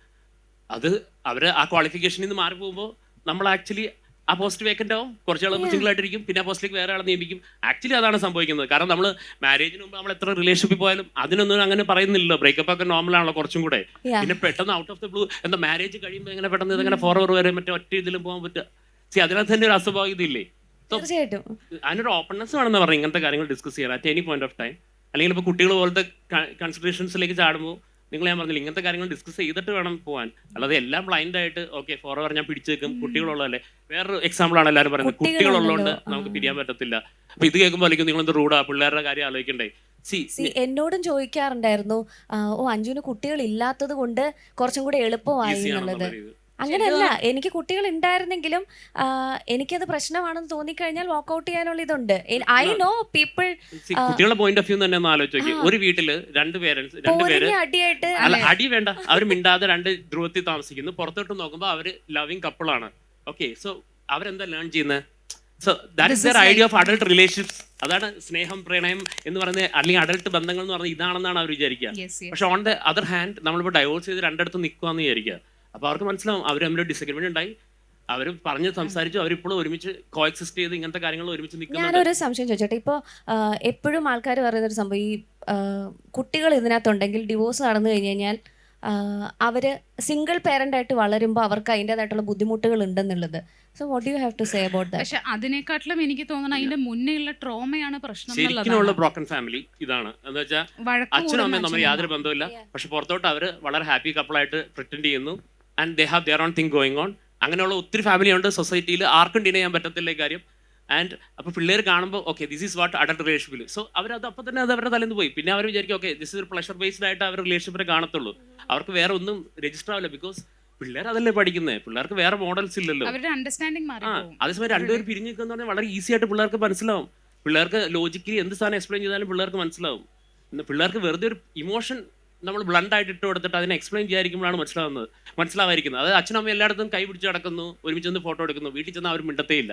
അത് അവർ ആ ക്വാളിഫിക്കേഷനിൽ നിന്ന് മാറി പോകുമ്പോൾ നമ്മൾ ആക്ച്വലി ആ പോസ്റ്റ് വേക്കൻ്റ് ആവും, കുറച്ച് ആൾ സിംഗിൾ ആയിട്ടിരിക്കും, പിന്നെ ആ പോസ്റ്റിലേക്ക് വേറെ ആളെ നിയമിക്കും. ആക്ച്വലി അതാണ് സംഭവിക്കുന്നത്. കാരണം നമ്മൾ മാരേജിന് മുമ്പ് നമ്മൾ എത്ര റിലേഷൻഷിപ്പിൽ പോയാലും അതിനൊന്നും അങ്ങനെ പറയുന്നില്ലല്ലോ. ബ്രേക്കപ്പ് ഒക്കെ നോർമൽ ആണല്ലോ കുറച്ചും കൂടെ. പിന്നെ പെട്ടെന്ന് ഔട്ട് ഓഫ് ദ ബ്ലൂ എന്താ മാരേജ് കഴിയുമ്പോൾ എങ്ങനെ പെട്ടെന്ന് ഇതെങ്ങനെ ഫോർവേഡ് വരെ മറ്റേ ഒറ്റ ഇതിലും പോകാൻ പറ്റുക. സി അതിനകത്ത് തന്നെ ഒരു അസ്വാഭാവികത ഇല്ലേ? തീർച്ചയായിട്ടും അതിനൊരു ഓപ്പൺനെസ് വേണമെന്ന് പറഞ്ഞു ഇങ്ങനത്തെ കാര്യങ്ങൾ ഡിസ്കസ് ചെയ്യാൻ at any point of time. അല്ലെങ്കിൽ ഇപ്പോൾ കുട്ടികൾ പോലത്തെ കൺസിഡറേഷൻസിലേക്ക് ചാടുമ്പോൾ നിങ്ങൾ ഞാൻ പറഞ്ഞില്ല ഇങ്ങനത്തെ കാര്യങ്ങൾ ഡിസ്കസ് ചെയ്തിട്ട് വേണം പോകാൻ. അല്ലാതെ എല്ലാം ബ്ലൈൻഡ് ആയിട്ട് ഓക്കെ ഫോർവേഡ് ഞാൻ പിടിച്ചു വെക്കും കുട്ടികളുള്ളതല്ലേ. വേറൊരു എക്സാമ്പിൾ ആണ് എല്ലാവരും പറയുന്നത്, കുട്ടികളുള്ളതുകൊണ്ട് നമുക്ക് പിരിയാൻ പറ്റത്തില്ല. അപ്പൊ ഇത് കേൾക്കുമ്പോൾ നിങ്ങളെന്ത് റൂഡാ, പിള്ളേരുടെ കാര്യം ആലോചിക്കണ്ടേ. എന്നോടും ചോദിക്കാറുണ്ടായിരുന്നു, ഓ അഞ്ജുവിന് കുട്ടികൾ ഇല്ലാത്തത് കൊണ്ട് കുറച്ചും കൂടെ എളുപ്പമായി എന്നുള്ളത്. അങ്ങനെയല്ല, എനിക്ക് കുട്ടികൾ ഉണ്ടായിരുന്നെങ്കിലും എനിക്കത് പ്രശ്നമാണെന്ന് തോന്നിക്കഴിഞ്ഞാൽ വാക്കൗട്ട് ചെയ്യാനുള്ള ഇതുണ്ട്. I know people. കുട്ടികളുടെ പോയിന്റ് ഓഫ് വ്യൂ തന്നെ ഒന്ന് ആലോചിച്ച് ഒരു വീട്ടില് രണ്ട് പേര് അടിയായിട്ട് അടി വേണ്ട, അവർ മിണ്ടാതെ രണ്ട് ധ്രുവത്തിൽ താമസിക്കുന്നു. പുറത്തോട്ട് നോക്കുമ്പോൾ അവര് ലവിങ് കപ്പിളാണ്. ഓക്കെ, സോ അവരെന്താ ലേൺ ചെയ്യുന്നത്? So that is there idea of adult relationships. അതാണ് സ്നേഹം, പ്രണയം എന്ന് പറയുന്നത്, അല്ലെങ്കിൽ അഡൾട്ട് ബന്ധങ്ങൾ എന്ന് പറഞ്ഞാൽ ഇതാണെന്നാണ് അവർ വിചാരിക്കുക. പക്ഷെ ഓൺ ദ അതർ ഹാൻഡ് നമ്മളിപ്പോൾ ഡൈവോഴ്സ് ചെയ്ത് രണ്ടിടത്ത് നിൽക്കുകയെന്ന് വിചാരിക്കുക. അപ്പോൾ അവർക്ക് മനസ്സിലാവും അവർ തമ്മിൽ ഡിസഗ്രിമെന്റ് ഉണ്ടായി, അവർ പറഞ്ഞ് സംസാരിച്ചു, അവരിപ്പോഴും ഒരുമിച്ച് കോഎക്സിസ്റ്റ് ചെയ്ത് ഇങ്ങനത്തെ കാര്യങ്ങൾ ഒരുമിച്ച് നിൽക്കുന്നുണ്ട്. ഞാനൊരു സംശയം ചോദിച്ചോട്ടെ, ഇപ്പോൾ എപ്പോഴും ആൾക്കാർ പറയുന്നൊരു സംഭവം, ഈ കുട്ടികൾ ഇതിനകത്തുണ്ടെങ്കിൽ ഡിവോഴ്സ് നടന്നു കഴിഞ്ഞ് കഴിഞ്ഞാൽ അവർ സിംഗിൾ പേരന്റ് ആയിട്ട് വളരുമ്പോൾ അവർക്ക് അതിൻ്റെതായിട്ടുള്ള ബുദ്ധിമുട്ടുകൾ ഉണ്ടെന്നുള്ളത്. So what you have to say about that? പക്ഷെ അതിനെക്കാട്ടിലും എനിക്ക് തോന്നുന്നു അതിന്റെ മുന്നേയുള്ള ട്രോമയാണ് പ്രശ്നം. ശരിക്കുള്ള ബ്രോക്കൺ ഫാമിലി ഇതാണ്. എന്താ വെച്ചാൽ അച്ഛനും അമ്മയും തമ്മിൽ യാതൊരു ബന്ധമില്ല, പക്ഷെ പുറത്തോട്ട് അവർ വളരെ ഹാപ്പി കപ്പിളായിട്ട് പ്രിറ്റൻഡ് ചെയ്യുന്നു. And they have their own thing going on. അങ്ങനെയുള്ള ഒത്തിരി ഫാമിലി ഉണ്ട് സൊസൈറ്റിയിൽ, ആർക്കും ഡിനൈ ചെയ്യാൻ പറ്റത്തില്ല കാര്യം. ആൻഡ് അപ്പോൾ പിള്ളേർ കാണുമ്പോൾ okay this is what adult റിലേഷൻഷിപ്പിൽ. സോ അവരത് അപ്പോൾ തന്നെ അത് അവരുടെ തലേന്ന് പോയി. പിന്നെ അവർ വിചാരിക്കും okay this is pleasure based ആയിട്ട് അവർ റിലേഷൻഷിപ്പിനെ കാണത്തുള്ളൂ. അവർക്ക് വേറെ ഒന്നും രജിസ്റ്റർ ആവില്ല. ബിക്കോസ് പിള്ളേർ അതല്ലേ പഠിക്കുന്നത്, പിള്ളേർക്ക് വേറെ മോഡൽസ് ഇല്ലല്ലോ. അതേസമയം രണ്ടുപേർ പിരിഞ്ഞു നിൽക്കുന്ന പറഞ്ഞാൽ വളരെ ഈസി ആയിട്ട് പിള്ളേർക്ക് മനസ്സിലാവും. പിള്ളേർക്ക് ലോജിക്കലി എന്ത് സാധനം എക്സ്പ്ലെയിൻ ചെയ്താലും പിള്ളേർക്ക് മനസ്സിലാവും. പിള്ളേർക്ക് വെറുതെ ഒരു ഇമോഷൻ നമ്മൾ ബ്ലണ്ട് ആയിട്ട് ഇട്ട് കൊടുത്തിട്ട് അതിനെ എക്സ്പ്ലെയിൻ ചെയ്യാതിരിക്കുമ്പോഴാണ് മനസ്സിലാവാതിരിക്കുന്നത്. അത് അച്ഛനും അമ്മ എല്ലായിടത്തും കൈ പിടിച്ച് നടക്കുന്നു, ഒരുമിച്ച് നിന്ന് ഫോട്ടോ എടുക്കുന്നു, വീട്ടിൽ ചെന്ന് അവർ മിണ്ടത്തേ ഇല്ല.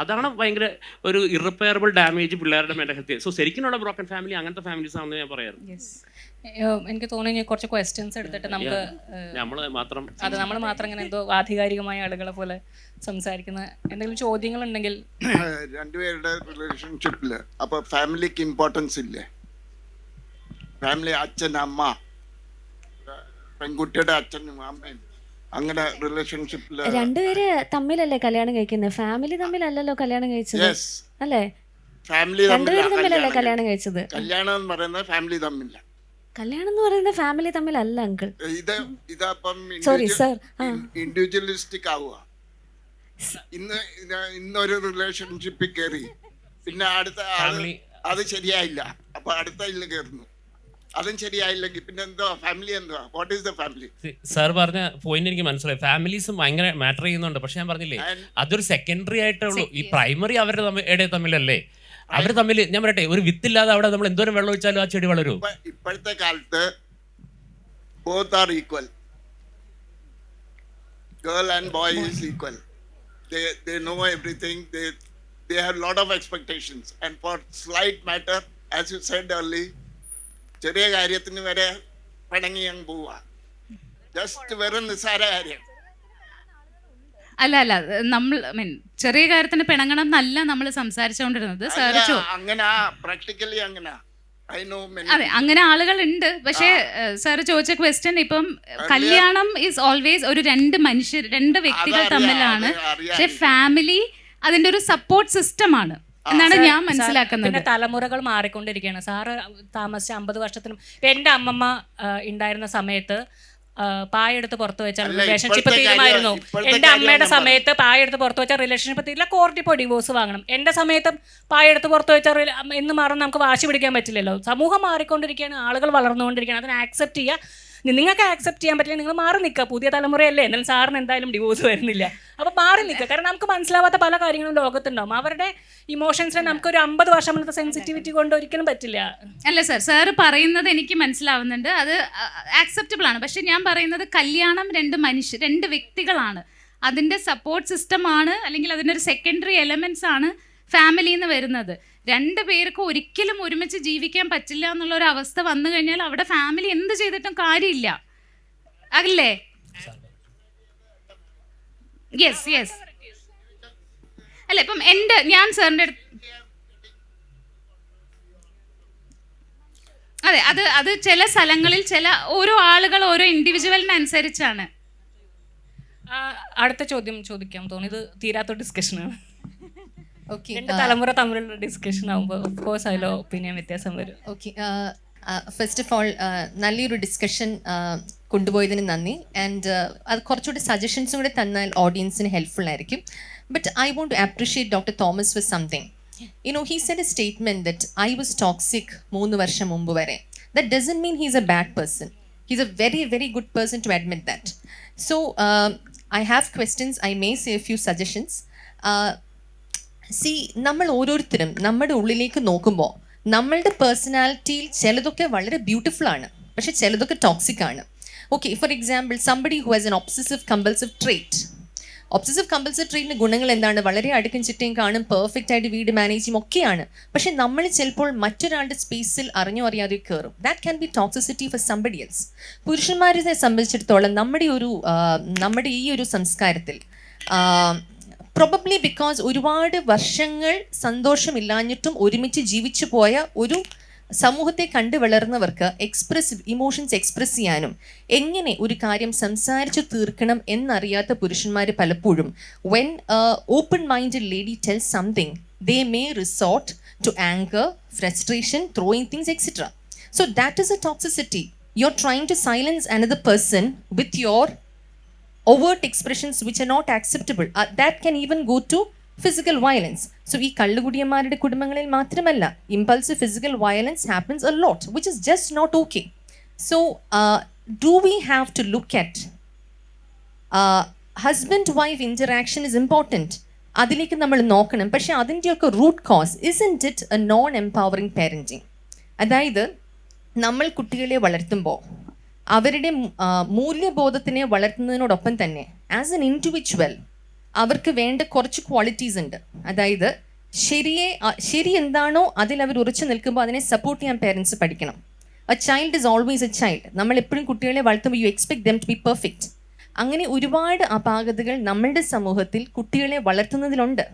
അതാണ് ഭയങ്കര ഒരു ഇറപ്പയറബിൾ ഡാമേജ് പിള്ളേരുടെ മെന്റൽ ഹെൽത്ത്. സോ ശരിക്കുള്ള ബ്രോക്കൺ ഫാമിലി അങ്ങനത്തെ ഫാമിലീസ് ആണെന്ന് ഞാൻ പറയാറ്. എനിക്ക് തോന്നുന്നു കുറച്ച് ക്വസ്റ്റ്യൻസ് എടുത്തിട്ട് നമുക്ക് നമ്മൾ മാത്രം ഇങ്ങനെ എന്തോ ആധികാരികമായ ആളുകളെ പോലെ സംസാരിക്കുന്ന എന്തെങ്കിലും ചോദ്യങ്ങൾ ഉണ്ടെങ്കിൽ. രണ്ടുപേരുടെ റിലേഷൻഷിപ്പില് അപ്പൊ ഫാമിലിക്ക് ഇമ്പോർട്ടൻസ് ഇല്ലേ? ഫാമിലി, അച്ഛൻ അമ്മ, പെൺകുട്ടിയുടെ അച്ഛനും അമ്മയും, അങ്ങനെ റിലേഷൻഷിപ്പില് രണ്ടുപേര് തമ്മിലല്ലേ കല്യാണം കഴിക്കുന്നത്? ഫാമിലി തമ്മിലല്ലല്ലോ കല്യാണം കഴിച്ചത് അല്ലേ? ഫാമിലി രണ്ടുപേര് തമ്മിലല്ലേ കല്യാണം കഴിച്ചത്? കല്യാണം എന്ന് പറയുന്നത് ഫാമിലി തമ്മില്ല. കല്യാണം എന്ന് പറയുന്നത് ഫാമിലി തമ്മിലല്ല അങ്കിൾ. ഇതപ്പം സോറി സർ, ഇൻഡിവിജ്വലിസ്റ്റിക് ആവുക. ഇന്നൊരു റിലേഷൻഷിപ്പിൽ കയറി, പിന്നെ അടുത്ത അത് ശരിയായില്ല, അപ്പൊ അടുത്ത ഇതിൽ കയറുന്നു, അതും ശരിയായില്ലെങ്കിൽ പിന്നെ എന്തോ ഫാമിലി എന്തോ? What is the family? Sir പറഞ്ഞ പോയിന്റ് എനിക്ക് മനസ്സിലായി. ഫാമിലീസ് ഭയങ്കര മാറ്റർ ചെയ്യുന്നുണ്ട്. പക്ഷെ ഞാൻ പറഞ്ഞില്ലേ അതൊരു സെക്കൻഡറി ആയിട്ടേ ഉള്ളൂ. ഈ പ്രൈമറി അവരുടെ തമ്മിലല്ലേ. അവർ തമ്മിൽ ഞാൻ പറയട്ടെ, ഒരു വിത്തില്ലാതെ അവിടെ നമ്മൾ എന്തോരം വെള്ളം ഒഴിച്ചാലും ആ ചെടി വളരും. ഇപ്പോഴത്തെ കാലത്ത് both are equal. Girl and boy is equal. They know everything. They have lot of expectations. And for slight matter, as you said earlier, ചെറിയ കാര്യത്തിന് വരെ പിണങ്ങി അങ്ങ് പോവാ. ജസ്റ്റ് വെറും നിസ്സാര കാര്യം. അല്ല നമ്മൾ ചെറിയ കാര്യത്തിന് പിണങ്ങണം എന്നല്ല നമ്മൾ സംസാരിച്ചുകൊണ്ടിരുന്നത്. അങ്ങനെ പ്രാക്ടിക്കലി അങ്ങനെ അതെ, അങ്ങനെ ആളുകൾ ഉണ്ട്. പക്ഷേ സാർ ചോദിച്ച ക്വസ്റ്റ്യൻ ഇപ്പം കല്യാണം ഈസ് ഓൾവേസ് ഒരു രണ്ട് വ്യക്തികൾ തമ്മിലാണ്. പക്ഷെ ഫാമിലി അതിന്റെ ഒരു സപ്പോർട്ട് സിസ്റ്റം ആണ് എന്നാണ് ഞാൻ മനസ്സിലാക്കുന്നത്. പിന്നെ തലമുറകൾ മാറിക്കൊണ്ടിരിക്കുകയാണ്. സാറ് താമസിച്ച 50 വർഷത്തിനും എൻ്റെ അമ്മമ്മ ഉണ്ടായിരുന്ന സമയത്ത് പായെടുത്ത് പുറത്ത് വെച്ചാൽ അല്ല, റിലേഷൻഷിപ്പ് ഇപ്പോഴത്തെ തീരുമായിരുന്നു. ഇപ്പോഴത്തെ എൻ്റെ അമ്മയുടെ കാര്യമാണ് സമയത്ത് പായെടുത്ത് പുറത്ത് വെച്ചാൽ റിലേഷൻഷിപ്പ് തീരില്ല, കോടതി പോയി ഡിവോഴ്സ് വാങ്ങണം. എൻ്റെ സമയത്ത് പായെടുത്ത് പുറത്ത് വെച്ചാൽ എന്ന് മാറും നമുക്ക് വാശി പിടിക്കാൻ പറ്റില്ലല്ലോ. സമൂഹം മാറിക്കൊണ്ടിരിക്കുകയാണ്, ആളുകൾ വളർന്നുകൊണ്ടിരിക്കുകയാണ്. അതിനെ ആക്സെപ്റ്റ് ചെയ്യുക. നിങ്ങൾക്ക് ആക്സെപ്റ്റ് ചെയ്യാൻ പറ്റില്ല, നിങ്ങൾ മാറി നിൽക്കുക. പുതിയ തലമുറയല്ലേ, എന്നാലും സാറിന് എന്തായാലും ഡിവോഴ്സ് വരുന്നില്ല. അപ്പോൾ മാറി നിൽക്കുക. കാരണം നമുക്ക് മനസ്സിലാവാത്ത പല കാര്യങ്ങളും ലോകത്തുണ്ടാവും. അവരുടെ ഇമോഷൻസിനെ നമുക്കൊരു 50 വർഷം മുന്നത്തെ സെൻസിറ്റിവിറ്റി കൊണ്ട് ഒരിക്കലും പറ്റില്ല. അല്ല സർ, സാറ് പറയുന്നത് എനിക്ക് മനസ്സിലാവുന്നുണ്ട്, അത് ആക്സെപ്റ്റബിൾ ആണ്. പക്ഷെ ഞാൻ പറയുന്നത് കല്യാണം രണ്ട് വ്യക്തികളാണ്, അതിൻ്റെ സപ്പോർട്ട് സിസ്റ്റമാണ്, അല്ലെങ്കിൽ അതിൻ്റെ ഒരു സെക്കൻഡറി എലമെൻറ്റ്സ് ആണ് ഫാമിലിയിൽ നിന്ന് വരുന്നത്. 2 പേർക്ക് ഒരിക്കലും ഒരുമിച്ച് ജീവിക്കാൻ പറ്റില്ല എന്നുള്ളൊരു അവസ്ഥ വന്നു കഴിഞ്ഞാൽ അവിടെ ഫാമിലി എന്ത് ചെയ്തിട്ടും കാര്യമില്ല, അല്ലേ? യെസ് അല്ല, ഇപ്പം ഞാൻ സാറിൻ്റെ അടുത്ത് അതെ, അത് ചില സ്ഥലങ്ങളിൽ ഓരോ ആളുകൾ ഓരോ ഇൻഡിവിജ്വലിനനുസരിച്ചാണ്. അടുത്ത ചോദ്യം ചോദിക്കാൻ തോന്നി, ഇത് തീരാത്ത ഡിസ്കഷനാണ്. ഓക്കെ, രണ്ട് തലമുറ തമ്മിലുള്ള ഡിസ്കഷൻ ആകുമ്പോൾ ഓഫ് കോഴ്സ് അതിലോ ഒപ്പീനിയൻ വ്യത്യാസം വരും. ഓക്കെ, ഫസ്റ്റ് ഓഫ് ഓൾ നല്ലൊരു ഡിസ്കഷൻ കൊണ്ടുപോയതിന് നന്ദി. ആൻഡ് അത് കുറച്ചുകൂടി സജഷൻസും കൂടെ തന്നാൽ ഓഡിയൻസിന് ഹെൽപ്ഫുൾ ആയിരിക്കും. But I want to appreciate doctor Thomas for something. He said a statement that I was toxic 3 വർഷം മുമ്പ് വരെ. That doesn't mean he's a bad person. He's a very, very good person to admit that. So I have questions. I may say a few suggestions. നമ്മൾ ഓരോരുത്തരും നമ്മുടെ ഉള്ളിലേക്ക് നോക്കുമ്പോൾ നമ്മളുടെ പേഴ്സണാലിറ്റിയിൽ ചിലതൊക്കെ വളരെ ബ്യൂട്ടിഫുൾ ആണ്, പക്ഷെ ചിലതൊക്കെ ടോക്സിക് ആണ്. Okay, for example somebody who has an obsessive compulsive trait. Obsessive compulsive ട്രേറ്റിൻ്റെ ഗുണങ്ങൾ എന്താണ്? വളരെ അടുക്കും ചിട്ടയും കാണും, പെർഫെക്റ്റ് ആയിട്ട് വീട് മാനേജ് ചെയ്യും, ഒക്കെയാണ്. പക്ഷെ നമ്മൾ ചിലപ്പോൾ മറ്റൊരാളുടെ സ്പേസിൽ അറിഞ്ഞോ അറിയാതെ കയറും. That can be toxicity four somebody else. പുരുഷന്മാരെ സംബന്ധിച്ചിടത്തോളം നമ്മുടെ ഈ ഒരു സംസ്കാരത്തിൽ പ്രോബബ്ലി ബിക്കോസ് ഒരുപാട് വർഷങ്ങൾ സന്തോഷമില്ലാഞ്ഞിട്ടും ഒരുമിച്ച് ജീവിച്ചു പോയ ഒരു സമൂഹത്തെ കണ്ടു വളർന്നവർക്ക് ഇമോഷൻസ് എക്സ്പ്രസ് ചെയ്യാനും എങ്ങനെ ഒരു കാര്യം സംസാരിച്ചു തീർക്കണം എന്നറിയാത്ത പുരുഷന്മാർ പലപ്പോഴും when open minded lady tell something they may resort to anger, frustration, throwing things etcetera. So that is a toxicity. You are trying to silence another person with your overt expressions which are not acceptable. That can even go to physical violence. So ഈ കള്ളുകുടിയന്മാരുടെ കുടുംബങ്ങളിൽ മാത്രമല്ല, impulsive physical violence happens a lot, which is just not okay. So do we have to look at husband-wife interaction is important. അതിലേക്ക് നമ്മൾ നോക്കണം. പക്ഷെ അതിൻ്റെയൊക്കെ root cause isn't it a non-empowering parenting? അതായത് നമ്മൾ കുട്ടികളെ വളർത്തുമ്പോൾ അവരുടെ മൂല്യബോധത്തിനെ വളർത്തുന്നതിനോടൊപ്പം തന്നെ ആസ് എൻ ഇൻഡിവിജ്വൽ അവർക്ക് വേണ്ട കുറച്ച് ക്വാളിറ്റീസ് ഉണ്ട്. അതായത് ശരി എന്താണോ അതിൽ അവർ ഉറച്ചു നിൽക്കുമ്പോൾ അതിനെ സപ്പോർട്ട് ചെയ്യാൻ പേരൻസ് പഠിക്കണം. A child is always a child. നമ്മൾ എപ്പോഴും കുട്ടികളെ വളർത്തുമ്പോൾ you expect them to be perfect. അങ്ങനെ ഒരുപാട് അപാകതകൾ നമ്മളുടെ സമൂഹത്തിൽ കുട്ടികളെ വളർത്തുന്നതിലുണ്ട്.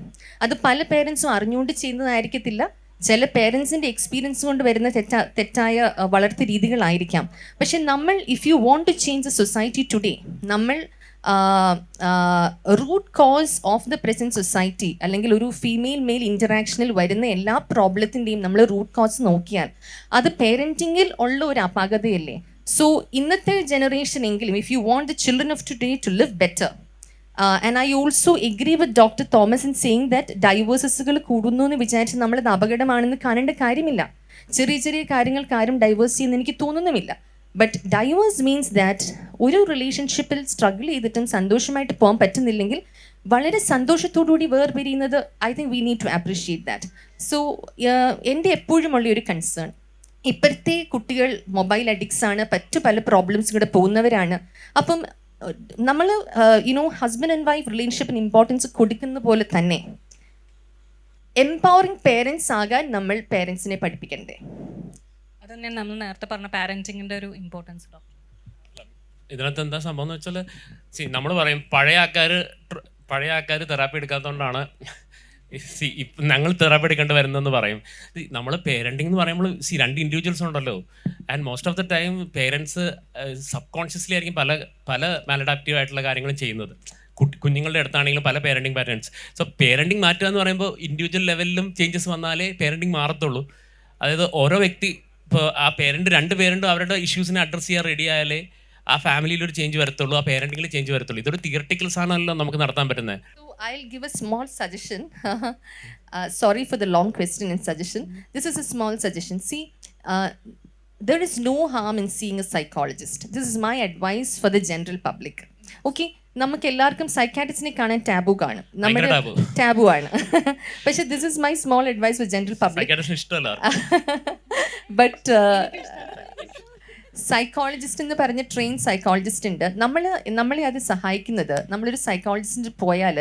അത് പല പേരൻസും അറിഞ്ഞുകൊണ്ട് ചെയ്യുന്നതായിരിക്കത്തില്ല, ചില പേരൻസിൻ്റെ എക്സ്പീരിയൻസ് കൊണ്ട് വരുന്ന തെറ്റായ വളർത്തു രീതികളായിരിക്കാം. പക്ഷെ നമ്മൾ if you want to change the society today, നമ്മൾ root cause of the present society അല്ലെങ്കിൽ ഒരു ഫീമെയിൽ മെയിൽ ഇൻറ്ററാക്ഷനിൽ വരുന്ന എല്ലാ പ്രോബ്ലത്തിൻ്റെയും നമ്മൾ റൂട്ട് കോസ് നോക്കിയാൽ അത് പേരൻറ്റിങ്ങിൽ ഉള്ള ഒരു അപാകതയല്ലേ. സോ ഇന്നത്തെ ജനറേഷനെങ്കിലും if you want the children of today to live better, and I also agree with Dr. Thomas in saying that ഡൈവേഴ്സസുകൾ കൂടുന്നു എന്ന് വിചാരിച്ച് നമ്മളത് അപകടമാണെന്ന് കാണേണ്ട കാര്യമില്ല. ചെറിയ കാര്യങ്ങൾക്ക് ആരും ഡൈവേഴ്സ് ചെയ്യുന്ന എനിക്ക് തോന്നുന്നുമില്ല. ബട്ട് ഡൈവേഴ്സ് മീൻസ് ദാറ്റ് ഒരു റിലേഷൻഷിപ്പിൽ സ്ട്രഗിൾ ചെയ്തിട്ടും സന്തോഷമായിട്ട് പോകാൻ പറ്റുന്നില്ലെങ്കിൽ വളരെ സന്തോഷത്തോടുകൂടി വേർപിരിയുന്നത് I think we need to appreciate that. So എൻ്റെ എപ്പോഴും ഉള്ളൊരു കൺസേൺ, ഇപ്പോഴത്തെ കുട്ടികൾ മൊബൈൽ അഡിക്ട്സ് ആണ്, പല പ്രോബ്ലംസ് കൂടെ പോകുന്നവരാണ്. അപ്പം നമ്മൾ ഹസ്ബൻഡ് ആൻഡ് വൈഫ് റിലേഷൻഷിപ്പിന് ഇമ്പോർട്ടൻസ് കൊടുക്കുന്ന പോലെ തന്നെ എംപവറിങ് പേരൻസ് ആകാൻ നമ്മൾ പേരൻസിനെ പഠിപ്പിക്കണ്ടേ? അത് തന്നെ നമ്മൾ നേരത്തെ പറഞ്ഞ പാരന്റിങ്ങിന്റെ ഒരു ഇമ്പോർട്ടൻസ്. ഇതിനകത്ത് എന്താ സംഭവം എന്ന് വെച്ചാൽ നമ്മൾ പറയും പഴയ ആൾക്കാർ തെറാപ്പി എടുക്കാത്തതുകൊണ്ടാണ് ഞങ്ങൾ തെറാപ്പി എടുക്കേണ്ടി വരുന്നതെന്ന് പറയും. നമ്മൾ പേരൻറ്റിംഗ് എന്ന് പറയുമ്പോൾ രണ്ട് ഇൻഡിവിജ്വൽസ് ഉണ്ടല്ലോ, and most of the time parents sub consciously ആയിരിക്കും പല മാലഡാപ്റ്റീവ് ആയിട്ടുള്ള കാര്യങ്ങളും ചെയ്യുന്നത്. കുഞ്ഞുങ്ങളുടെ അടുത്താണെങ്കിലും പല പേരൻസ്. സോ പേരൻറ്റിങ് മാറ്റുക എന്ന് പറയുമ്പോൾ ഇൻഡിവിജ്വൽ ലെവലിലും ചേഞ്ചസ് വന്നാലേ പേരൻറ്റിങ് മാറത്തുള്ളൂ. അതായത് ഓരോ വ്യക്തി ഇപ്പോൾ ആ രണ്ട് പേരൻറ്റും അവരുടെ ഇഷ്യൂസിനെ അഡ്രസ്സ് ചെയ്യാൻ റെഡി ആയാലേ ആ ഫാമിലിയിൽ ഒരു ചേഞ്ച് വരത്തുള്ളൂ, ആ പേരൻറ്റിങ്ങിൽ ചേഞ്ച് വരത്തുള്ളൂ. ഇതൊരു തിയറട്ടിക്കൽ സാധനമല്ലോ നമുക്ക് നടത്താൻ പറ്റുന്നത്. So I'll give a small suggestion. Sorry for the long question and suggestion. This is a small suggestion. See, there is no harm in seeing a psychologist. This is my advice for the general public. Okay, നമുക്ക് എല്ലാവർക്കും സൈക്കാട്രിസ്റ്റിനെ കാണാൻ taboo കാണും, നമ്മുടെ taboo ആണ്. പക്ഷെ this is my small advice for general public. But psychologist എന്ന് പറഞ്ഞ train psychologist ഉണ്ട്. നമ്മളെ അത് സഹായിക്കുന്നത്, നമ്മളൊരു സൈക്കോളജിസ്റ്റിന് പോയാൽ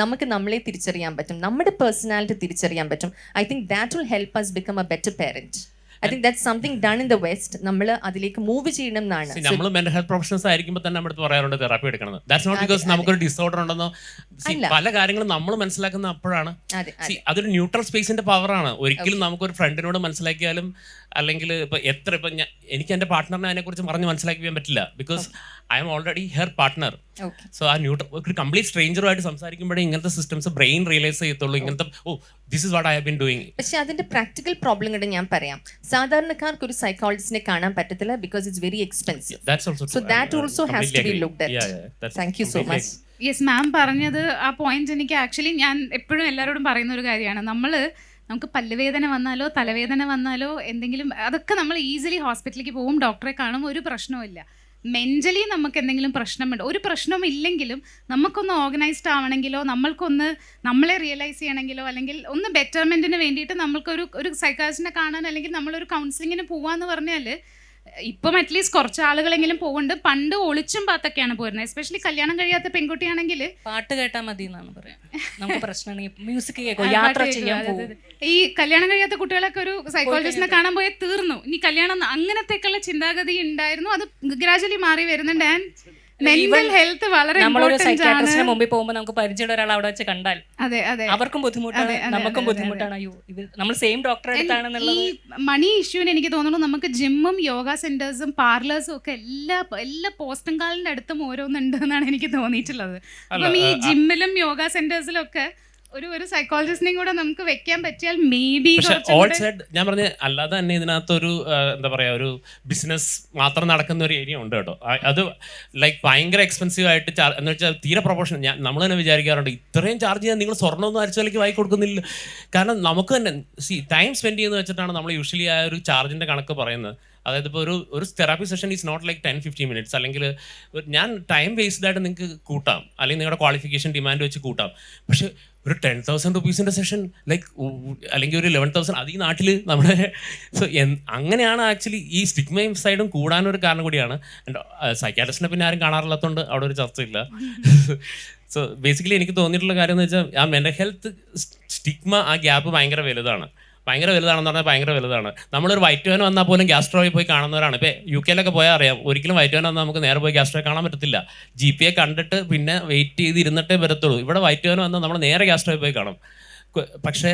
നമുക്ക് നമ്മളെ തിരിച്ചറിയാൻ പറ്റും, നമ്മുടെ പേഴ്സണാലിറ്റി തിരിച്ചറിയാൻ പറ്റും. I think that will help us become a better parent. I think that's something done in the West. നമ്മൾ അതിലേക്ക് മൂവ് ചെയ്യണം എന്നാണ്. നമ്മൾ മെന്റൽ ഹെൽത്ത് പ്രൊഫഷണൽസ് ആയിരിക്കുമ്പോൾ തന്നെ നമ്മുടെ പറയാറുണ്ട് തെറാപ്പി എടുക്കണം. ദാറ്റ്സ് നോട്ട് ബിക്കോസ് നമുക്കൊരു ഡിസോർഡർ ഉണ്ടെന്നോ. പല കാര്യങ്ങളും നമ്മൾ മനസ്സിലാക്കുന്ന അപ്പോഴാണ്. അതൊരു ന്യൂട്രൽ സ്പേസിന്റെ പവറാണ്. ഒരിക്കലും നമുക്കൊരു ഫ്രണ്ടിനോട് മനസ്സിലാക്കിയാലും അല്ലെങ്കിൽ ഇപ്പം എനിക്ക് എൻ്റെ പാർട്ട്ണറിനെ അതിനെക്കുറിച്ച് പറഞ്ഞ് മനസ്സിലാക്കിക്കാൻ പറ്റില്ല. Because I M already her partner. So ആ ഒരു കംപ്ലീറ്റ് സ്ട്രേഞ്ചറുമായിട്ട് സംസാരിക്കുമ്പോഴേ ഇങ്ങനത്തെ സിസ്റ്റംസ് ബ്രെയിൻ റിയലൈസ് ചെയ്യത്തുള്ളൂ. ഇങ്ങനത്തെ this is what I have been doing. പക്ഷെ അതിന്റെ പ്രാക്ടിക്കൽ പ്രോബ്ലം കൂടെ ഞാൻ പറയാം. സാധാരണക്കാർക്ക് ഒരു സൈക്കോളജിസ്റ്റിനെ കാണാൻ പറ്റത്തില്ല because it's very expensive. So that also has to be looked at. Thank you so much. Yes, ma'am പറഞ്ഞത് ആ പോയിന്റ് എനിക്ക് ആക്ച്വലി ഞാൻ എപ്പോഴും എല്ലാവരോടും പറയുന്ന ഒരു കാര്യമാണ്. നമുക്ക് പല്ലുവേദന വന്നാലോ തലവേദന വന്നാലോ എന്തെങ്കിലും, അതൊക്കെ നമ്മൾ ഈസിലി ഹോസ്പിറ്റലിലേക്ക് പോകും, ഡോക്ടറെ കാണും, ഒരു പ്രശ്നവും. മെൻ്റലി നമുക്ക് എന്തെങ്കിലും പ്രശ്നമുണ്ട്, ഒരു പ്രശ്നവും ഇല്ലെങ്കിലും നമുക്കൊന്ന് ഓർഗനൈസ്ഡ് ആവണമെങ്കിലോ നമ്മൾക്കൊന്ന് നമ്മളെ റിയലൈസ് ചെയ്യണമെങ്കിലോ അല്ലെങ്കിൽ ഒന്ന് ബെറ്റർമെൻറ്റിന് വേണ്ടിയിട്ട് നമ്മൾക്കൊരു സൈക്കാട്രിസ്റ്റിനെ കാണാൻ അല്ലെങ്കിൽ നമ്മളൊരു കൗൺസിലിങ്ങിന് പോകാമെന്ന് പറഞ്ഞാൽ ഇപ്പം അറ്റ്ലീസ്റ്റ് കുറച്ച് ആളുകളെങ്കിലും പോകുന്നുണ്ട്. പണ്ട് ഒളിച്ചും പാത്തൊക്കെയാണ് പോരുന്നത്. എസ്പെഷ്യലി കല്യാണം കഴിയാത്ത പെൺകുട്ടിയാണെങ്കിൽ പാട്ട് കേട്ടാൽ മതി എന്നാണ് പറയാം. നമുക്ക് പ്രശ്നമാണെങ്കിൽ മ്യൂസിക് കേൾക്കും, യാത്ര ചെയ്യാൻ പോകും. ഈ കല്യാണം കഴിയാത്ത കുട്ടികളൊക്കെ ഒരു സൈക്കോളജിസ്റ്റിനെ കാണാൻ പോയാൽ തീർന്നു, ഇനി കല്യാണം അങ്ങനത്തേക്കുള്ള ചിന്താഗതി ഉണ്ടായിരുന്നു. അത് ഗ്രാജുവലി മാറി വരുന്നുണ്ട്. ആൻഡ് മെന്റൽ ഹെൽത്ത് വളരെ നമ്മളൊരു സൈക്കാട്രിസ്റ്റിന് മുമ്പിൽ പോകുമ്പോൾ നമുക്ക് പരിചയമുള്ള ഒരാൾ അവിടെ വെച്ച് കണ്ടാൽ അതെ അവർക്കും ബുദ്ധിമുട്ടാണ്, നമുക്കും ബുദ്ധിമുട്ടാണ്. അയ്യോ നമ്മൾ സെയിം ഡോക്ടറെ അടുത്താണെന്നുള്ളത്. ഈ മണി ഇഷ്യൂവിന് എനിക്ക് തോന്നുന്നു നമുക്ക് ജിമ്മും യോഗ സെന്റേഴ്സും പാർലേഴ്സും ഒക്കെ എല്ലാ പോസ്റ്റും കാലിന്റെ അടുത്തും ഓരോന്നുണ്ട് എന്നാണ് എനിക്ക് തോന്നിയിട്ടുള്ളത്. അപ്പം ഈ ജിമ്മിലും യോഗ സെന്റേഴ്സിലും ഒക്കെ ഒരു സൈക്കോളജിസ്റ്റിനെയും കൂടെ നമുക്ക് വെക്കാൻ പറ്റിയാൽ മേ ബി. ഞാൻ പറഞ്ഞ അല്ലാതെ തന്നെ ഇതിനകത്തൊരു എന്താ പറയാ, ഒരു ബിസിനസ് മാത്രം നടക്കുന്ന ഒരു ഏരിയ ഉണ്ട് കേട്ടോ. അത് ലൈക്ക് ഭയങ്കര എക്സ്പെൻസീവ് ആയിട്ട് എന്ന് വെച്ചാൽ തീരെ പ്രൊപ്പോർഷൻ. നമ്മൾ തന്നെ വിചാരിക്കാറുണ്ട് ഇത്രയും ചാർജ് ചെയ്യാൻ നിങ്ങൾ സ്വർണ്ണമൊന്നും അരച്ചോലേക്ക് വായി കൊടുക്കുന്നില്ല. കാരണം നമുക്ക് തന്നെ ടൈം സ്പെൻഡ് ചെയ്യുന്നത് വെച്ചിട്ടാണ് നമ്മൾ യൂഷ്വലി ആ ഒരു ചാർജിന്റെ കണക്ക് പറയുന്നത്. അതായത് ഇപ്പോൾ ഒരു therapy session is not like 10-15 minutes. അല്ലെങ്കിൽ ഞാൻ ടൈം ബേസ്ഡ് ആയിട്ട് നിങ്ങൾക്ക് കൂട്ടാം, അല്ലെങ്കിൽ നിങ്ങളുടെ ക്വാളിഫിക്കേഷൻ ഡിമാൻഡ് വെച്ച് കൂട്ടാം. പക്ഷെ ഒരു 10,000 റുപ്പീസിൻ്റെ സെഷൻ ലൈക്ക് അല്ലെങ്കിൽ ഒരു 11,000 അത് ഈ നാട്ടിൽ നമ്മുടെ അങ്ങനെയാണ് ആക്ച്വലി ഈ സ്റ്റിഗ്മയും സൈഡും കൂടാനൊരു കാരണം കൂടിയാണ്. സൈക്കാട്രിസ്റ്റിനെ പിന്നെ ആരും കാണാറില്ലാത്തതുകൊണ്ട് അവിടെ ഒരു ചർച്ചയില്ല. സോ ബേസിക്കലി എനിക്ക് തോന്നിയിട്ടുള്ള കാര്യം എന്ന് വെച്ചാൽ ആ മെൻ്റൽ ഹെൽത്ത് സ്റ്റിഗ്മ, ആ ഗ്യാപ്പ് ഭയങ്കര വലുതാണെന്ന് പറഞ്ഞാൽ ഭയങ്കര വലുതാണ്. നമ്മളൊരു വൈറ്റോൻ വന്നാൽ പോലും ഗ്യാസ്ട്രോയിൽ പോയി കാണുന്നവരാണ്. ഇപ്പോൾ UK പോയാൽ അറിയാം, ഒരിക്കലും വൈറ്റോൻ വന്നാൽ നമുക്ക് നേരെ പോയി ഗ്യാസ്ട്രോയെ കാണാൻ പറ്റത്തില്ല. GPA കണ്ടിട്ട് പിന്നെ വെയിറ്റ് ചെയ്ത് ഇരുന്നിട്ടേ വരത്തുള്ളൂ. ഇവിടെ വൈറ്റോൻ വന്നാൽ നമ്മൾ നേരെ ഗ്യാസ്ട്രോയിൽ പോയി കാണും. പക്ഷേ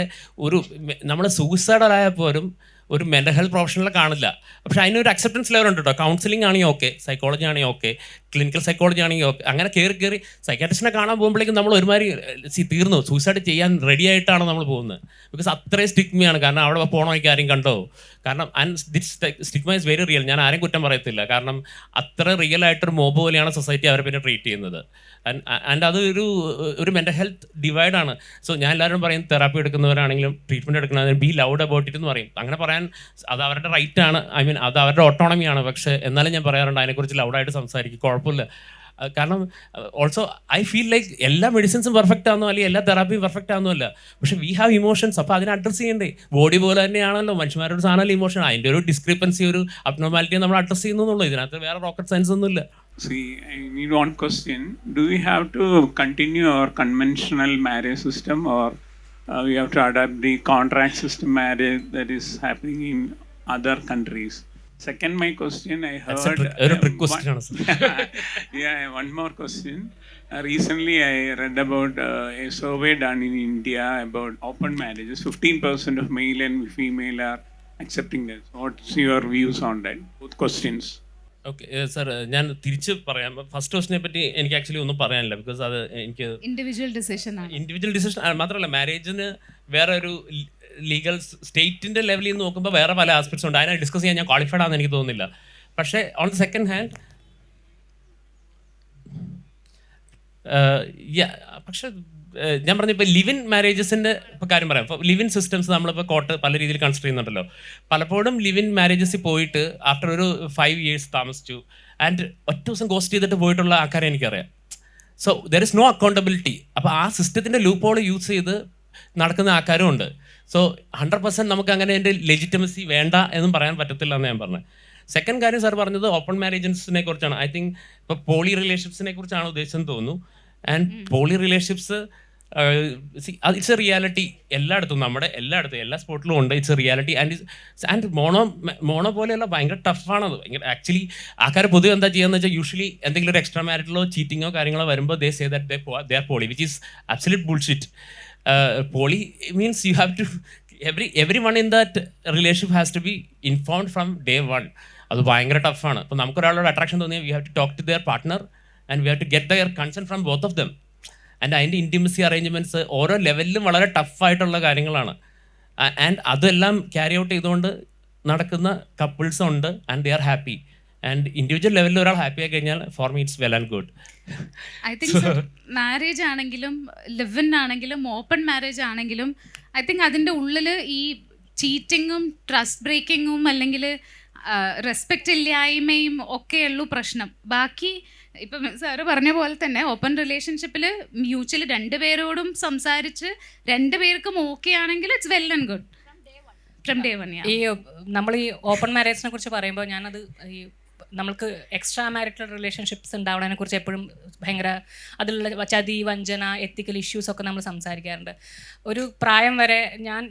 നമ്മൾ സൂയിസൈഡലായ പോലും ഒരു മെൻ്റൽ ഹെൽത്ത് പ്രൊഫഷണലെ കാണില്ല. പക്ഷേ അതിനൊരു അക്സെപ്റ്റൻസ് ലെവൽ ഉണ്ട് കേട്ടോ. കൗൺസിലിംഗ് ആണെങ്കിൽ ഓക്കെ, സൈക്കോളജി ആണെങ്കിൽ ഓക്കെ, ക്ലിനിക്കൽ സൈക്കോളജി ആണെങ്കിൽ ഓക്കെ. അങ്ങനെ കയറി സൈക്കാട്രിസ്റ്റിനെ കാണാൻ പോകുമ്പോഴേക്കും നമ്മൾ ഒരുമാതിരി തീർന്നു, സൂയിസൈഡ് ചെയ്യാൻ റെഡി ആയിട്ടാണ് നമ്മൾ പോകുന്നത്. ബിക്കോസ് അത്രയും സ്റ്റിഗ്മയാണ്. കാരണം അവിടെ പോകണമെങ്കിൽ ആരും കണ്ടോ. കാരണം സ്റ്റിഗ്മ ഇസ് വെരി റിയൽ. ഞാൻ ആരും കുറ്റം പറയത്തില്ല. കാരണം അത്ര റിയൽ ആയിട്ടൊരു മോബ് പോലെയാണ് സൊസൈറ്റി അവരെ പിന്നെ ട്രീറ്റ് ചെയ്യുന്നത്. ആൻഡ് അത് ഒരു മെൻ്റൽ ഹെൽത്ത് ഡിവൈഡാണ്. സോ ഞാൻ എല്ലാവരും പറയും തെറാപ്പി എടുക്കുന്നവരാണെങ്കിലും ട്രീറ്റ്മെൻറ്റ് എടുക്കുന്നവരും ബി ലൗഡ് അബൌട്ട് ഇറ്റ് എന്ന് പറയും. അങ്ങനെ പറയാൻ അത് അവരുടെ റൈറ്റ് ആണ്. ഐ മീൻ അത് അവരുടെ ഓട്ടോണമിയാണ്. പക്ഷേ എന്നാലും ഞാൻ പറയാറുണ്ട് അതിനെക്കുറിച്ച് ലൗഡായിട്ട് സംസാരിക്കും, കുഴപ്പമില്ല. കാരണം ഓൾസോ ഐ ഫീൽ ലൈക്ക് എല്ലാ മെഡിസിൻസും പെർഫെക്റ്റ് ആണെന്നോ അല്ലെങ്കിൽ എല്ലാ തെറാപ്പിയും പെർഫെക്റ്റ് ആണെന്നല്ല. പക്ഷേ വി ഹാവ് ഇമോഷൻസ്. അപ്പോൾ അതിനെ അഡ്രസ്സ് ചെയ്യണ്ടേ? ബോഡി പോലെ തന്നെയാണല്ലോ മനുഷ്യന്മാരുടെ സാധനമല്ല ഇമോഷൻ. അതിൻ്റെ ഒരു ഡിസ്ക്രിപ്പൻസി, ഒരു അബ്നോർമാലിറ്റി നമ്മൾ അഡ്രസ്സ് ചെയ്യുന്നുള്ളൂ. ഇതിനകത്ത് വേറെ റോക്കറ്റ് സയൻസ് ഒന്നുമില്ല. See, I need one question. Do we have to continue our conventional marriage system, or we have to adapt the contract system marriage that is happening in other countries? Second, my question, I heard... That's a trick question. Yeah, one more question. Recently, I read about a survey done in India about open marriages. 15% of male and female are accepting this. What's your views on that? Both questions. Okay sir, ഞാൻ തിരിച്ച് പറയാം. First ക്വസ്റ്റിനെ പറ്റി എനിക്ക് actually ഒന്നും പറയാനില്ല. Because അത് എനിക്ക് individual decision മാത്രമല്ല, മാരേജിന് വേറെ ഒരു ലീഗൽ സ്റ്റേറ്റിൻ്റെ ലെവലിൽ നിന്ന് നോക്കുമ്പോൾ വേറെ പല ആസ്പെക്ട്സ് ഉണ്ട്. അതിനെ ഡിസ്കസ് ചെയ്യാൻ ഞാൻ ക്വാളിഫൈഡ് ആണെന്ന് എനിക്ക് തോന്നുന്നില്ല. പക്ഷേ ഓൺ ദ സെക്കൻഡ് ഹാൻഡ് പക്ഷെ ഞാൻ പറഞ്ഞ ഇപ്പോൾ ലിവ് ഇൻ മാരേജസിൻ്റെ ഇപ്പോൾ കാര്യം പറയാം. ഇപ്പോൾ ലിവ് ഇൻ സിസ്റ്റംസ് നമ്മളിപ്പോൾ പല രീതിയിൽ കൺസിഡർ ചെയ്യുന്നുണ്ടല്ലോ. പലപ്പോഴും ലിവ് ഇൻ മാരേജസിൽ പോയിട്ട് ആഫ്റ്റർ ഒരു 5 years താമസിച്ചു ആൻഡ് ഒറ്റ ദിവസം ഗോസ്റ്റ് ചെയ്തിട്ട് പോയിട്ടുള്ള ആൾക്കാരെ എനിക്കറിയാം. So there is no accountability. അപ്പോൾ ആ സിസ്റ്റത്തിൻ്റെ ലൂപ്പ് ഹോൾ യൂസ് ചെയ്ത് നടക്കുന്ന ആൾക്കാരും ഉണ്ട്. സോ 100% നമുക്ക് അങ്ങനെ എൻ്റെ ലെജിറ്റിമസി വേണ്ട എന്നും പറയാൻ പറ്റത്തില്ല എന്ന് ഞാൻ പറഞ്ഞത്. സെക്കൻഡ് കാര്യം സാർ പറഞ്ഞത് ഓപ്പൺ മാരേജസിനെ കുറിച്ചാണ്. ഐ തിങ്ക് ഇപ്പോൾ പോളി റിലേഷൻഷിപ്സിനെ കുറിച്ചാണ് ഉദ്ദേശിച്ചെന്ന് തോന്നുന്നു. And poly relationships it's a reality എല്ലായിടത്തും, നമ്മുടെ എല്ലായിടത്തും എല്ലാ സ്പോട്ടിലും ഉണ്ട്. It's a reality and mono പോലെയല്ല, ഭയങ്കര ടഫാണത്. ഭയങ്കര ആക്ച്വലി ആൾക്കാർ പൊതുവെ എന്താ ചെയ്യുകയെന്ന് വെച്ചാൽ യൂഷ്വലി എന്തെങ്കിലും ഒരു എക്സ്ട്രാ മാരിറ്റലോ ചീറ്റിങ്ങോ കാര്യങ്ങളോ വരുമ്പോൾ they say that they are poly, which is absolute bullshit. Poly means you have to everyone in that relationship has to be informed from day one. അത് ഭയങ്കര ടഫാണ്. അപ്പോൾ നമുക്കൊരാളോട് അട്രാക്ഷൻ തോന്നിയാൽ we have to talk to their partner and we have to get their consent from both of them. And അതിൻ്റെ intimacy arrangements ഓരോ ലെവലിലും വളരെ ടഫായിട്ടുള്ള കാര്യങ്ങളാണ്. ആൻഡ് അതെല്ലാം ക്യാരി ഔട്ട് ചെയ്തുകൊണ്ട് നടക്കുന്ന കപ്പിൾസ് ഉണ്ട് and they are happy. And individual ലെവലിൽ ഒരാൾ ഹാപ്പി ആയി കഴിഞ്ഞാൽ for me it's well and good. I think marriage ആണെങ്കിലും ലിവ് ഇൻ ആണെങ്കിലും ഓപ്പൺ മാരേജ് ആണെങ്കിലും ഐ തിങ്ക് അതിൻ്റെ ഉള്ളിൽ ഈ ചീറ്റിങ്ങും ട്രസ്റ്റ് ബ്രേക്കിങ്ങും അല്ലെങ്കിൽ റെസ്പെക്റ്റ് ഇല്ലായ്മയും ഒക്കെയുള്ളൂ പ്രശ്നം. ബാക്കി ഇപ്പം സാറ് പറഞ്ഞ പോലെ തന്നെ ഓപ്പൺ റിലേഷൻഷിപ്പിൽ മ്യൂച്വലി 2 പേരോടും സംസാരിച്ച് 2 പേർക്കും ഓക്കെ ആണെങ്കിൽ it's well and good from day one. ഈ നമ്മൾ ഈ ഓപ്പൺ മാരേജിനെ കുറിച്ച് പറയുമ്പോൾ ഞാനത് ഈ നമ്മൾക്ക് എക്സ്ട്രാ മാരിറ്റൽ റിലേഷൻഷിപ്സ് ഉണ്ടാവുന്നതിനെ കുറിച്ച് എപ്പോഴും ഭയങ്കര അതിലുള്ള ചതി, വഞ്ചന, എത്തിക്കൽ ഇഷ്യൂസ് ഒക്കെ നമ്മൾ സംസാരിക്കാറുണ്ട്. ഒരു പ്രായം വരെ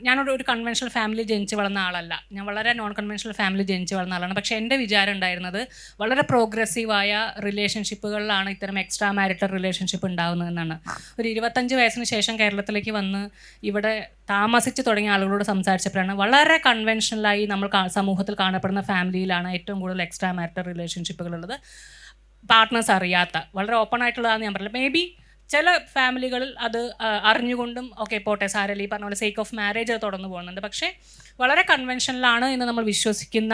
ഞാനൊരു കൺവെൻഷണൽ ഫാമിലി ജനിച്ച് വളർന്ന ആളല്ല. ഞാൻ വളരെ നോൺ കൺവെൻഷണൽ ഫാമിലി ജനിച്ച് വളർന്ന ആളാണ്. പക്ഷേ എൻ്റെ വിചാരം ഉണ്ടായിരുന്നത് വളരെ പ്രോഗ്രസീവായ റിലേഷൻഷിപ്പുകളിലാണ് ഇത്തരം എക്സ്ട്രാ മാരിറ്റൽ റിലേഷൻഷിപ്പ് ഉണ്ടാകുന്നതെന്നാണ്. ഒരു 25 വയസ്സിന് ശേഷം കേരളത്തിലേക്ക് വന്ന് ഇവിടെ താമസിച്ച് തുടങ്ങിയ ആളുകളോട് സംസാരിച്ചപ്പോഴാണ് വളരെ കൺവെൻഷനലായി നമ്മൾ സമൂഹത്തിൽ കാണപ്പെടുന്ന ഫാമിലിയിലാണ് ഏറ്റവും കൂടുതൽ എക്സ്ട്രാ മാരിറ്റൽ റിലേഷൻഷിപ്പുകളുള്ളത്. പാർട്ട്നേഴ്സ് അറിയാത്ത വളരെ ഓപ്പൺ ആയിട്ടുള്ളതാണെന്ന് ഞാൻ പറഞ്ഞില്ല. മേ ബി ചില ഫാമിലികളിൽ അത് അറിഞ്ഞുകൊണ്ടും ഓക്കെ പോട്ടെ സാരല്ല ഈ പറഞ്ഞ പോലെ സേക്ക് ഓഫ് മാരേജ് തുടർന്ന് പോകുന്നുണ്ട്. പക്ഷേ വളരെ കൺവെൻഷനിലാണ് എന്ന് നമ്മൾ വിശ്വസിക്കുന്ന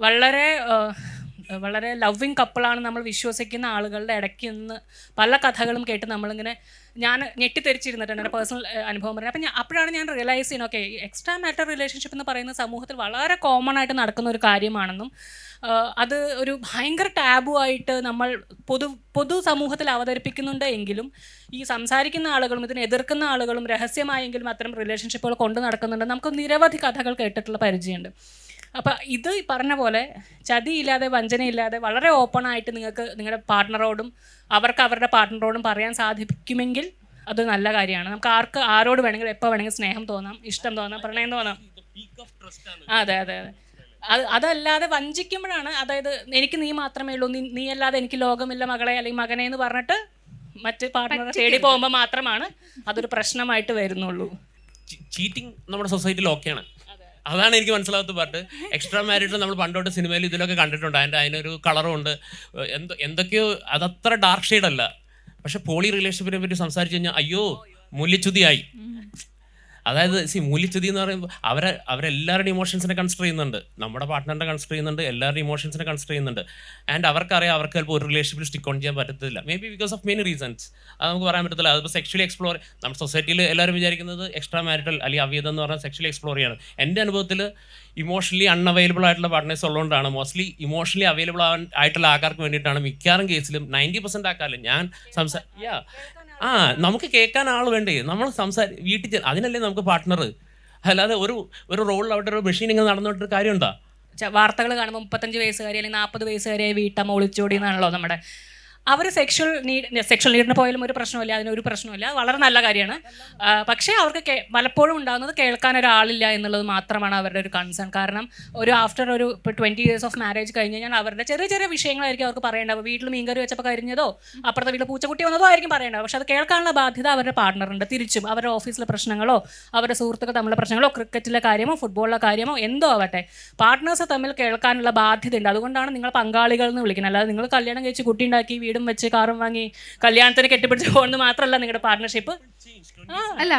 വളരെ ലവിങ് കപ്പിളാണ് നമ്മൾ വിശ്വസിക്കുന്ന ആളുകളുടെ ഇടയ്ക്ക് നിന്ന് പല കഥകളും കേട്ട് നമ്മളിങ്ങനെ ഞാൻ ഞെട്ടിത്തെരിച്ചിരുന്നിട്ടുണ്ട്. എൻ്റെ പേഴ്സണൽ അനുഭവം പറയുന്നത്. അപ്പം അപ്പോഴാണ് ഞാൻ റിയലൈസ് ചെയ്യുന്നത് ഓക്കെ എക്സ്ട്രാ മാരിറ്റൽ റിലേഷൻഷിപ്പ് എന്ന് പറയുന്ന സമൂഹത്തിൽ വളരെ കോമൺ ആയിട്ട് നടക്കുന്ന ഒരു കാര്യമാണെന്നും അത് ഒരു ഭയങ്കര ടാബു ആയിട്ട് നമ്മൾ പൊതു സമൂഹത്തിൽ അവതരിപ്പിക്കുന്നുണ്ട് എങ്കിലും ഈ സംസാരിക്കുന്ന ആളുകളും ഇതിനെ എതിർക്കുന്ന ആളുകളും രഹസ്യമായെങ്കിലും അത്തരം റിലേഷൻഷിപ്പുകൾ കൊണ്ട് നടക്കുന്നുണ്ട്. നമുക്ക് നിരവധി കഥകൾ കേട്ടിട്ടുള്ള പരിചയമുണ്ട്. അപ്പം ഇത് പറഞ്ഞ പോലെ ചതിയില്ലാതെ വഞ്ചനയില്ലാതെ വളരെ ഓപ്പണായിട്ട് നിങ്ങൾക്ക് നിങ്ങളുടെ പാർട്ട്ണറോടും അവർക്ക് അവരുടെ പാർട്ട്ണറോടും പറയാൻ സാധിക്കുമെങ്കിൽ അത് നല്ല കാര്യമാണ്. നമുക്ക് ആരോട് വേണമെങ്കിലും എപ്പോൾ വേണമെങ്കിലും സ്നേഹം തോന്നാം, ഇഷ്ടം തോന്നാം, പ്രണയം തോന്നാം. അതെ അതെ അതെ. അതല്ലാതെ വഞ്ചിക്കുമ്പോഴാണ്, അതായത് എനിക്ക് നീ മാത്രമേ ഉള്ളൂ, നീ അല്ലാതെ എനിക്ക് ലോകമില്ല മകളെ അല്ലെങ്കിൽ മകനെ എന്ന് പറഞ്ഞിട്ട് മറ്റ് പാർട്ട്ണറെ തേടി പോകുമ്പോൾ മാത്രമാണ് അതൊരു പ്രശ്നമായിട്ട് വരുന്നുള്ളൂ. ചീറ്റിംഗ് നമ്മുടെ സൊസൈറ്റിയിൽ ഓക്കെയാണ്. അതാണ് എനിക്ക് മനസ്സിലാവാത്ത പാട്ട്. എക്സ്ട്രാ മാരിറ്റൽ നമ്മൾ പണ്ടോട്ട് സിനിമയിൽ ഇതിലൊക്കെ കണ്ടിട്ടുണ്ട്. അതിനൊരു കളറും ഉണ്ട്, എന്തൊക്കെയോ അതത്ര ഡാർക്ക് ഷെയ്ഡല്ല. പക്ഷെ പോളി റിലേഷൻഷിപ്പിനെ പറ്റി സംസാരിച്ച് കഴിഞ്ഞാൽ അയ്യോ മൂല്യച്യുതിയായി. അതായത് മൂല്യച്യുതി എന്ന് പറയുമ്പോൾ അവരെല്ലാവരുടെ ഇമോഷൻസിനെ കൺസിഡർ ചെയ്യുന്നുണ്ട്, നമ്മുടെ പാർട്ട്ണറിനെ കൺസിഡർ ചെയ്യുന്നുണ്ട്, എല്ലാവരുടെ ഇമോഷൻസിനെ കൺസിഡർ ചെയ്യുന്നുണ്ട്. ആൻഡ് അവർക്കറിയാം അവർക്ക് ചിലപ്പോൾ ഒരു റിലേഷൻഷിപ്പിൽ സ്റ്റിക്ക് ഓൺ ചെയ്യാൻ പറ്റത്തില്ല. May be because of many reasons. അത് നമുക്ക് പറയാൻ പറ്റത്തില്ല. അതിപ്പോൾ സെക്ഷലി എക്സ്പ്ലോർ നമ്മുടെ സൊസൈറ്റിയിൽ എല്ലാവരും വിചാരിക്കുന്നത് എക്സ്ട്രാ മാരിറ്റൽ അല്ലെങ്കിൽ അവ്യതം എന്ന് പറഞ്ഞാൽ സെക്ഷലി എക്സ്പ്ലോർ ചെയ്യാണ്. എൻ്റെ അനുഭവത്തിൽ ഇമോഷണലി അൺഅവൈലബിൾ ആയിട്ടുള്ള പാർട്ട്നേഴ്സ് ഉള്ളതുകൊണ്ടാണ്. മോസ്റ്റ്ലി ഇമോഷണലി അവൈലബിൾ ആയിട്ടുള്ള ആൾക്കാർക്ക് വേണ്ടിയിട്ടാണ് മിക്കവാറും കേസിലും 90% ആക്കാറില്ല ഞാൻ നമുക്ക് കേൾക്കാൻ ആൾ വേണ്ടേ, നമ്മൾ വീട്ടിൽ അതിനല്ലേ നമുക്ക് പാർട്ട്ണർ. അല്ലാതെ ഒരു റോളിൽ അവിടെ ഒരു മെഷീൻ ഇങ്ങനെ നടന്നിട്ട് കാര്യം എന്താ? വാർത്തകൾ കാണുമ്പോൾ 35 വയസ്സുകാരി അല്ലെങ്കിൽ 40 വയസ്സുകാരിയായി വീട്ടമ്മ ഒളിച്ചോടി എന്നാണല്ലോ നമ്മുടെ. അവർ സെക്ഷൽ നീഡിന് പോയാലും ഒരു പ്രശ്നമില്ല, അതിനൊരു പ്രശ്നമില്ല, വളരെ നല്ല കാര്യമാണ്. പക്ഷേ അവർക്ക് പലപ്പോഴും ഉണ്ടാകുന്നത് കേൾക്കാൻ ഒരാളില്ല എന്നുള്ളത് മാത്രമാണ് അവരുടെ ഒരു കൺസേൺ. കാരണം ആഫ്റ്റർ ഇപ്പോൾ 20 years ഓഫ് മാരേജ് കഴിഞ്ഞ് കഴിഞ്ഞാൽ അവരുടെ ചെറിയ ചെറിയ വിഷയങ്ങളായിരിക്കും അവർക്ക് പറയേണ്ടത്. വീട്ടിൽ മീൻകറി വെച്ചപ്പോൾ കരിഞ്ഞതോ അപ്പുറത്തെ വീട്ടിൽ പൂച്ചക്കുട്ടി വന്നതോ ആയിരിക്കും പറയേണ്ടത്. പക്ഷെ അത് കേൾക്കാനുള്ള ബാധ്യത അവരുടെ പാർട്ട്ണറുണ്ട്. തിരിച്ചും അവരുടെ ഓഫീസിലെ പ്രശ്നങ്ങളോ അവരുടെ സുഹൃത്തുക്കൾ തമ്മിലുള്ള പ്രശ്നങ്ങളോ ക്രിക്കറ്റിലെ കാര്യമോ ഫുട്ബോളിലെ കാര്യമോ എന്തോ ആവട്ടെ, പാർട്ട്നേഴ്സ് തമ്മിൽ കേൾക്കാനുള്ള ബാധ്യതയുണ്ട്. അതുകൊണ്ടാണ് നിങ്ങൾ പങ്കാളികൾ എന്ന് വിളിക്കുന്നത്. അല്ലാതെ നിങ്ങൾ കല്യാണം കഴിച്ച് കുട്ടി ഉണ്ടാക്കി വീടും വെച്ച് കാറും വാങ്ങി കല്യാണത്തിന് കെട്ടിപ്പിടിച്ച് പോകുന്നത് മാത്രമല്ല നിങ്ങളുടെ പാർട്ട്ണർഷിപ്പ്. അല്ല,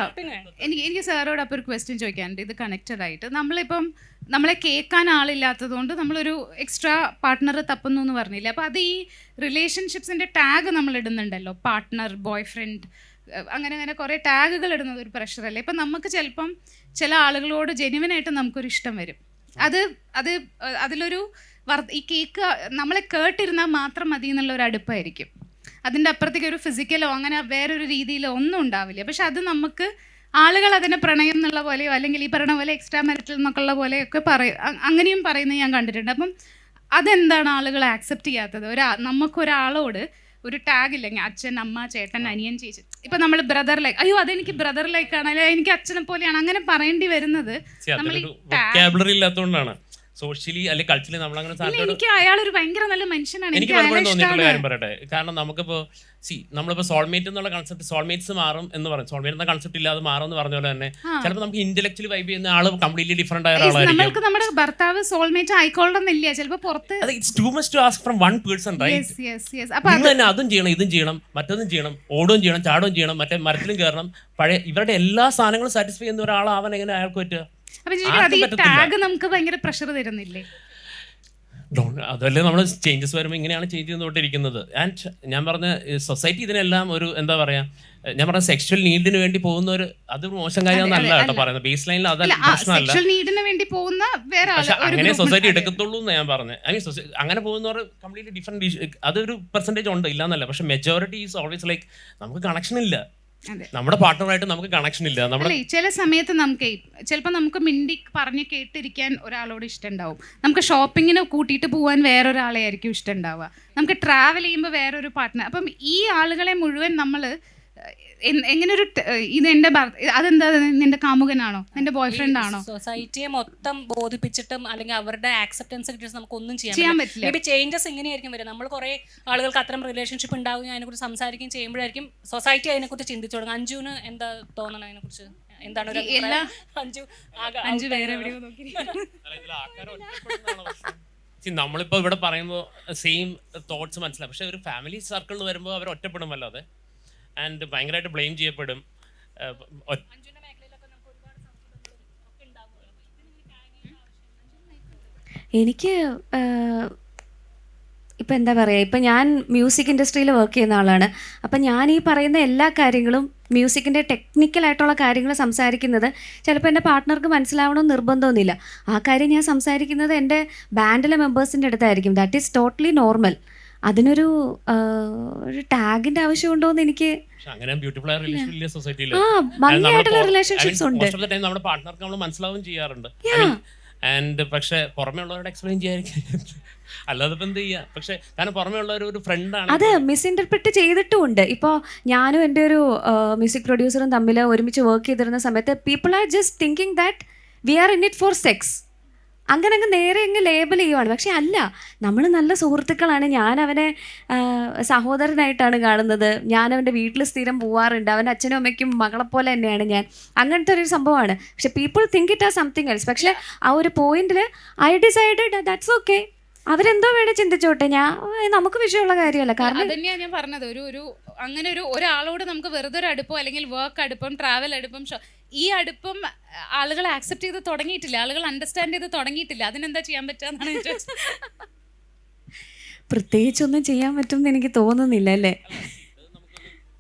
എനിക്ക് സാറോട് അപ്പോൾ ഒരു ക്വസ്റ്റ്യൻ ചോദിക്കാനുണ്ട്, ഇത് കണക്റ്റഡ് ആയിട്ട്. നമ്മളിപ്പം നമ്മളെ കേൾക്കാൻ ആളില്ലാത്തത് കൊണ്ട് നമ്മളൊരു എക്സ്ട്രാ പാർട്ട്ണർ തപ്പുന്നു എന്ന് പറഞ്ഞില്ലേ, അപ്പോൾ അത് ഈ റിലേഷൻഷിപ്സിൻ്റെ ടാഗ് നമ്മൾ ഇടുന്നുണ്ടല്ലോ, പാർട്ട്ണർ, ബോയ് ഫ്രണ്ട്, അങ്ങനെ കുറേ ടാഗുകൾ ഇടുന്നത് ഒരു പ്രഷറല്ലേ. ഇപ്പം നമുക്ക് ചിലപ്പം ചില ആളുകളോട് ജെന്യുവനായിട്ട് നമുക്കൊരു ഇഷ്ടം വരും. അത് അതിലൊരു ഈ കേക്ക് നമ്മളെ കേട്ടിരുന്നാൽ മാത്രം മതി എന്നുള്ള ഒരു അടുപ്പായിരിക്കും. അതിൻ്റെ അപ്പുറത്തേക്ക് ഒരു ഫിസിക്കലോ അങ്ങനെ വേറൊരു രീതിയിലോ ഒന്നും ഉണ്ടാവില്ല. പക്ഷെ അത് നമുക്ക് ആളുകൾ അതിനെ പ്രണയം എന്നുള്ള പോലെയോ അല്ലെങ്കിൽ ഈ പറയുന്ന പോലെ എക്സ്ട്രാ മാരിറ്റൽ എന്നൊക്കെയുള്ള പോലെയൊക്കെ അങ്ങനെയും പറയുന്നത് ഞാൻ കണ്ടിട്ടുണ്ട്. അപ്പം അതെന്താണ് ആളുകൾ ആക്സെപ്റ്റ് ചെയ്യാത്തത്? നമുക്കൊരാളോട് ഒരു ടാഗ് ഇല്ലെങ്കിൽ അച്ഛൻ, അമ്മ, ചേട്ടൻ, അനിയൻ, ചേച്ചി, ഇപ്പം നമ്മൾ ബ്രദർ ലൈക്ക്, അയ്യോ അതെനിക്ക് ബ്രദർ ലൈക്കാണ്, അല്ലെങ്കിൽ എനിക്ക് അച്ഛനെ പോലെയാണ്, അങ്ങനെ പറയേണ്ടി വരുന്നത് നമ്മൾ ഈ വൊക്കാബുലറി ഇല്ലാത്തതുകൊണ്ടാണ്. സോഷ്യലി അല്ലെങ്കിൽ കൾച്ചറലി നമ്മളങ്ങനെ എനിക്ക് അയാളൊരു ഭയങ്കര നല്ല മനുഷ്യനാണ്, എനിക്ക് പലപ്പോഴും തോന്നിയിട്ടുള്ള കാര്യം പറയട്ടെ. കാരണം നമുക്കിപ്പോൾ നമ്മളിപ്പോൾ സോൾമേറ്റ് എന്നുള്ള കൺസെപ്റ്റ്, സോൾമേറ്റ്സ് മാറും എന്ന് പറയും, സോൾമേറ്റ് എന്ന കൺസെപ്റ്റ് ഇല്ലാതെ മാറും എന്ന് പറഞ്ഞ പോലെ തന്നെ ചിലപ്പോൾ നമുക്ക് ഇന്റലക്ച്വലി വൈബ് ചെയ്യുന്ന ആൾ കംപ്ലീറ്റ്ലി ഡിഫറെന്റ് ആയ ആളായിരിക്കും. നമ്മൾക്ക് നമ്മുടെ ഭർത്താവ് സോൾമേറ്റ് ആയിക്കൊള്ളണമെന്നില്ല, ചിലപ്പോൾ പുറത്ത്. It's too much to ask from one person, right? നിങ്ങൾ തന്നെ അതും ചെയ്യണം, ഇതും ചെയ്യണം, മറ്റൊന്നും ചെയ്യണം, ഓടുകയും ചെയ്യണം, ചാടുകയും ചെയ്യണം, മറ്റേ മരത്തിലും കയറണം, പഴയ ഇവരുടെ എല്ലാ സാധനങ്ങളും സാറ്റിസ്ഫൈ ചെയ്യുന്ന ഒരാളാവാൻ എങ്ങനെ അയാൾക്ക് പറ്റുക? ടാഗ് നമുക്ക് ഭയങ്കര പ്രഷർ തരുന്നില്ലേ? അതല്ലേ നമ്മൾ ചേഞ്ചസ് വരുമ്പോൾ ഇങ്ങനെയാണ് ചേഞ്ച് ചെയ്തുകൊണ്ടിരിക്കുന്നത്. ആൻഡ് ഞാൻ പറഞ്ഞ സൊസൈറ്റി ഇതിനെല്ലാം ഒരു എന്താ പറയാ, ഞാൻ പറഞ്ഞ സെക്ഷൽ നീഡിന് വേണ്ടി പോകുന്ന ഒരു അത് മോശം കാര്യമൊന്നല്ല കേട്ടോ പറയുന്നത്. ബേസ് ലൈനിൽ അതല്ല പ്രശ്നമല്ല, പക്ഷെ അങ്ങനെ സൊസൈറ്റി എടുക്കത്തുള്ളൂ എന്ന് ഞാൻ പറഞ്ഞത്. ഐ മീൻ അങ്ങനെ പോകുന്നവർ കംപ്ലീറ്റ്ലി ഡിഫറെന്റ്, അതൊരു പെർസെൻറ്റേജ് ഉണ്ട്, ഇല്ലാന്നല്ല. പക്ഷെ മെജോറിറ്റി ഈസ് ഓൾവേസ് ലൈക്ക് നമുക്ക് കണക്ഷൻ ഇല്ല, നമ്മുടെ പാർട്ട്ണറായിട്ട് നമുക്ക് കണക്ഷൻ ഇല്ല. നമ്മുടെ ചില സമയത്ത് നമുക്ക് ചിലപ്പോൾ നമുക്ക് മിണ്ടി പറഞ്ഞ് കേട്ടിരിക്കാൻ ഒരാളോട് ഇഷ്ടം ഉണ്ടാവും, നമുക്ക് ഷോപ്പിങ്ങിന് കൂട്ടിയിട്ട് പോകാൻ വേറൊരാളെ ആയിരിക്കും ഇഷ്ടം ഉണ്ടാവുക, നമുക്ക് ട്രാവൽ ചെയ്യുമ്പോൾ വേറൊരു പാർട്ട്ണർ. അപ്പം ഈ ആളുകളെ മുഴുവൻ നമ്മൾ എങ്ങനെ ഒരു ഇത് എൻ്റെ അതെന്താ, നിന്റെ കാമുകനാണോ, നിന്റെ ബോയ് ഫ്രണ്ട് ആണോ? സൊസൈറ്റിയെ മൊത്തം ബോധിപ്പിച്ചിട്ടും അല്ലെങ്കിൽ അവരുടെ ആക്സെപ്റ്റൻസ് കിട്ടിയിട്ട് നമുക്ക് ഒന്നും ചെയ്യാൻ പറ്റില്ല. മേ ബി ചേഞ്ചസ് എങ്ങനെയായിരിക്കും വരും, നമ്മൾ കുറേ ആളുകൾക്ക് അത്തരം റിലേഷൻഷിപ്പ് ഉണ്ടാവുകയും അതിനെക്കുറിച്ച് സംസാരിക്കുകയും ചെയ്യുമ്പോഴായിരിക്കും സൊസൈറ്റി അതിനെക്കുറിച്ച് ചിന്തിച്ചു തുടങ്ങും. അഞ്ജുവിന് എന്താ തോന്നണം അതിനെക്കുറിച്ച്? എന്താണ് ഒരു അഞ്ചു വേറെ എവിടെയോ നോക്കി നമ്മളിപ്പോൾ ഇവിടെ പറയുമ്പോൾ സെയിം തോട്ട്സ് മനസ്സിലാവും, പക്ഷെ ഒരു ഫാമിലി സർക്കിളിൽ വരുമ്പോൾ അവർ ഒറ്റപ്പെടുമല്ലോ അത്, ആൻഡ് ഭയങ്കരമായിട്ട് ബ്ലെയിം ചെയ്യപ്പെടും. എനിക്ക് ഇപ്പം എന്താ പറയുക, ഇപ്പം ഞാൻ മ്യൂസിക് ഇൻഡസ്ട്രിയിൽ വർക്ക് ചെയ്യുന്ന ആളാണ്. അപ്പം ഞാൻ ഈ പറയുന്ന എല്ലാ കാര്യങ്ങളും മ്യൂസിക്കിൻ്റെ ടെക്നിക്കലായിട്ടുള്ള കാര്യങ്ങൾ സംസാരിക്കുന്നത് ചിലപ്പോൾ എൻ്റെ പാർട്ട്ണർക്ക് മനസ്സിലാവണമെന്ന് നിർബന്ധമൊന്നുമില്ല. ആ കാര്യം ഞാൻ സംസാരിക്കുന്നത് എൻ്റെ ബാൻഡിലെ മെമ്പേഴ്സിൻ്റെ അടുത്തായിരിക്കും. That is totally normal. അതിനൊരു ടാഗിന്റെ ആവശ്യമുണ്ടോ എന്ന് എനിക്ക് ഭംഗിയായിട്ടുള്ള റിലേഷൻഷിപ്സ് ഉണ്ട്. നമ്മുടെ പാർട്ട്ണർക്ക് നമ്മൾ മനസ്സിലാവുകയും ചെയ്യാറുണ്ട്. ആൻഡ് പക്ഷെ പുറമെ ഉള്ളവരോട് എക്സ്പ്ലെയിൻ ചെയ്യാതിരിക്കും, അല്ലാതെ ഇപ്പം എന്ത് ചെയ്യുക? പക്ഷെ കാരണം പുറമെ ഉള്ളവർ ഒരു ഫ്രണ്ടാണ്, അത് മിസ്ഇൻറ്റർപ്രിറ്റ് ചെയ്തിട്ടുമുണ്ട്. ഇപ്പോൾ ഞാനും എൻ്റെ ഒരു മ്യൂസിക് പ്രൊഡ്യൂസറും തമ്മിൽ ഒരുമിച്ച് വർക്ക് ചെയ്തിരുന്ന സമയത്ത് people are just thinking that we are in it for sex. അങ്ങനെ അങ്ങ് നേരെ അങ്ങ് ലേബൽ ചെയ്യുവാണ്. പക്ഷെ അല്ല, നമ്മൾ നല്ല സുഹൃത്തുക്കളാണ്. ഞാൻ അവനെ സഹോദരനായിട്ടാണ് കാണുന്നത്. ഞാൻ അവൻ്റെ വീട്ടിൽ സ്ഥിരം പോവാറുണ്ട്. അവൻ്റെ അച്ഛനും അമ്മയ്ക്കും മകളെപ്പോലെ തന്നെയാണ് ഞാൻ. അങ്ങനത്തെ ഒരു സംഭവമാണ്. പക്ഷെ people think it are something else. പക്ഷെ ആ ഒരു പോയിന്റിൽ ഐ ഡിസൈഡഡ് ദാറ്റ്സ് ഓക്കെ, അവരെന്തോ വേണേ ചിന്തിച്ചോട്ടെ, നമുക്ക് വിഷയമുള്ള കാര്യമല്ല. കാരണം അതന്നെയാണ് ഞാൻ പറഞ്ഞത്, അങ്ങനെ ഒരാളോട് നമുക്ക് വെറുതെ ഒരു അടുപ്പം അല്ലെങ്കിൽ വർക്ക് അടുപ്പം, ട്രാവൽ അടുപ്പം, ഈ അടുപ്പം ആളുകൾ ആക്സെപ്റ്റ് ചെയ്ത് തുടങ്ങിയിട്ടില്ല, ആളുകൾ അണ്ടർസ്റ്റാൻഡ് ചെയ്ത് തുടങ്ങിയിട്ടില്ല. അതിനെന്താ ചെയ്യാൻ പറ്റുകയെന്നാണ് ചോദിച്ചത്. പ്രത്യേകിച്ചൊന്നും ചെയ്യാൻ പറ്റുമെന്ന് എനിക്ക് തോന്നുന്നില്ല അല്ലേ.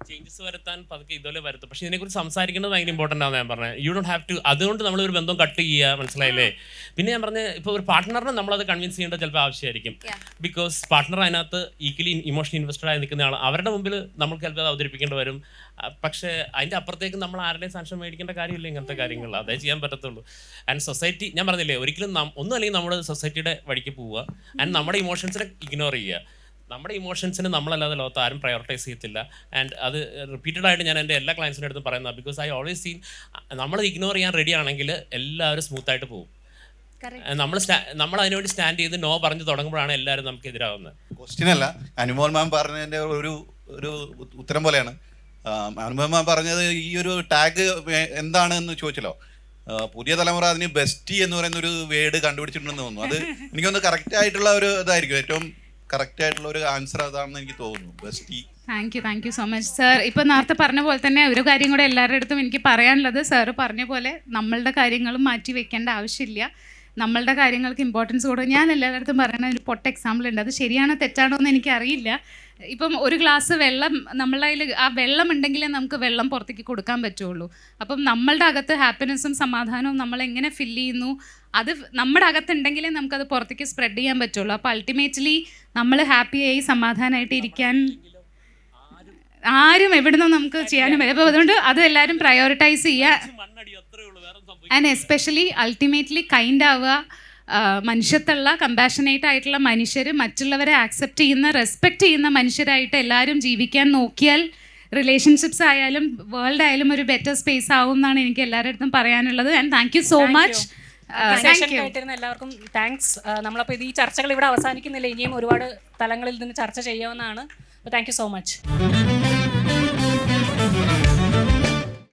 ചേഞ്ചസ് വരുത്താൻ പതുക്കെ ഇതുപോലെ വരുത്തും. പക്ഷെ ഇതിനെക്കുറിച്ച് സംസാരിക്കുന്നത് ഭയങ്കര ഇമ്പോർട്ടൻ്റ് ആണ്. ഞാൻ പറഞ്ഞത് യു ഡോണ്ട് ഹാവ് ടു, അതുകൊണ്ട് നമ്മളൊരു ബന്ധം കട്ട് ചെയ്യുക, മനസ്സിലായില്ലേ? പിന്നെ ഞാൻ പറഞ്ഞ ഇപ്പോൾ ഒരു പാർട്ട്ണറിനെ നമ്മളത് കൺവിൻസ് ചെയ്യേണ്ട ചിലപ്പോൾ ആവശ്യമായിരിക്കും. ബിക്കോസ് പാർട്ട്ണർ അതിനകത്ത് ഈക്വലി ഇമോഷണൽ ഇൻവെസ്റ്റഡ് ആയി നിൽക്കുന്ന ആൾ, അവരുടെ മുമ്പിൽ നമ്മൾ ചിലപ്പോൾ അത് അവതരിപ്പിക്കേണ്ടി വരും. പക്ഷേ അതിൻ്റെ അപ്പുറത്തേക്ക് നമ്മൾ ആരുടെയും സാക്ഷ്യം മേടിക്കേണ്ട കാര്യമില്ല. ഇങ്ങനത്തെ കാര്യങ്ങൾ അതേ ചെയ്യാൻ പറ്റത്തുള്ളൂ. ആൻഡ് സൊസൈറ്റി, ഞാൻ പറഞ്ഞില്ലേ, ഒരിക്കലും ഒന്നും അല്ലെങ്കിൽ നമ്മുടെ സൊസൈറ്റിയുടെ വഴിക്ക് പോവുക, ആൻഡ് നമ്മുടെ ഇമോഷൻസിനെ ഇഗ്നോർ ചെയ്യുക. നമ്മുടെ ഇമോഷൻസിന് നമ്മളല്ലാതെ ലോകത്ത് ആരും പ്രയോറിറ്റൈസ് ചെയ്യത്തില്ല. ആൻഡ് അത് റിപ്പീറ്റഡ് ആയിട്ട് ഞാൻ എൻ്റെ എല്ലാ ക്ലയൻസിൻ്റെ അടുത്തും പറയുന്നത്, ബിക്കോസ് ഐ ഓൾവേസ് സീൻ നമ്മൾ ഇഗ്നോർ ചെയ്യാൻ റെഡി ആണെങ്കിൽ എല്ലാവരും സ്മൂത്തായിട്ട് പോകും. നമ്മൾ അതിനുവേണ്ടി സ്റ്റാൻഡ് ചെയ്ത് നോ പറഞ്ഞ് തുടങ്ങുമ്പോഴാണ് എല്ലാവരും നമുക്ക് എതിരാകുന്നത്. ക്വസ്റ്റ്യൻ അല്ല, അനുമോൾ മാം പറഞ്ഞതിൻ്റെ ഒരു ഉത്തരം പോലെയാണ്. അനുമോൾ മാം പറഞ്ഞത് ഈ ഒരു ടാഗ് എന്താണെന്ന് ചോദിച്ചല്ലോ. പുതിയ തലമുറ അതിന് ബെസ്റ്റി എന്ന് പറയുന്ന ഒരു വേർഡ് കണ്ടുപിടിച്ചിട്ടുണ്ടെന്ന് തോന്നുന്നു. അത് എനിക്കൊന്ന് കറക്റ്റ് ആയിട്ടുള്ള ഒരു ഇതായിരിക്കും, ഏറ്റവും കറക്റ്റ് ആയിട്ടുള്ള ഒരു ആൻസർ അതാണെന്ന് എനിക്ക് തോന്നുന്നു. Best. Thank you so much sir. ഇപ്പോൾ നേരത്തെ പറഞ്ഞ പോലെ തന്നെ ഒരു കാര്യം കൂടെ എല്ലാവരുടെ അടുത്തും എനിക്ക് പറയാനുള്ളത്, സാറ് പറഞ്ഞ പോലെ നമ്മളുടെ കാര്യങ്ങളും മാറ്റി വെക്കേണ്ട ആവശ്യമില്ല, നമ്മളുടെ കാര്യങ്ങൾക്ക് ഇമ്പോർട്ടൻസ് കൊടുക്കും. ഞാൻ എല്ലാവരുടെ അടുത്തും പറയുന്ന ഒരു പൊട്ട എക്സാമ്പിൾ ഉണ്ട്, അത് ശരിയാണോ തെറ്റാണോ എന്ന് എനിക്കറിയില്ല. ഇപ്പം ഒരു ഗ്ലാസ് വെള്ളം നമ്മളുടെ കയ്യിൽ ആ വെള്ളം ഉണ്ടെങ്കിലേ നമുക്ക് വെള്ളം പുറത്തേക്ക് കൊടുക്കാൻ പറ്റുള്ളൂ. അപ്പം നമ്മളുടെ അകത്ത് ഹാപ്പിനെസ്സും സമാധാനവും നമ്മൾ എങ്ങനെ ഫില്ല് ചെയ്യുന്നു, അത് നമ്മുടെ അകത്തുണ്ടെങ്കിലേ നമുക്കത് പുറത്തേക്ക് സ്പ്രെഡ് ചെയ്യാൻ പറ്റുള്ളൂ. അപ്പോൾ അൾട്ടിമേറ്റ്ലി നമ്മൾ ഹാപ്പിയായി സമാധാനമായിട്ട് ഇരിക്കാൻ ആരും എവിടുന്നും നമുക്ക് ചെയ്യാനും പറ്റും. അപ്പോൾ അതുകൊണ്ട് അത് എല്ലാവരും പ്രയോറിറ്റൈസ് ചെയ്യുക. ആൻഡ് എസ്പെഷ്യലി അൾട്ടിമേറ്റ്ലി കൈൻഡ് ആവുക, മനുഷ്യത്തുള്ള കമ്പാഷനേറ്റ് ആയിട്ടുള്ള മനുഷ്യർ, മറ്റുള്ളവരെ ആക്സെപ്റ്റ് ചെയ്യുന്ന റെസ്പെക്റ്റ് ചെയ്യുന്ന മനുഷ്യരായിട്ട് എല്ലാവരും ജീവിക്കാൻ നോക്കിയാൽ റിലേഷൻഷിപ്സ് ആയാലും വേൾഡ് ആയാലും ഒരു ബെറ്റർ സ്പേസ് ആവും എന്നാണ് എനിക്ക് എല്ലാവരുടെ അടുത്തും പറയാനുള്ളത്. And thank you so much. കേട്ടിരുന്ന എല്ലാവർക്കും താങ്ക്സ്. നമ്മളപ്പോൾ ഇത് ഈ ചർച്ചകൾ ഇവിടെ അവസാനിക്കുന്നില്ല, ഇനിയും ഒരുപാട് തലങ്ങളിൽ നിന്ന് ചർച്ച ചെയ്യാവുന്നതാണ്. അപ്പോൾ താങ്ക് യു സോ മച്ച്.